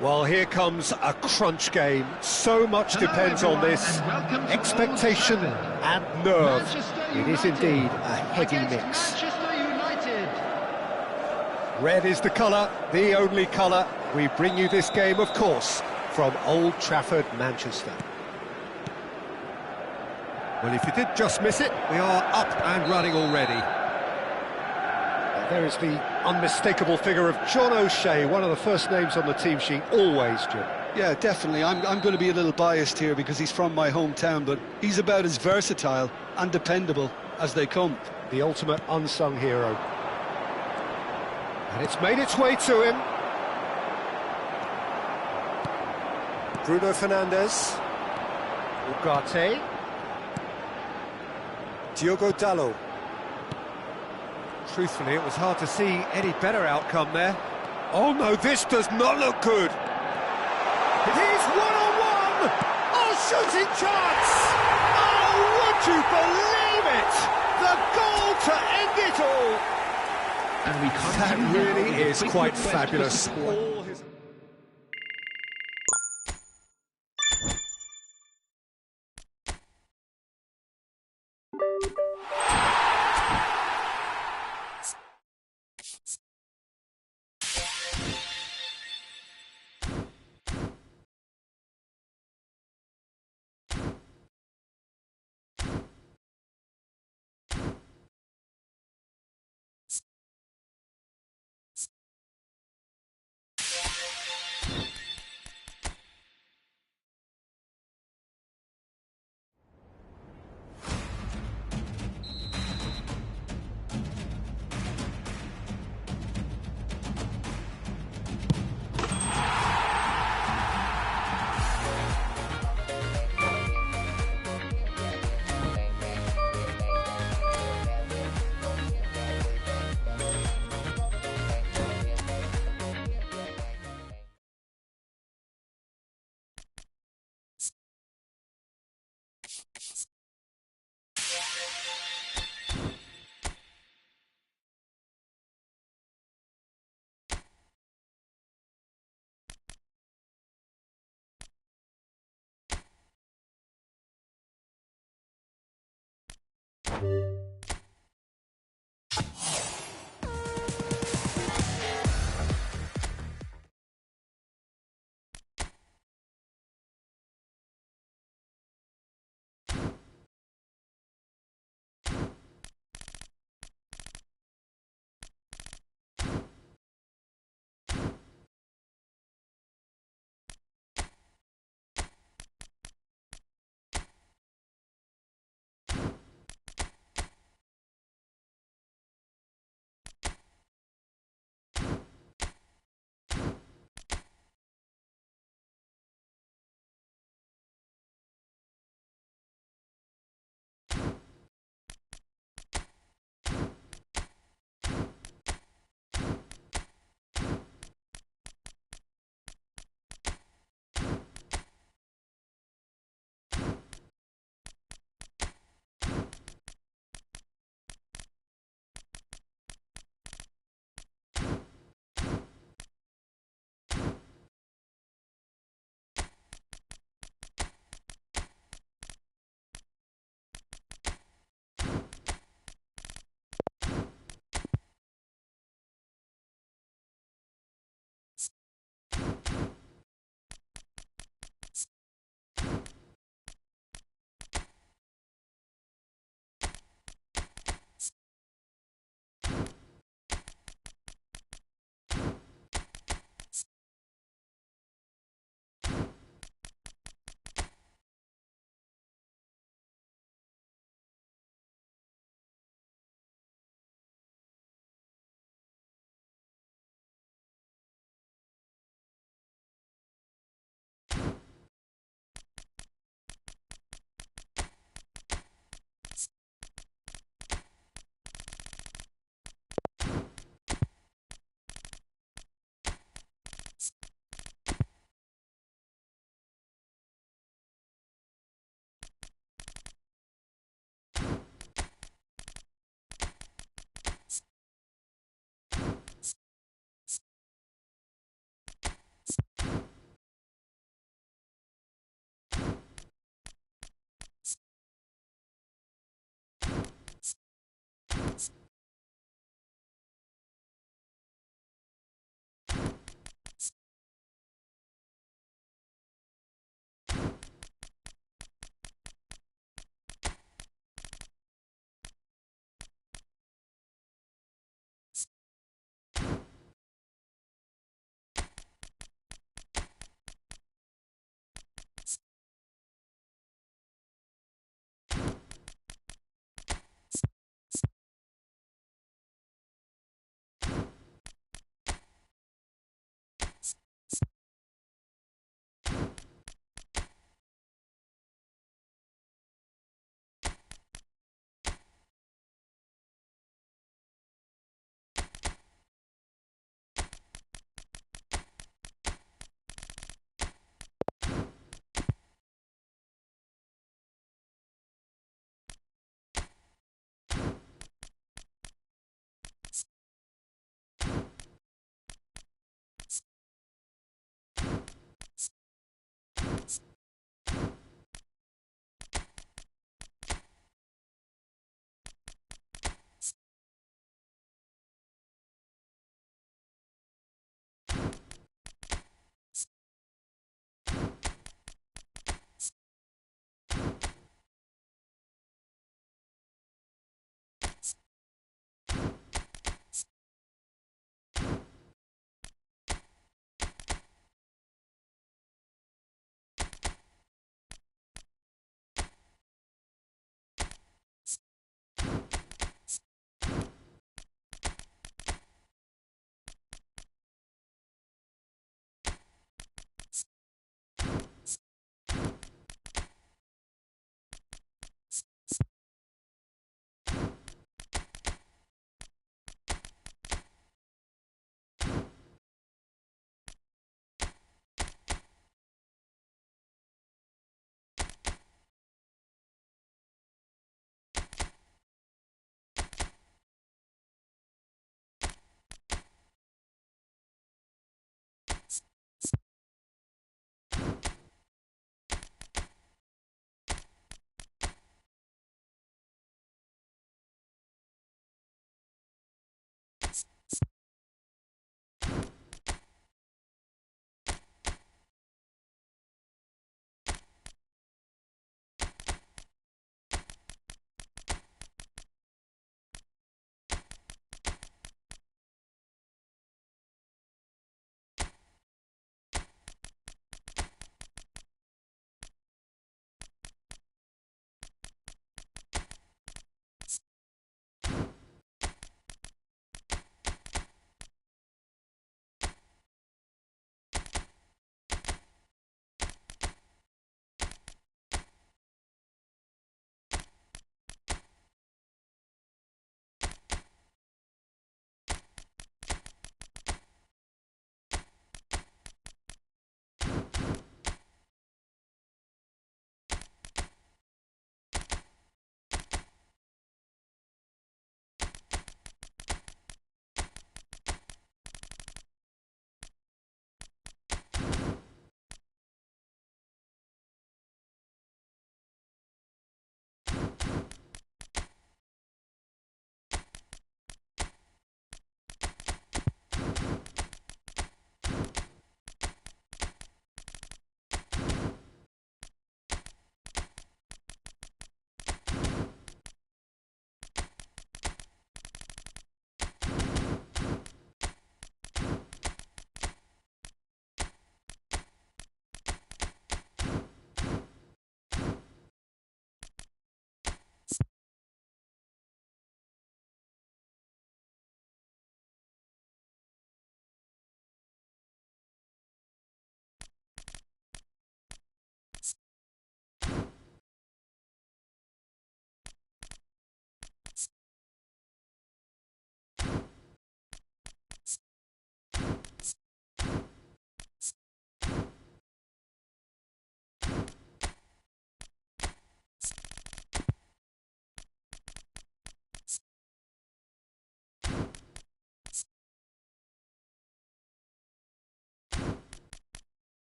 Well, here comes a crunch game. So much Hello, depends on everyone, this. and welcome to Expectation Old Trafford. and nerve. Manchester It is United indeed a heady against mix. Manchester United. Red is the colour, the only colour. We bring you this game, of course, from Old Trafford, Manchester. Well, if you did just miss it, we are up and running already. There is the unmistakable figure of John O'Shea, one of the first names on the team sheet, always, Jim. Yeah, definitely. I'm going to be a little biased here because he's from my hometown, but he's about as versatile and dependable as they come. The ultimate unsung hero. And it's made its way to him. Bruno Fernandes. Ugarte. Diogo Dalot. Truthfully, it was hard to see any better outcome there. Oh no, this does not look good. It is one-on-one! Oh, shooting chance! Oh, would you believe it? The goal to end it all! And we That continue now really with a is quick quite request for fabulous. support. All his-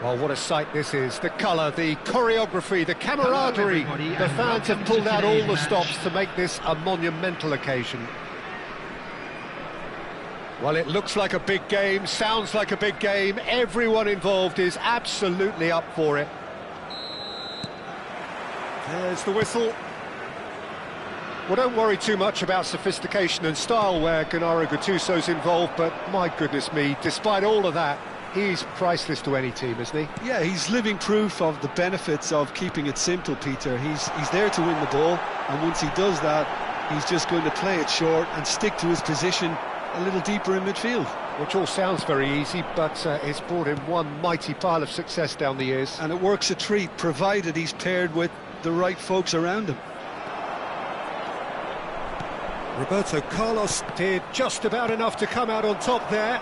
Well, what a sight this is. The colour, the choreography, the camaraderie. everybody, The and fans have welcome pulled to out all today's the match. stops to make this a monumental occasion. Well, it looks like a big game, sounds like a big game. Everyone involved is absolutely up for it. There's the whistle. Well, don't worry too much about sophistication and style where Gennaro Gattuso's involved, but my goodness me, despite all of that, he's priceless to any team, isn't he? Yeah, he's living proof of the benefits of keeping it simple, Peter. He's there to win the ball, and once he does that, he's just going to play it short and stick to his position a little deeper in midfield. Which all sounds very easy, but it's brought him one mighty pile of success down the years. And it works a treat, provided he's paired with the right folks around him. Roberto Carlos did just about enough to come out on top there.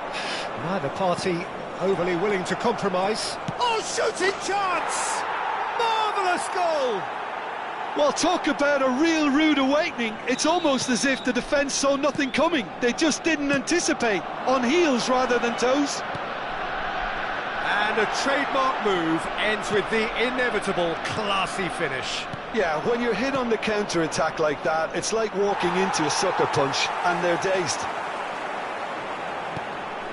Neither party overly willing to compromise. Oh, shooting chance! Marvellous goal! Well, talk about a real rude awakening. It's almost as if the defence saw nothing coming. They just didn't anticipate, on heels rather than toes. And a trademark move ends with the inevitable classy finish. Yeah, when you're hit on the counter-attack like that, it's like walking into a sucker punch, and they're dazed.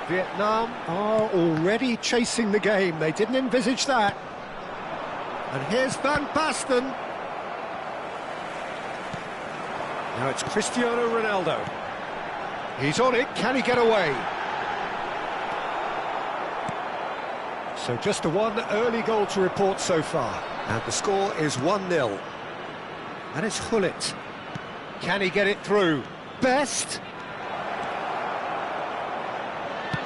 Vietnam are already chasing the game. They didn't envisage that. And here's Van Basten. Now it's Cristiano Ronaldo. He's on it. Can he get away? So just the one early goal to report so far. And the score is 1-0. And it's Hullet. Can he get it through? Best.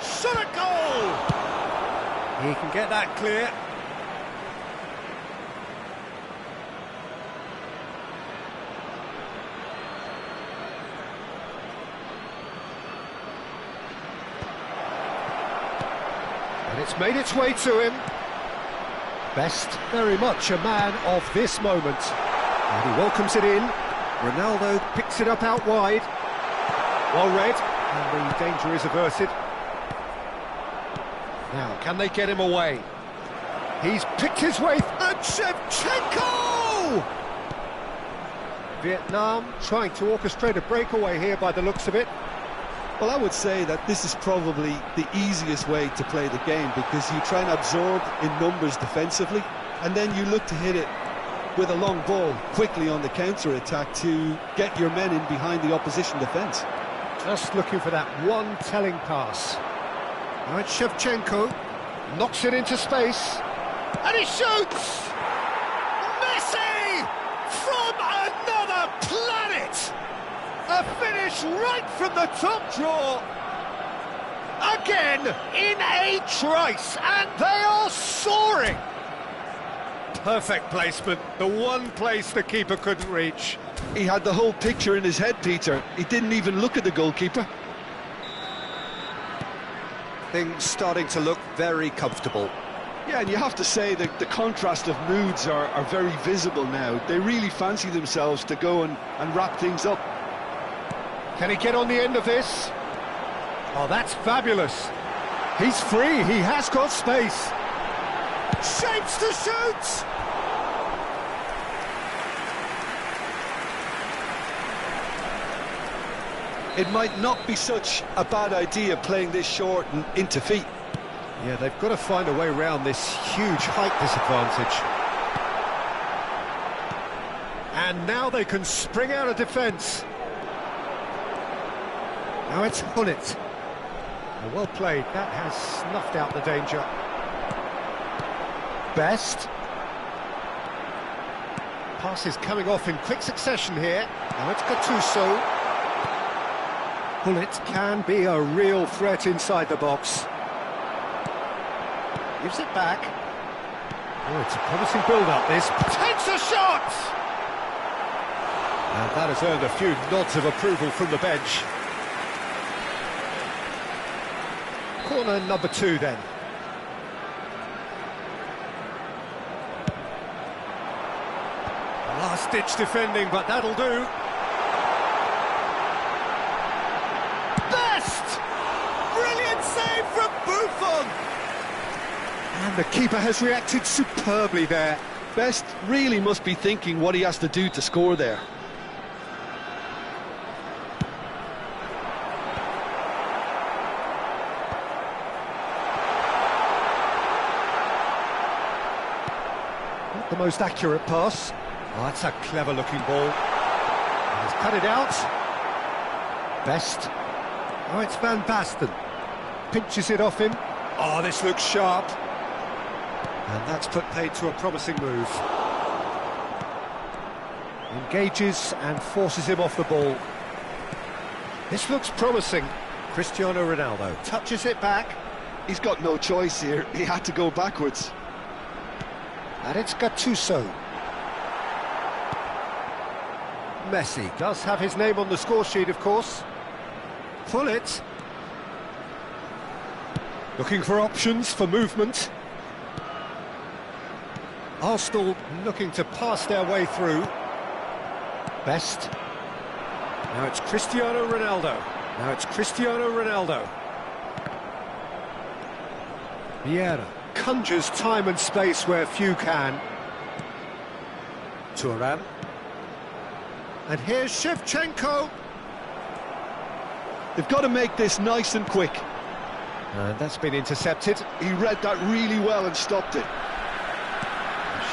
Shot a goal! He can get that clear. And it's made its way to him. Best very much a man of this moment. And he welcomes it in. Ronaldo picks it up out wide. Well read, and the danger is averted. Now, can they get him away? He's picked his way, and Shevchenko! Vietnam trying to orchestrate a breakaway here by the looks of it. Well, I would say that this is probably the easiest way to play the game, because you try and absorb in numbers defensively, and then you look to hit it with a long ball quickly on the counter-attack to get your men in behind the opposition defence. Just looking for that one telling pass. Now it's Shevchenko, knocks it into space, and he shoots! Messi! From another planet! A finish right from the top drawer! Again, in a trice, and they are soaring! Perfect placement, the one place the keeper couldn't reach. He had the whole picture in his head, Peter. He didn't even look at the goalkeeper. Things starting to look very comfortable. Yeah, and you have to say that the contrast of moods are very visible now. They really fancy themselves to go and wrap things up. Can he get on the end of this? Oh, that's fabulous. He's free, he has got space. Shapes to shoot! It might not be such a bad idea playing this short and into feet. Yeah, they've got to find a way around this huge height disadvantage. And now they can spring out of defence. Now it's Hullet. Well played, that has snuffed out the danger. Best. Passes coming off in quick succession here. Now it's Gattuso. Hullet can be a real threat inside the box. Gives it back. Oh, it's a promising build-up, this. Takes a shot! And that has earned a few nods of approval from the bench. Corner number 2 then. Last-ditch defending, but that'll do. Best! Brilliant save from Buffon! And the keeper has reacted superbly there. Best really must be thinking what he has to do to score there. Not the most accurate pass. Oh, that's a clever-looking ball. He's cut it out. Best. Oh, it's Van Basten. Pinches it off him. Oh, this looks sharp. And that's put paid to a promising move. Engages and forces him off the ball. This looks promising. Cristiano Ronaldo touches it back. He's got no choice here. He had to go backwards. And it's Gattuso. Messi does have his name on the score sheet, of course. Pull it. Looking for options for movement. Arsenal looking to pass their way through. Best. Now it's Cristiano Ronaldo. Now it's Cristiano Ronaldo. Vieira conjures time and space where few can. Thuram. And here's Shevchenko. They've got to make this nice and quick. And that's been intercepted. He read that really well and stopped it.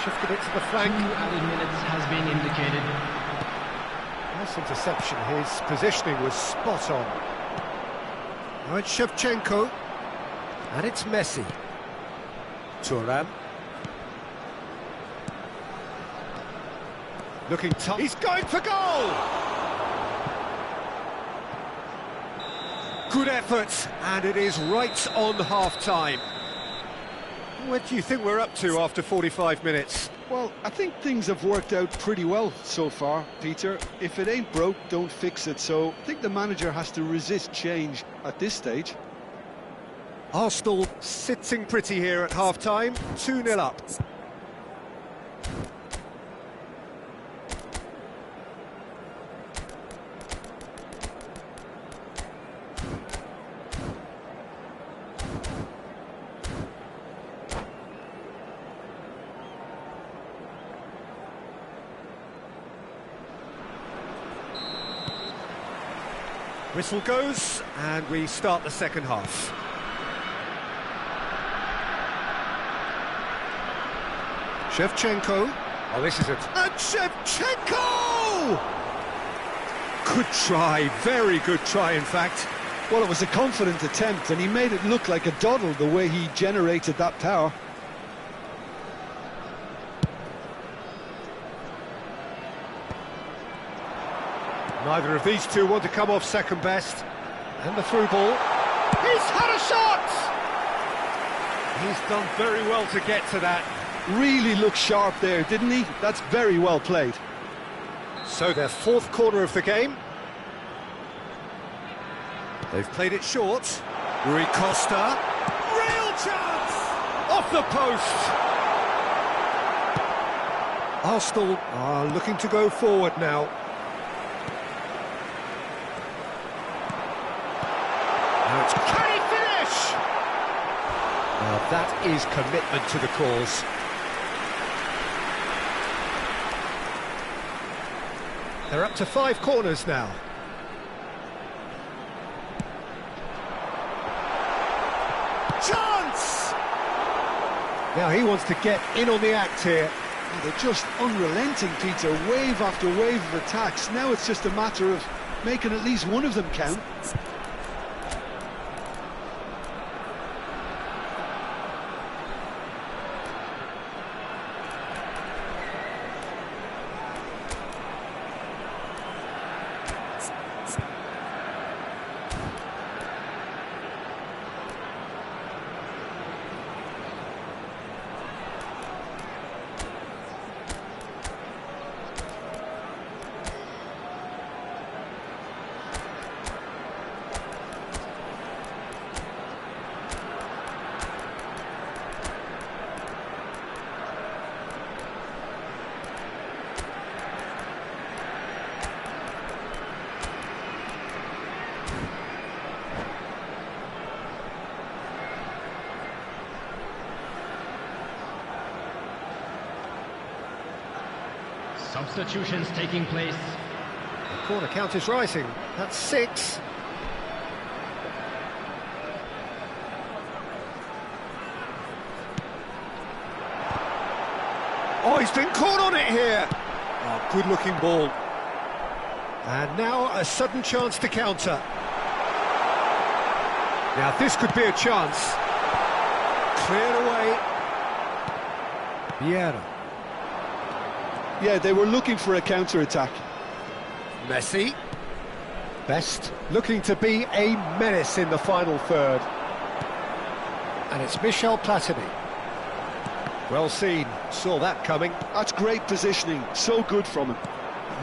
Shifted it to the flank. 2 added minutes has been indicated. Nice interception. His positioning was spot on. Now it's Shevchenko. And it's Messi. Thuram. Looking tough. He's going for goal! Good effort, and it is right on half-time. What do you think we're up to after 45 minutes? Well, I think things have worked out pretty well so far, Peter. If it ain't broke, don't fix it. So I think the manager has to resist change at this stage. Arsenal sitting pretty here at half-time, 2-0 up. Whistle goes, and we start the second half. Shevchenko. Oh, this is it. And Shevchenko! Good try, very good try, in fact. Well, it was a confident attempt, and he made it look like a doddle the way he generated that power. Neither of these two want to come off second best. And the through ball. He's had a shot! He's done very well to get to that. Really looked sharp there, didn't he? That's very well played. So their fourth corner of the game. They've played it short. Rui Costa. Real chance! Off the post! Arsenal are looking to go forward now. Now it's, can he finish? Now that is commitment to the cause. They're up to 5 corners now. Chance! Now he wants to get in on the act here. Oh, they're just unrelenting, Peter. Wave after wave of attacks. Now it's just a matter of making at least one of them count. Substitutions taking place. The corner count is rising. That's 6. Oh, he's been caught on it here. Oh, good-looking ball. And now a sudden chance to counter. Now this could be a chance. Cleared away. Vieira. Yeah, they were looking for a counter-attack. Messi. Best looking to be a menace in the final third. And it's Michel Platini. Well seen, saw that coming. That's great positioning, so good from him.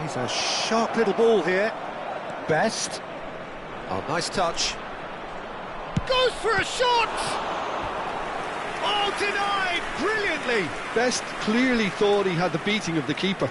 He's a sharp little ball here. Best. Oh, nice touch. Goes for a shot! Oh, denied brilliantly! Best clearly thought he had the beating of the keeper.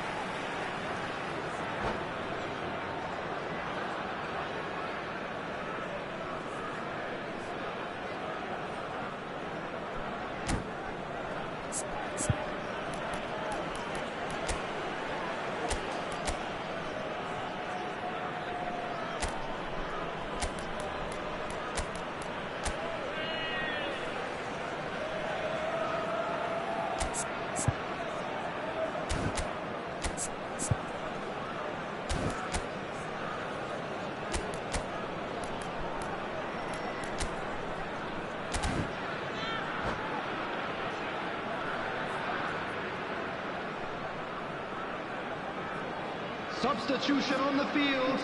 Substitution on the field.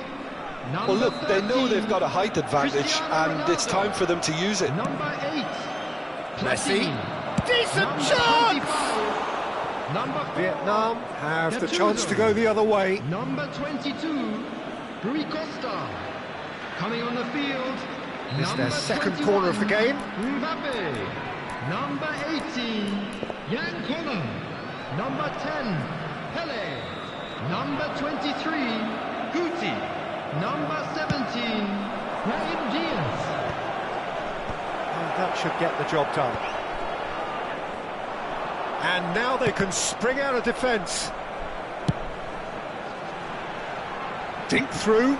Well, look, they know they've got a height advantage, Cristiano and it's time for them to use it. Number 8. Messi. Decent Number chance! 25. Number 4. Vietnam have the Gattuso. chance to go the other way. Number 22. Rui Costa. Coming on the field. It's their Number second 21, corner of the game. Mbappe. Number 18. Jan Koller. Number 10. Pele. Number 23. Guti. Number 17. Brahim Diaz. And that should get the job done. And now they can spring out of defence. Dink through.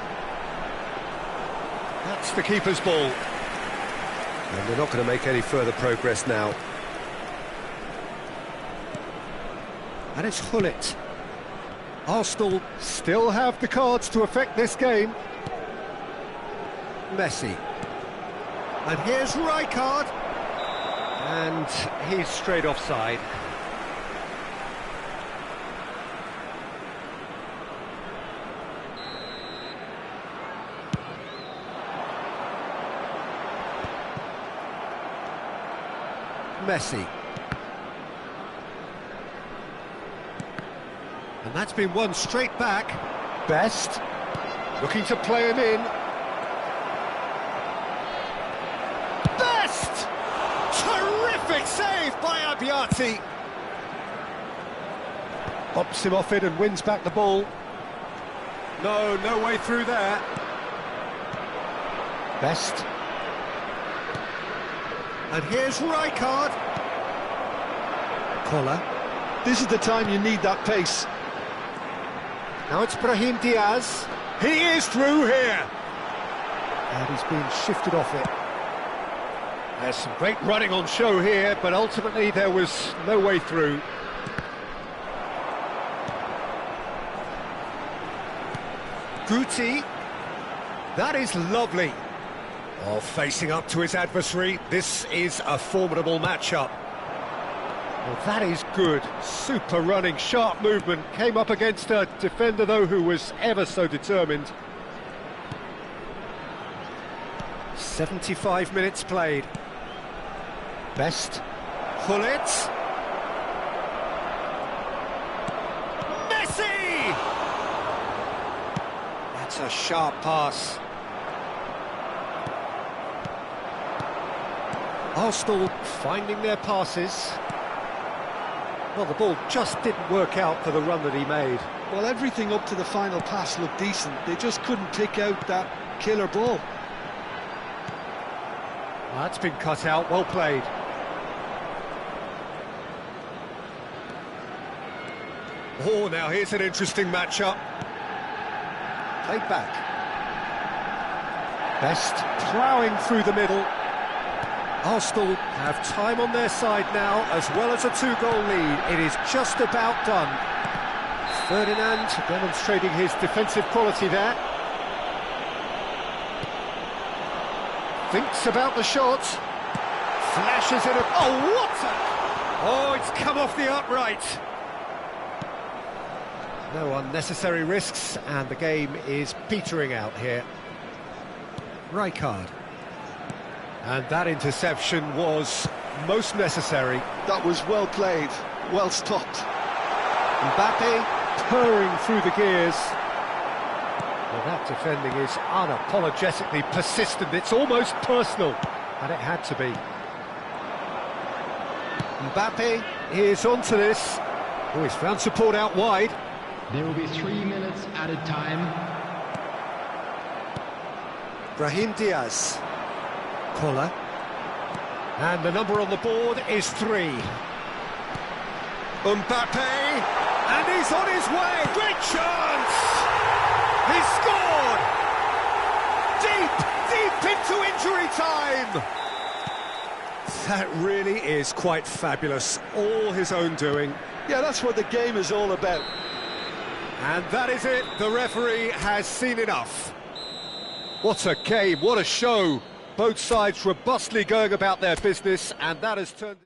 That's the keeper's ball. And they're not going to make any further progress now. And it's Gullit. Arsenal still have the cards to affect this game. Messi. And here's Rijkaard. And he's straight offside. Messi. And that's been won straight back. Best. Looking to play him in. Best! Terrific save by Abbiati. Pops him off it and wins back the ball. No way through there. Best. And here's Rijkaard. Koller. This is the time you need that pace. Now it's Brahim Diaz. He is through here. And he's being shifted off it. There's some great running on show here, but ultimately there was no way through. Guti. That is lovely. Oh, facing up to his adversary. This is a formidable matchup. Well, that is good. Super running, sharp movement. Came up against a defender, though, who was ever so determined. 75 minutes played. Best. Gullit. Messi! That's a sharp pass. Arsenal finding their passes. Well, the ball just didn't work out for the run that he made. Well, everything up to the final pass looked decent. They just couldn't pick out that killer ball. That's been cut out, well played. Oh, now here's an interesting matchup. Played back. Best ploughing through the middle. Arsenal have time on their side now, as well as a two-goal lead. It is just about done. Ferdinand demonstrating his defensive quality there. Thinks about the shot. Flashes it. Oh, what a... Oh, it's come off the upright. No unnecessary risks, and the game is petering out here. Rijkaard. And that interception was most necessary. That was well played, well stopped. Mbappe purring through the gears. Well, that defending is unapologetically persistent. It's almost personal, and it had to be. Mbappe is onto this. Oh, he's found support out wide. There will be 3 minutes added time. Brahim Diaz. Koller. And the number on the board is 3. Mbappe, and he's on his way. Great chance! He scored! Deep into injury time! That really is quite fabulous. All his own doing. Yeah, that's what the game is all about. And that is it. The referee has seen enough. What a game, what a show. Both sides robustly going about their business, and that has turned...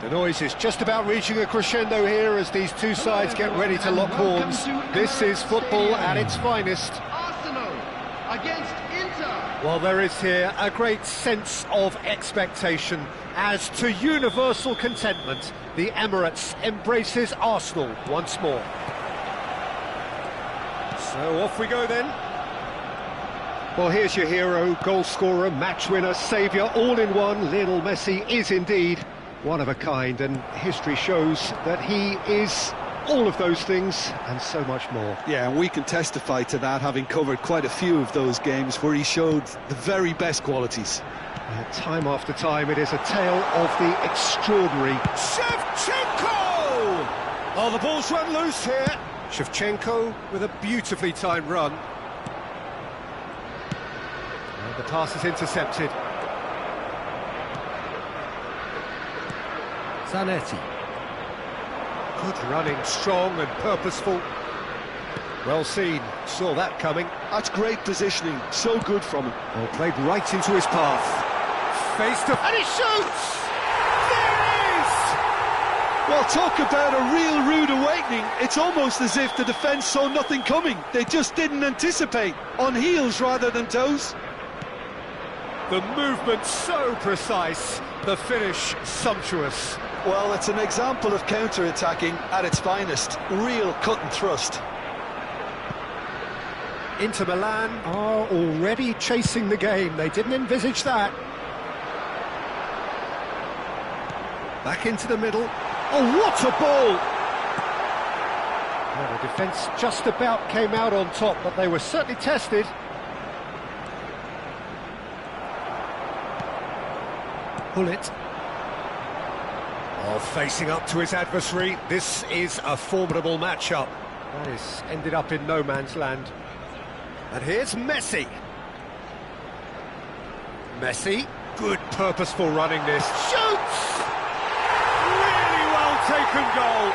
The noise is just about reaching a crescendo here as these two sides get ready to lock horns. This is football at its finest. Arsenal, Well, there is here a great sense of expectation as to universal contentment. The Emirates embraces Arsenal once more. So off we go then. Well, here's your hero, goal scorer, match winner, saviour, all in one. Lionel Messi is indeed one of a kind, and history shows that he is all of those things and so much more. Yeah, and we can testify to that, having covered quite a few of those games where he showed the very best qualities. Time after time, it is a tale of the extraordinary. Shevchenko! Oh, the ball's run loose here. Shevchenko with a beautifully timed run. And the pass is intercepted. Zanetti. Good running, strong and purposeful. Well seen, saw that coming. That's great positioning, so good from him. Well, played right into his path. Face to... and he shoots! There it is! Well, talk about a real rude awakening. It's almost as if the defence saw nothing coming. They just didn't anticipate. On heels rather than toes. The movement so precise, the finish sumptuous. Well, it's an example of counter-attacking at its finest. Real cut and thrust. Inter Milan are already chasing the game. They didn't envisage that. Back into the middle. Oh, what a ball! Well, the defence just about came out on top, but they were certainly tested. Bullet. Oh, facing up to his adversary. This is a formidable matchup. That is ended up in no man's land. And here's Messi. Messi, good purposeful running this. Shoots! Really well taken goal.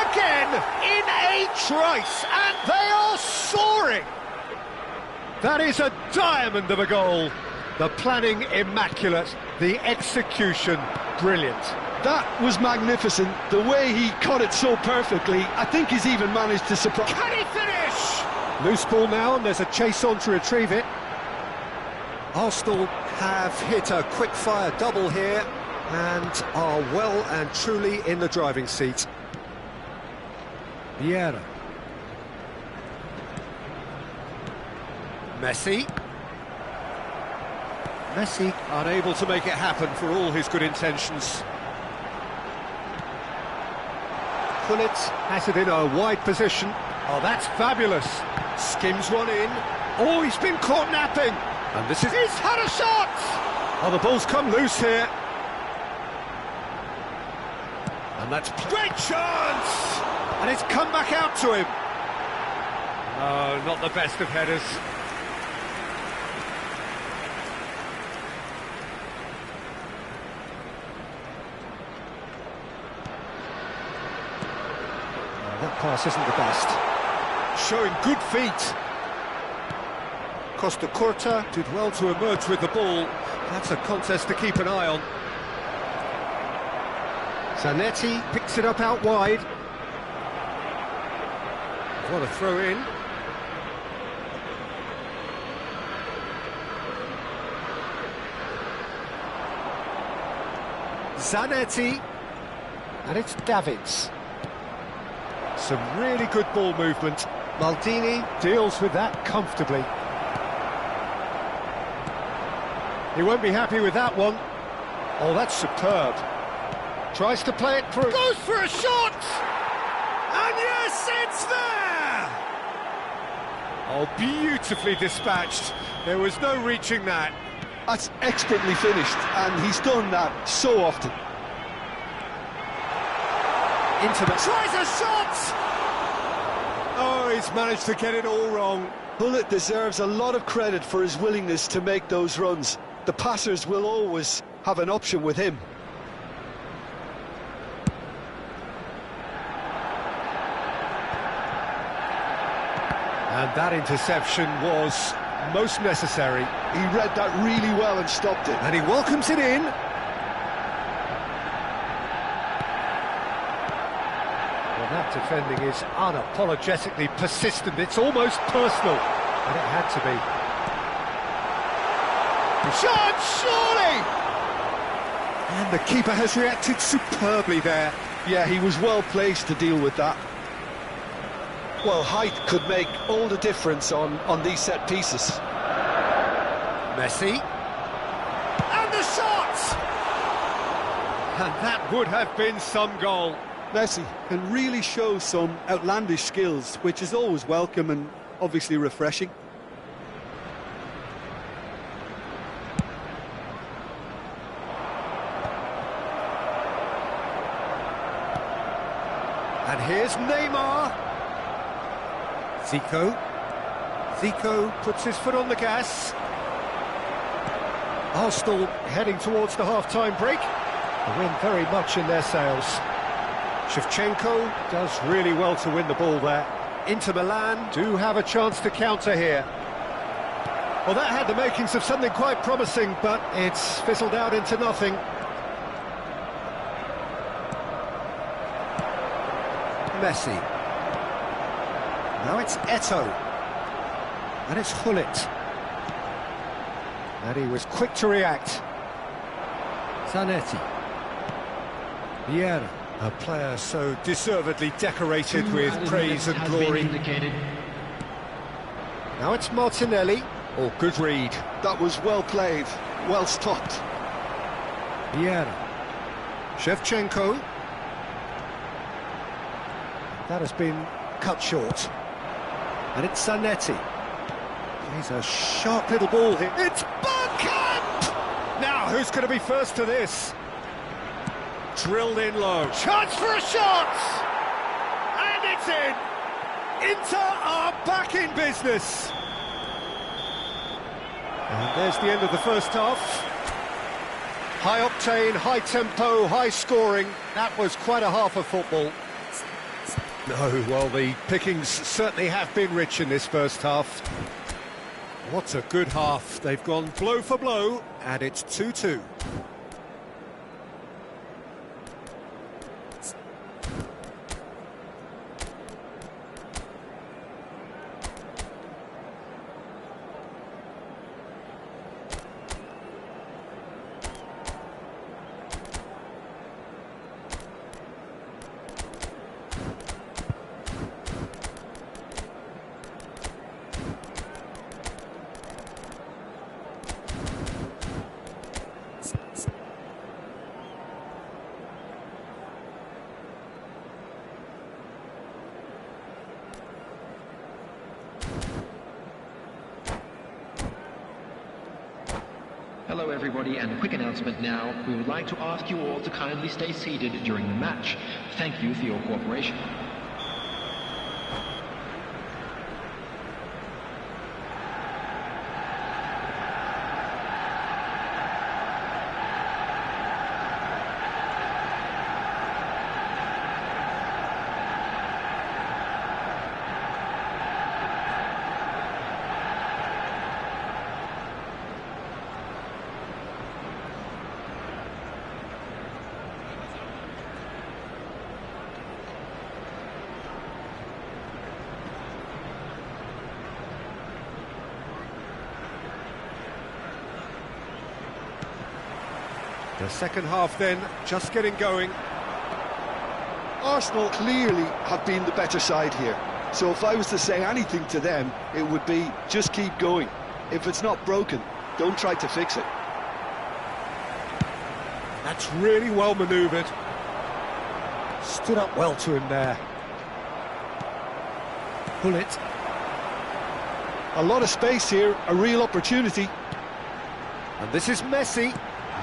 Again, in a trice, and they are soaring. That is a diamond of a goal. The planning immaculate, the execution brilliant. That was magnificent. The way he cut it so perfectly, I think he's even managed to surprise. Can he finish? Loose ball now, and there's a chase on to retrieve it. Arsenal have hit a quick-fire double here and are well and truly in the driving seat. Vieira. Messi. Messi unable to make it happen for all his good intentions. Gullit has it in a wide position. Oh, that's fabulous. Skims one in. Oh, he's been caught napping. And this is... he's had a shot! Oh, the ball's come loose here. And that's... great chance! And it's come back out to him. No, not the best of headers. That pass isn't the best. Showing good feet. Costa Curta did well to emerge with the ball. That's a contest to keep an eye on. Zanetti picks it up out wide. What a throw in. Zanetti. And it's Davids. Some really good ball movement. Maldini deals with that comfortably. He won't be happy with that one. Oh, that's superb. Tries to play it through. Goes for a shot! And yes, it's there! Oh, beautifully dispatched. There was no reaching that. That's expertly finished, and he's done that so often. Intimate. Tries a shot! Oh, he's managed to get it all wrong. Gullit deserves a lot of credit for his willingness to make those runs. The passers will always have an option with him. And that interception was most necessary. He read that really well and stopped it. And he welcomes it in. Well, that defending is unapologetically persistent. It's almost personal. And it had to be. Shot, surely! And the keeper has reacted superbly there. Yeah, he was well placed to deal with that. Well, height could make all the difference on these set pieces. Messi. And the shot! And that would have been some goal. Messi can really show some outlandish skills, which is always welcome and obviously refreshing. And here's Neymar. Zico puts his foot on the gas. Arsenal heading towards the half-time break. The wind very much in their sails. Shevchenko does really well to win the ball there. Inter Milan do have a chance to counter here. Well, that had the makings of something quite promising, but it's fizzled out into nothing. Messi. Now it's Eto'o. And it's Gullit. And he was quick to react. Zanetti. Vieira. A player so deservedly decorated with praise and glory. Now it's Martinelli. Oh, good read. That was well played, well stopped. Vieira. Shevchenko. That has been cut short. And it's Zanetti. He's a sharp little ball here. It's Bergkamp! Now, who's going to be first to this? Drilled in low. Chance for a shot! And it's in! Inter are back in business. And there's the end of the first half. High octane, high tempo, high scoring. That was quite a half of football. No, well, the pickings certainly have been rich in this first half. What a good half. They've gone blow for blow, and it's 2-2. Hello everybody, and a quick announcement now. We would like to ask you all to kindly stay seated during the match. Thank you for your cooperation. The second half then, just getting going. Arsenal clearly have been the better side here. So if I was to say anything to them, it would be just keep going. If it's not broken, don't try to fix it. That's really well manoeuvred. Stood up well to him there. Gullit. A lot of space here, a real opportunity. And this is Messi.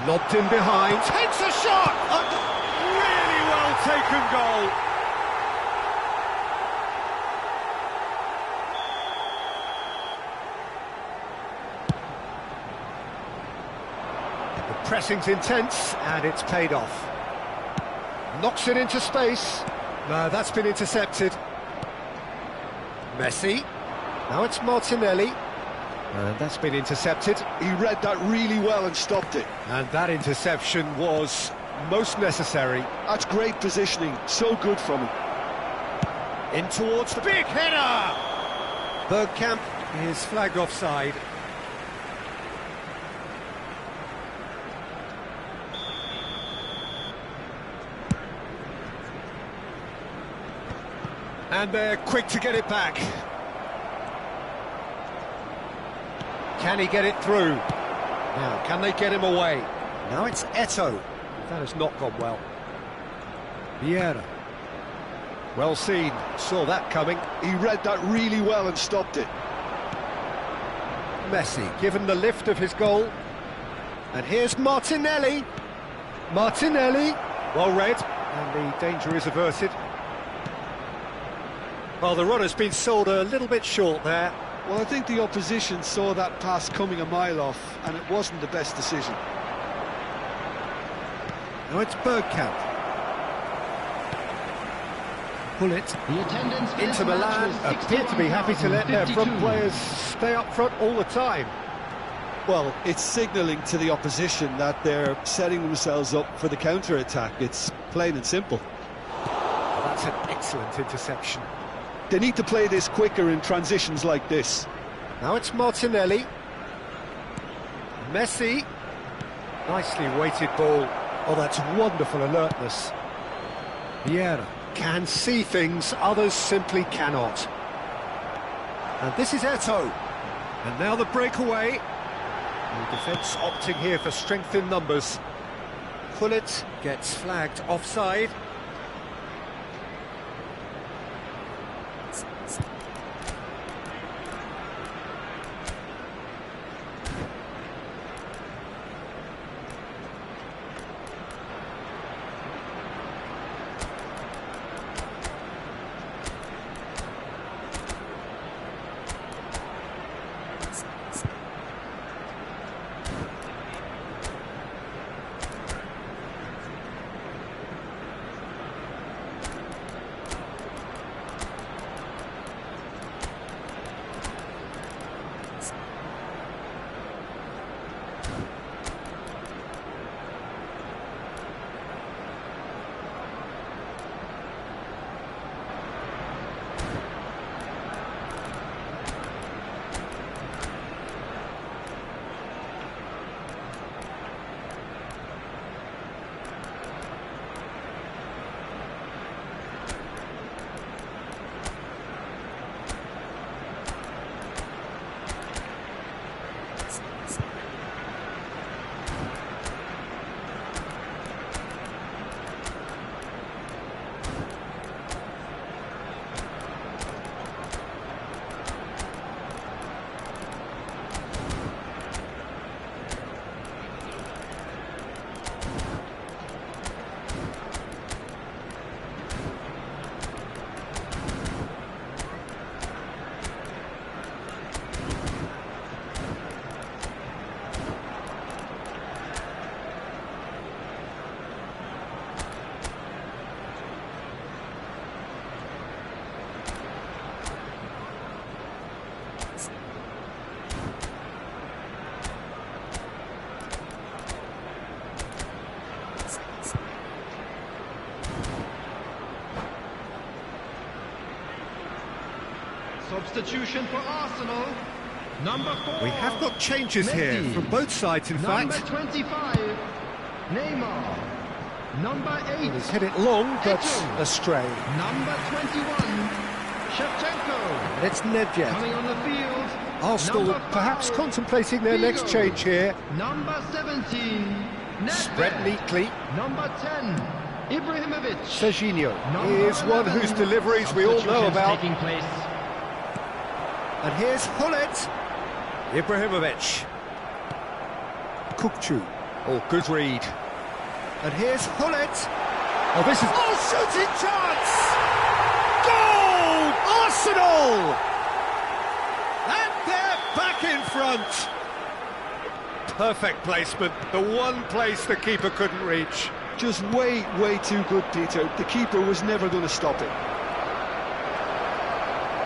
Lobbed in behind. Takes a shot! A really well taken goal. The pressing's intense, and it's paid off. Knocks it into space. No, that's been intercepted. Messi. Now it's Martinelli. And that's been intercepted. He read that really well and stopped it. And that interception was most necessary. That's great positioning, so good from him. In towards the big header! Bergkamp is flagged offside. And they're quick to get it back. Can he get it through? Now, can they get him away? Now it's Eto'o. That has not gone well. Vieira. Well seen, saw that coming. He read that really well and stopped it. Messi given the lift of his goal. And here's Martinelli. Martinelli, well read, and the danger is averted. Well, the runner's been sold a little bit short there. Well, I think the opposition saw that pass coming a mile off, and it wasn't the best decision. Now it's Bergkamp. Pull it. The attendance for this Inter match Milan was appear to be happy to let their front 61,052. players stay up front all the time. Well, it's signalling to the opposition that they're setting themselves up for the counter-attack. It's plain and simple. Well, that's an excellent interception. They need to play this quicker in transitions like this. Now it's Martinelli. Messi. Nicely weighted ball. Oh, that's wonderful alertness. Vieira can see things others simply cannot. And this is Eto'o. And now the breakaway. The defence opting here for strength in numbers. Gullit gets flagged offside. Substitution for Arsenal. Number 4. We have got changes here Messi. from both sides, in Number fact. 25. Neymar. Number 8. He's hit it long, but Eto'o. astray. Number 21. Shevchenko. It's Nedved. Coming on the field. Arsenal Number perhaps 5, contemplating their next Figo. change here. Number 17. Nedved. Spread neatly. Number 10. Ibrahimovic. Serginho Number is one 11. whose deliveries we all know Substitutions about. taking place. And here's Gullit. Ibrahimovic. Kukçu. Oh, good read. And here's Gullit. Oh, this is... Oh, shooting chance! Goal! Arsenal! And they're back in front. Perfect placement. The one place the keeper couldn't reach. Just way too good, Peter. The keeper was never going to stop it.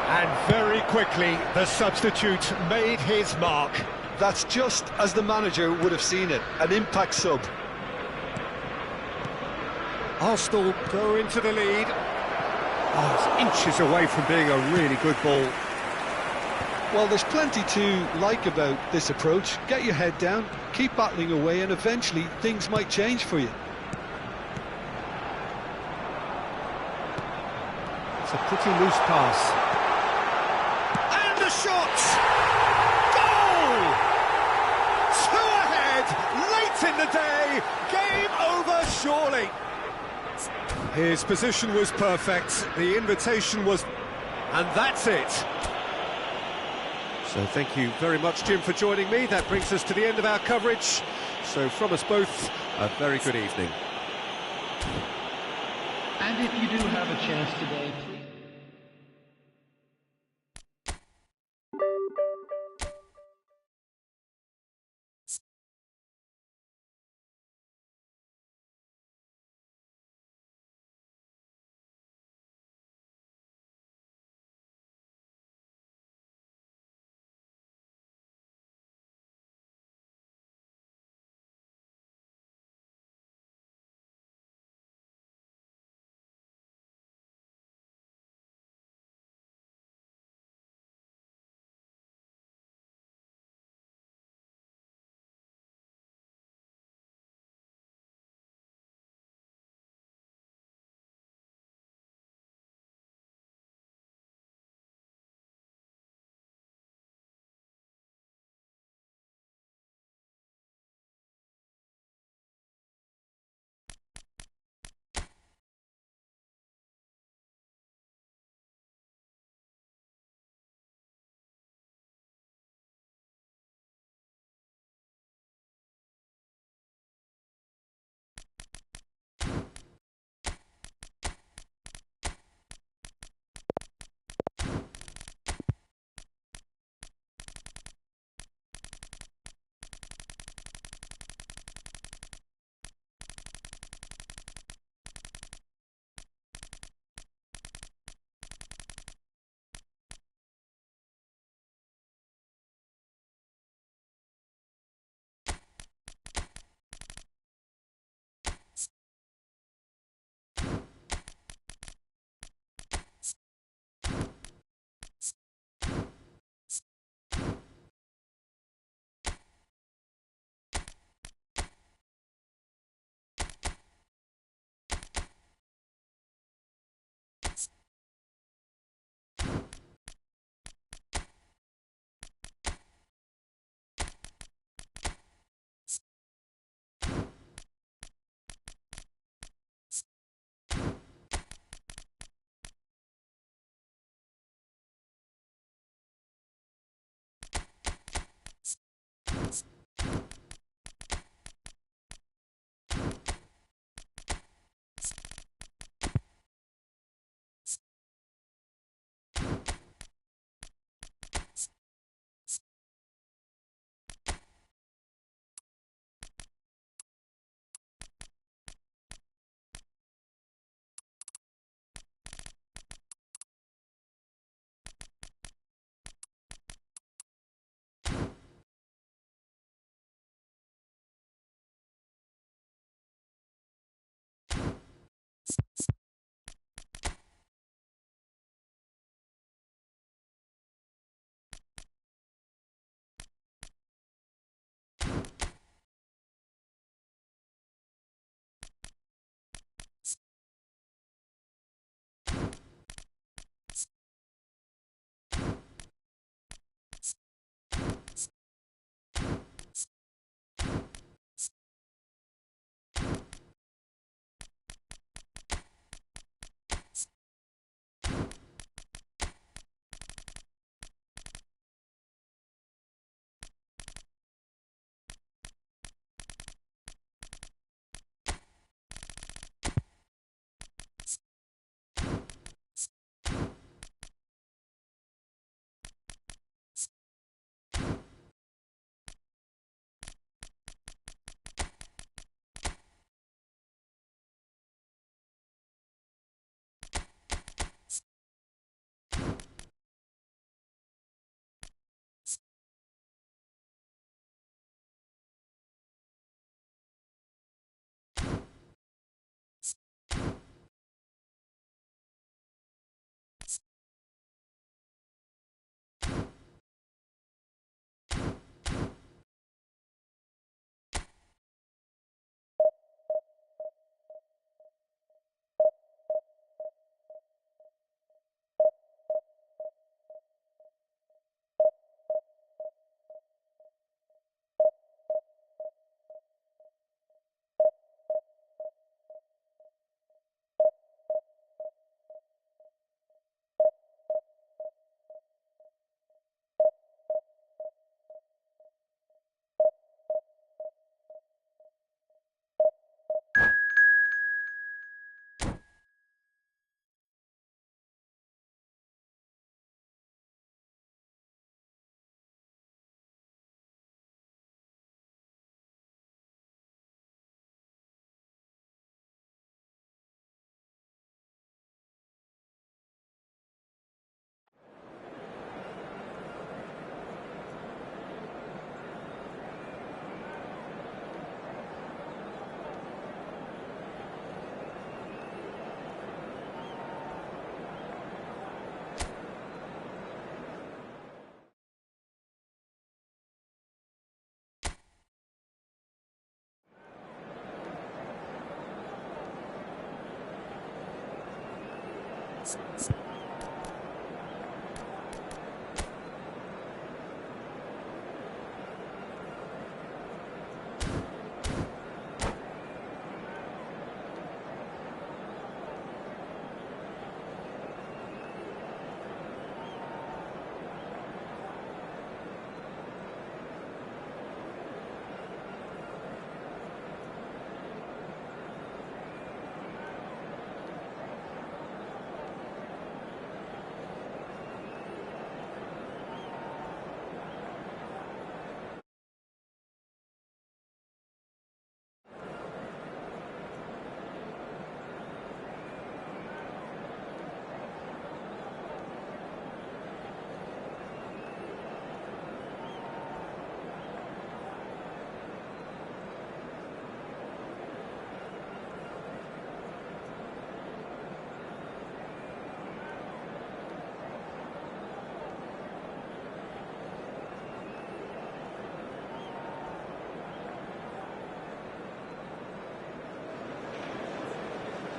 And very quickly, the substitute made his mark. That's just as the manager would have seen it, an impact sub. Arsenal go into the lead. Oh, it's inches away from being a really good ball. Well, there's plenty to like about this approach. Get your head down, keep battling away, and eventually things might change for you. It's a pretty loose pass. And a shot! Goal! Two ahead, late in the day, game over surely. His position was perfect, the invitation was... and that's it. So thank you very much, Jim, for joining me. That brings us to the end of our coverage. So from us both, a very good evening. And if you do have a chance today, please.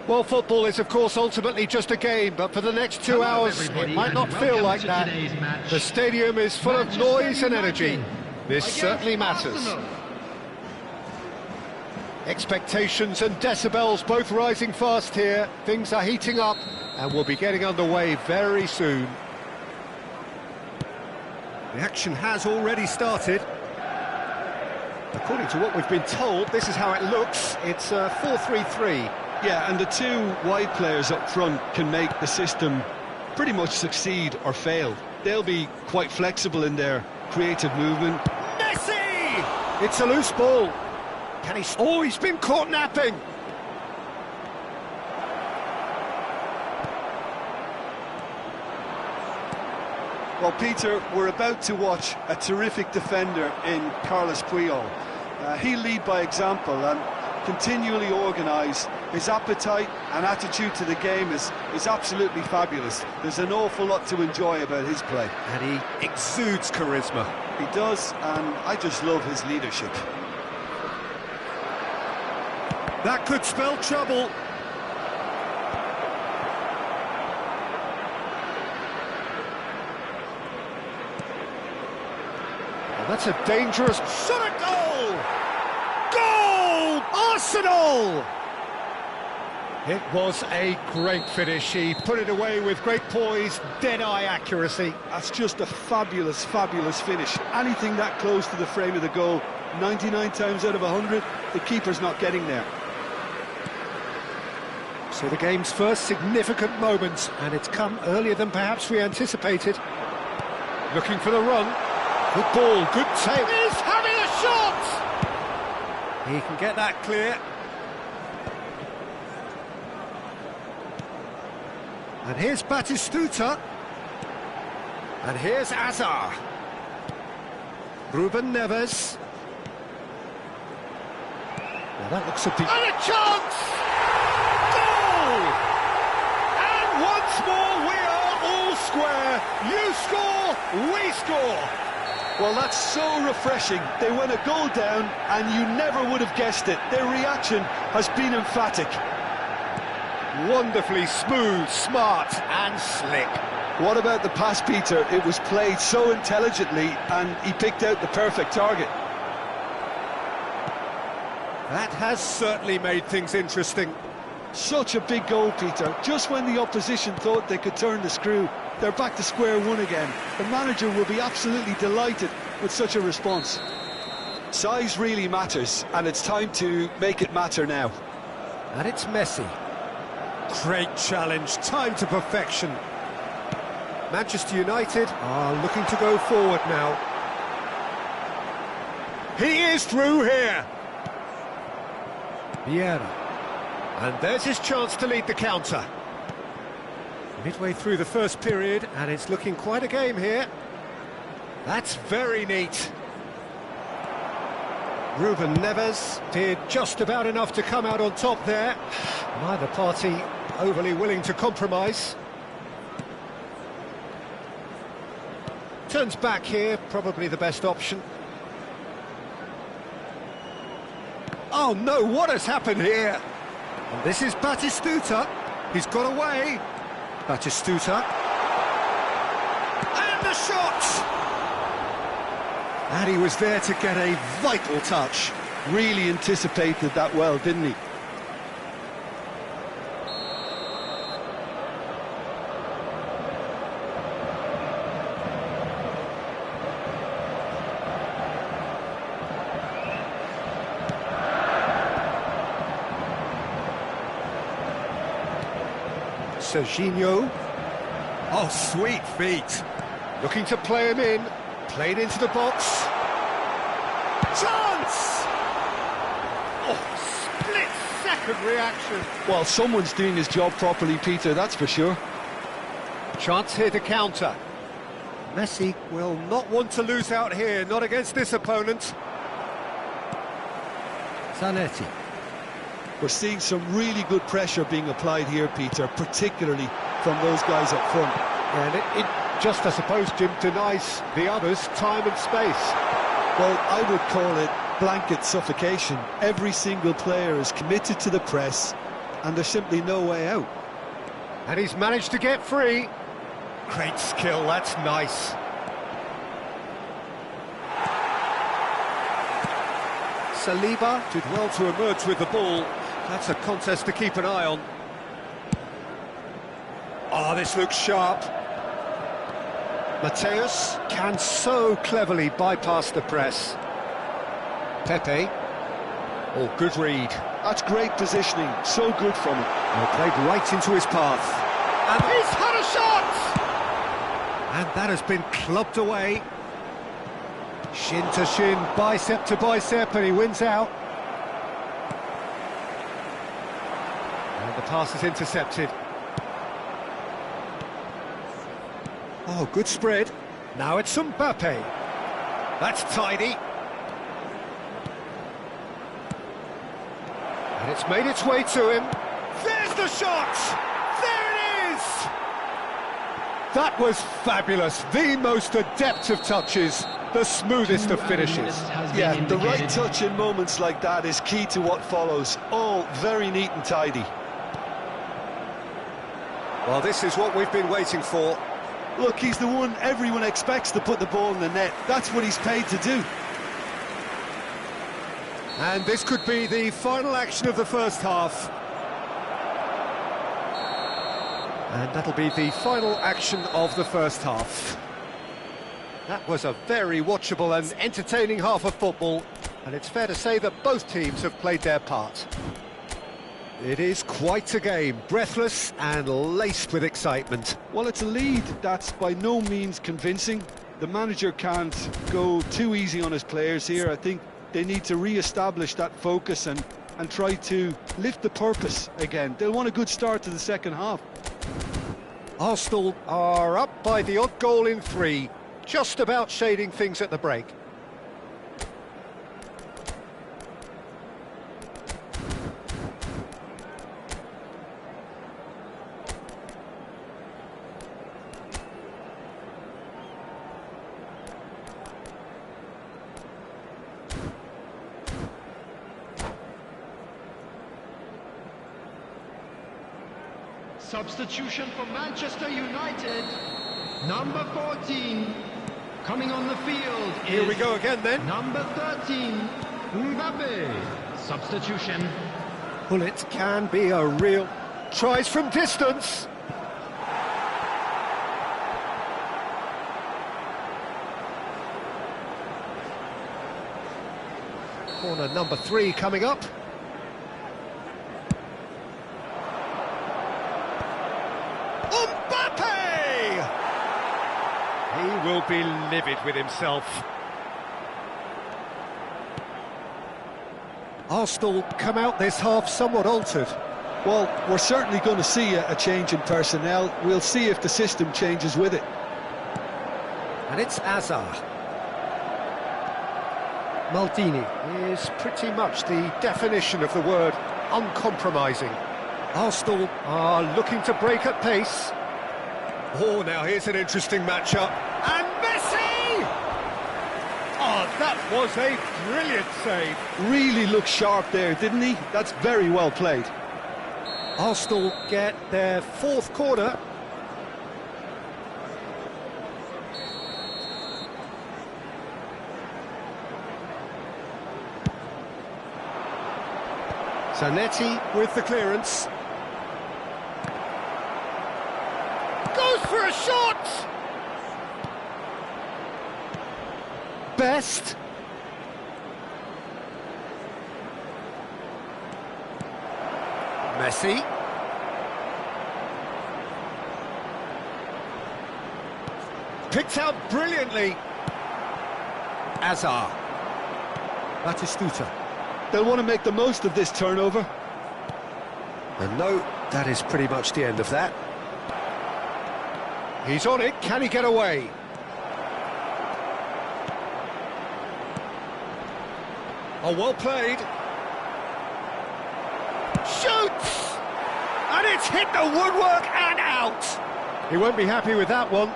Well, football is, of course, ultimately just a game, but for the next 2 hours, it might not feel like that. The stadium is full of noise and energy. This certainly matters. Expectations and decibels both rising fast here. Things are heating up, and we'll be getting underway very soon. The action has already started. According to what we've been told, this is how it looks. It's 4-3-3. Yeah, and the two wide players up front can make the system pretty much succeed or fail. They'll be quite flexible in their creative movement. Messi! It's a loose ball. Can he... Oh, he's been caught napping. Well, Peter, we're about to watch a terrific defender in Carlos Puyol. He'll lead by example and continually organise. His appetite and attitude to the game is absolutely fabulous. There's an awful lot to enjoy about his play. And he exudes charisma. He does, and I just love his leadership. That could spell trouble. Well, that's a dangerous shot at goal! Goal! Arsenal! It was a great finish. He put it away with great poise, dead-eye accuracy. That's just a fabulous, fabulous finish. Anything that close to the frame of the goal, 99 times out of 100, the keeper's not getting there. So the game's first significant moment, and it's come earlier than perhaps we anticipated. Looking for the run. Good ball, good take. He's having a shot! He can get that clear. And here's Batistuta. And here's Azar. Ruben Neves. Now that looks a deep... And a chance! Goal! And once more we are all square. You score, we score. Well, that's so refreshing. They went a goal down and you never would have guessed it. Their reaction has been emphatic. Wonderfully smooth, smart and slick. What about the pass, Peter? It was played so intelligently and he picked out the perfect target. That has certainly made things interesting. Such a big goal, Peter. Just when the opposition thought they could turn the screw, they're back to square one again. The manager will be absolutely delighted with such a response. Size really matters, and it's time to make it matter now. And it's Messi. Great challenge, time to perfection. Manchester United are looking to go forward now. He is through here. Vieira. And there's his chance to lead the counter. Midway through the first period, and it's looking quite a game here. That's very neat. Ruben Neves did just about enough to come out on top there. Neither party overly willing to compromise. Turns back here, probably the best option. Oh no, what has happened here? And this is Batistuta. He's got away. Batistuta. And the shot! And he was there to get a vital touch. Really anticipated that well, didn't he? Serginho. Oh, sweet feet. Looking to play him in. Played into the box. Chance! Oh, split-second reaction. Well, someone's doing his job properly, Peter, that's for sure. Chance here to counter. Messi will not want to lose out here, not against this opponent. Zanetti. We're seeing some really good pressure being applied here, Peter, particularly from those guys up front. And it just, I suppose, Jim, denies the others time and space. Well, I would call it blanket suffocation. Every single player is committed to the press and there's simply no way out. And he's managed to get free. Great skill, that's nice. Saliba did well to emerge with the ball. That's a contest to keep an eye on. Oh, this looks sharp. Mateus can so cleverly bypass the press. Pepe. Oh, good read. That's great positioning, so good from him. Well, played right into his path. And he's had a shot! And that has been clubbed away. Shin to shin, bicep to bicep, and he wins out. And the pass is intercepted. Oh, good spread. Now it's Mbappe. That's tidy. And it's made its way to him. There's the shot! There it is! That was fabulous. The most adept of touches, the smoothest of finishes. Yeah, the right touch in moments like that is key to what follows. All very neat and tidy. Well, this is what we've been waiting for. Look, he's the one everyone expects to put the ball in the net. That's what he's paid to do. And this could be the final action of the first half. And that'll be the final action of the first half. That was a very watchable and entertaining half of football, and it's fair to say that both teams have played their part. It is quite a game, breathless and laced with excitement. Well, it's a lead that's by no means convincing. The manager can't go too easy on his players here. I think they need to re-establish that focus and try to lift the purpose again. They'll want a good start to the second half. Arsenal are up by the odd goal in 3, just about shading things at the break. Substitution for Manchester United. Number 14. Coming on the field is... Here we go again then. Number 13. Mbappe. Substitution. Well, it can be a real... Tries from distance. Corner number 3 coming up. He will be livid with himself. Arsenal come out this half somewhat altered. Well, we're certainly going to see a change in personnel. We'll see if the system changes with it. And it's Azar. Maldini is pretty much the definition of the word uncompromising. Arsenal are looking to break at pace. Oh, now here's an interesting matchup. And Messi! Oh, that was a brilliant save. Really looked sharp there, didn't he? That's very well played. Arsenal get their 4th corner. Zanetti with the clearance. Goes for a shot! Best. Messi. Picked out brilliantly. Azar. Batistuta. They'll want to make the most of this turnover. And no, that is pretty much the end of that. He's on it, can he get away? Oh, well played. Shoots! And it's hit the woodwork and out! He won't be happy with that one.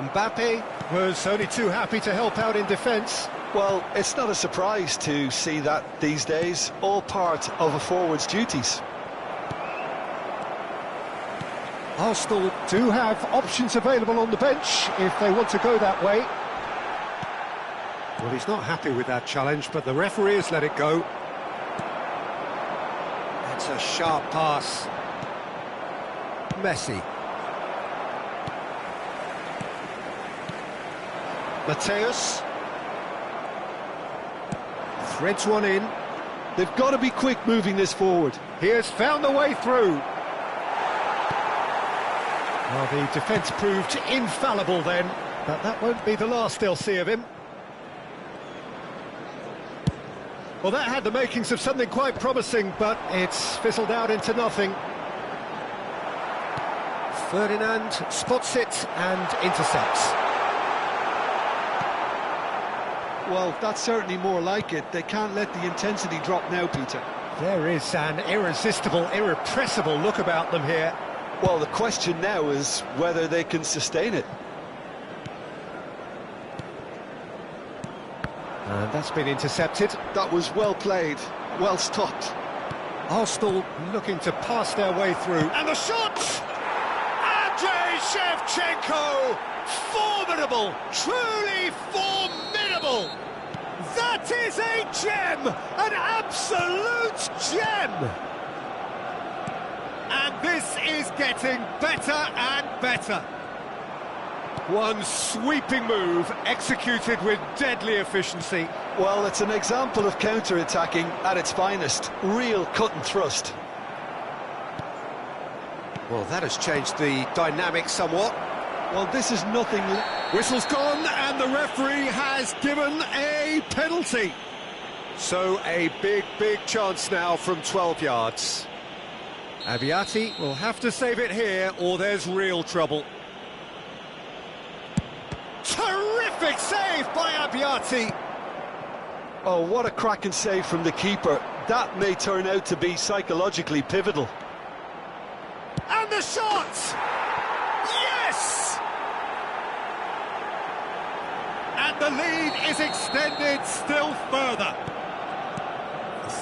Mbappe was only too happy to help out in defence. Well, it's not a surprise to see that these days, all part of a forward's duties. Arsenal do have options available on the bench if they want to go that way. Well, he's not happy with that challenge, but the referee has let it go. That's a sharp pass. Messi. Mateus. Threads one in. They've got to be quick moving this forward. He has found the way through. Well, the defence proved infallible then, but that won't be the last they'll see of him. Well, that had the makings of something quite promising, but it's fizzled out into nothing. Ferdinand spots it and intercepts. Well, that's certainly more like it. They can't let the intensity drop now, Peter. There is an irresistible, irrepressible look about them here. Well, the question now is whether they can sustain it. And that's been intercepted. That was well played, well stopped. Arsenal looking to pass their way through. And the shot! Andrei Shevchenko! Formidable! Truly formidable! That is a gem! An absolute gem! And this is getting better and better. One sweeping move executed with deadly efficiency. Well, it's an example of counter-attacking at its finest. Real cut and thrust. Well, that has changed the dynamic somewhat. Well, this is nothing... Whistle's gone and the referee has given a penalty. So a big chance now from 12 yards. Abbiati will have to save it here or there's real trouble. Terrific save by Abbiati. Oh, what a cracking save from the keeper. That may turn out to be psychologically pivotal. And the shot! Yes! And the lead is extended still further.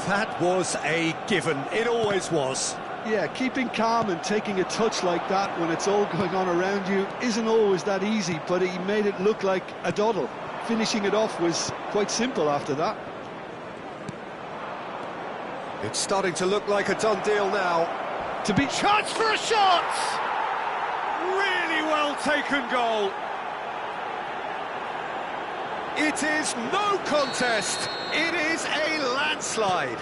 That was a given. It always was. Yeah, keeping calm and taking a touch like that when it's all going on around you isn't always that easy, but he made it look like a doddle. Finishing it off was quite simple after that. It's starting to look like a done deal now. To be... Chance for a shot! Really well taken goal. It is no contest. It is a landslide.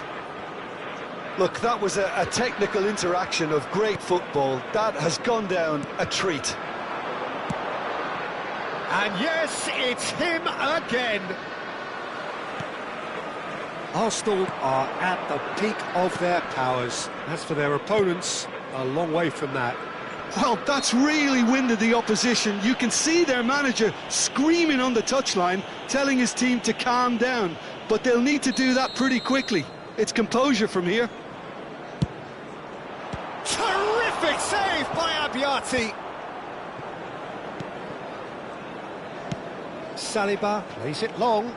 Look, that was a technical interaction of great football. That has gone down a treat. And yes, it's him again. Arsenal are at the peak of their powers. As for their opponents, a long way from that. Well, that's really winded the opposition. You can see their manager screaming on the touchline, telling his team to calm down. But they'll need to do that pretty quickly. It's composure from here. Terrific save by Abbiati. Saliba plays it long.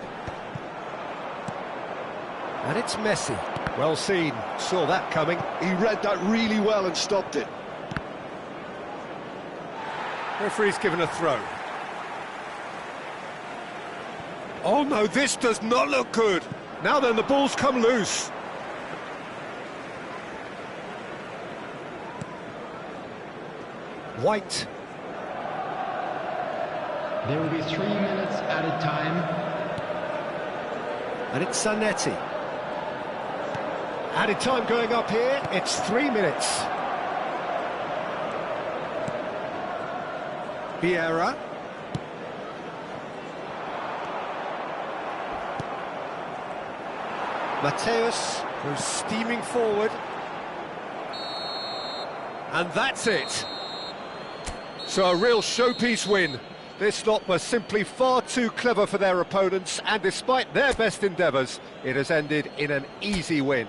And it's Messi. Well seen, saw that coming. He read that really well and stopped it. Referee's given a throw. Oh no, this does not look good. Now then, the ball's come loose. White. There will be 3 minutes added time. And it's Zanetti. Added time going up here, it's 3 minutes. Vieira. Mateus goes steaming forward. And that's it. So a real showpiece win. This lot was simply far too clever for their opponents, and despite their best endeavours, it has ended in an easy win.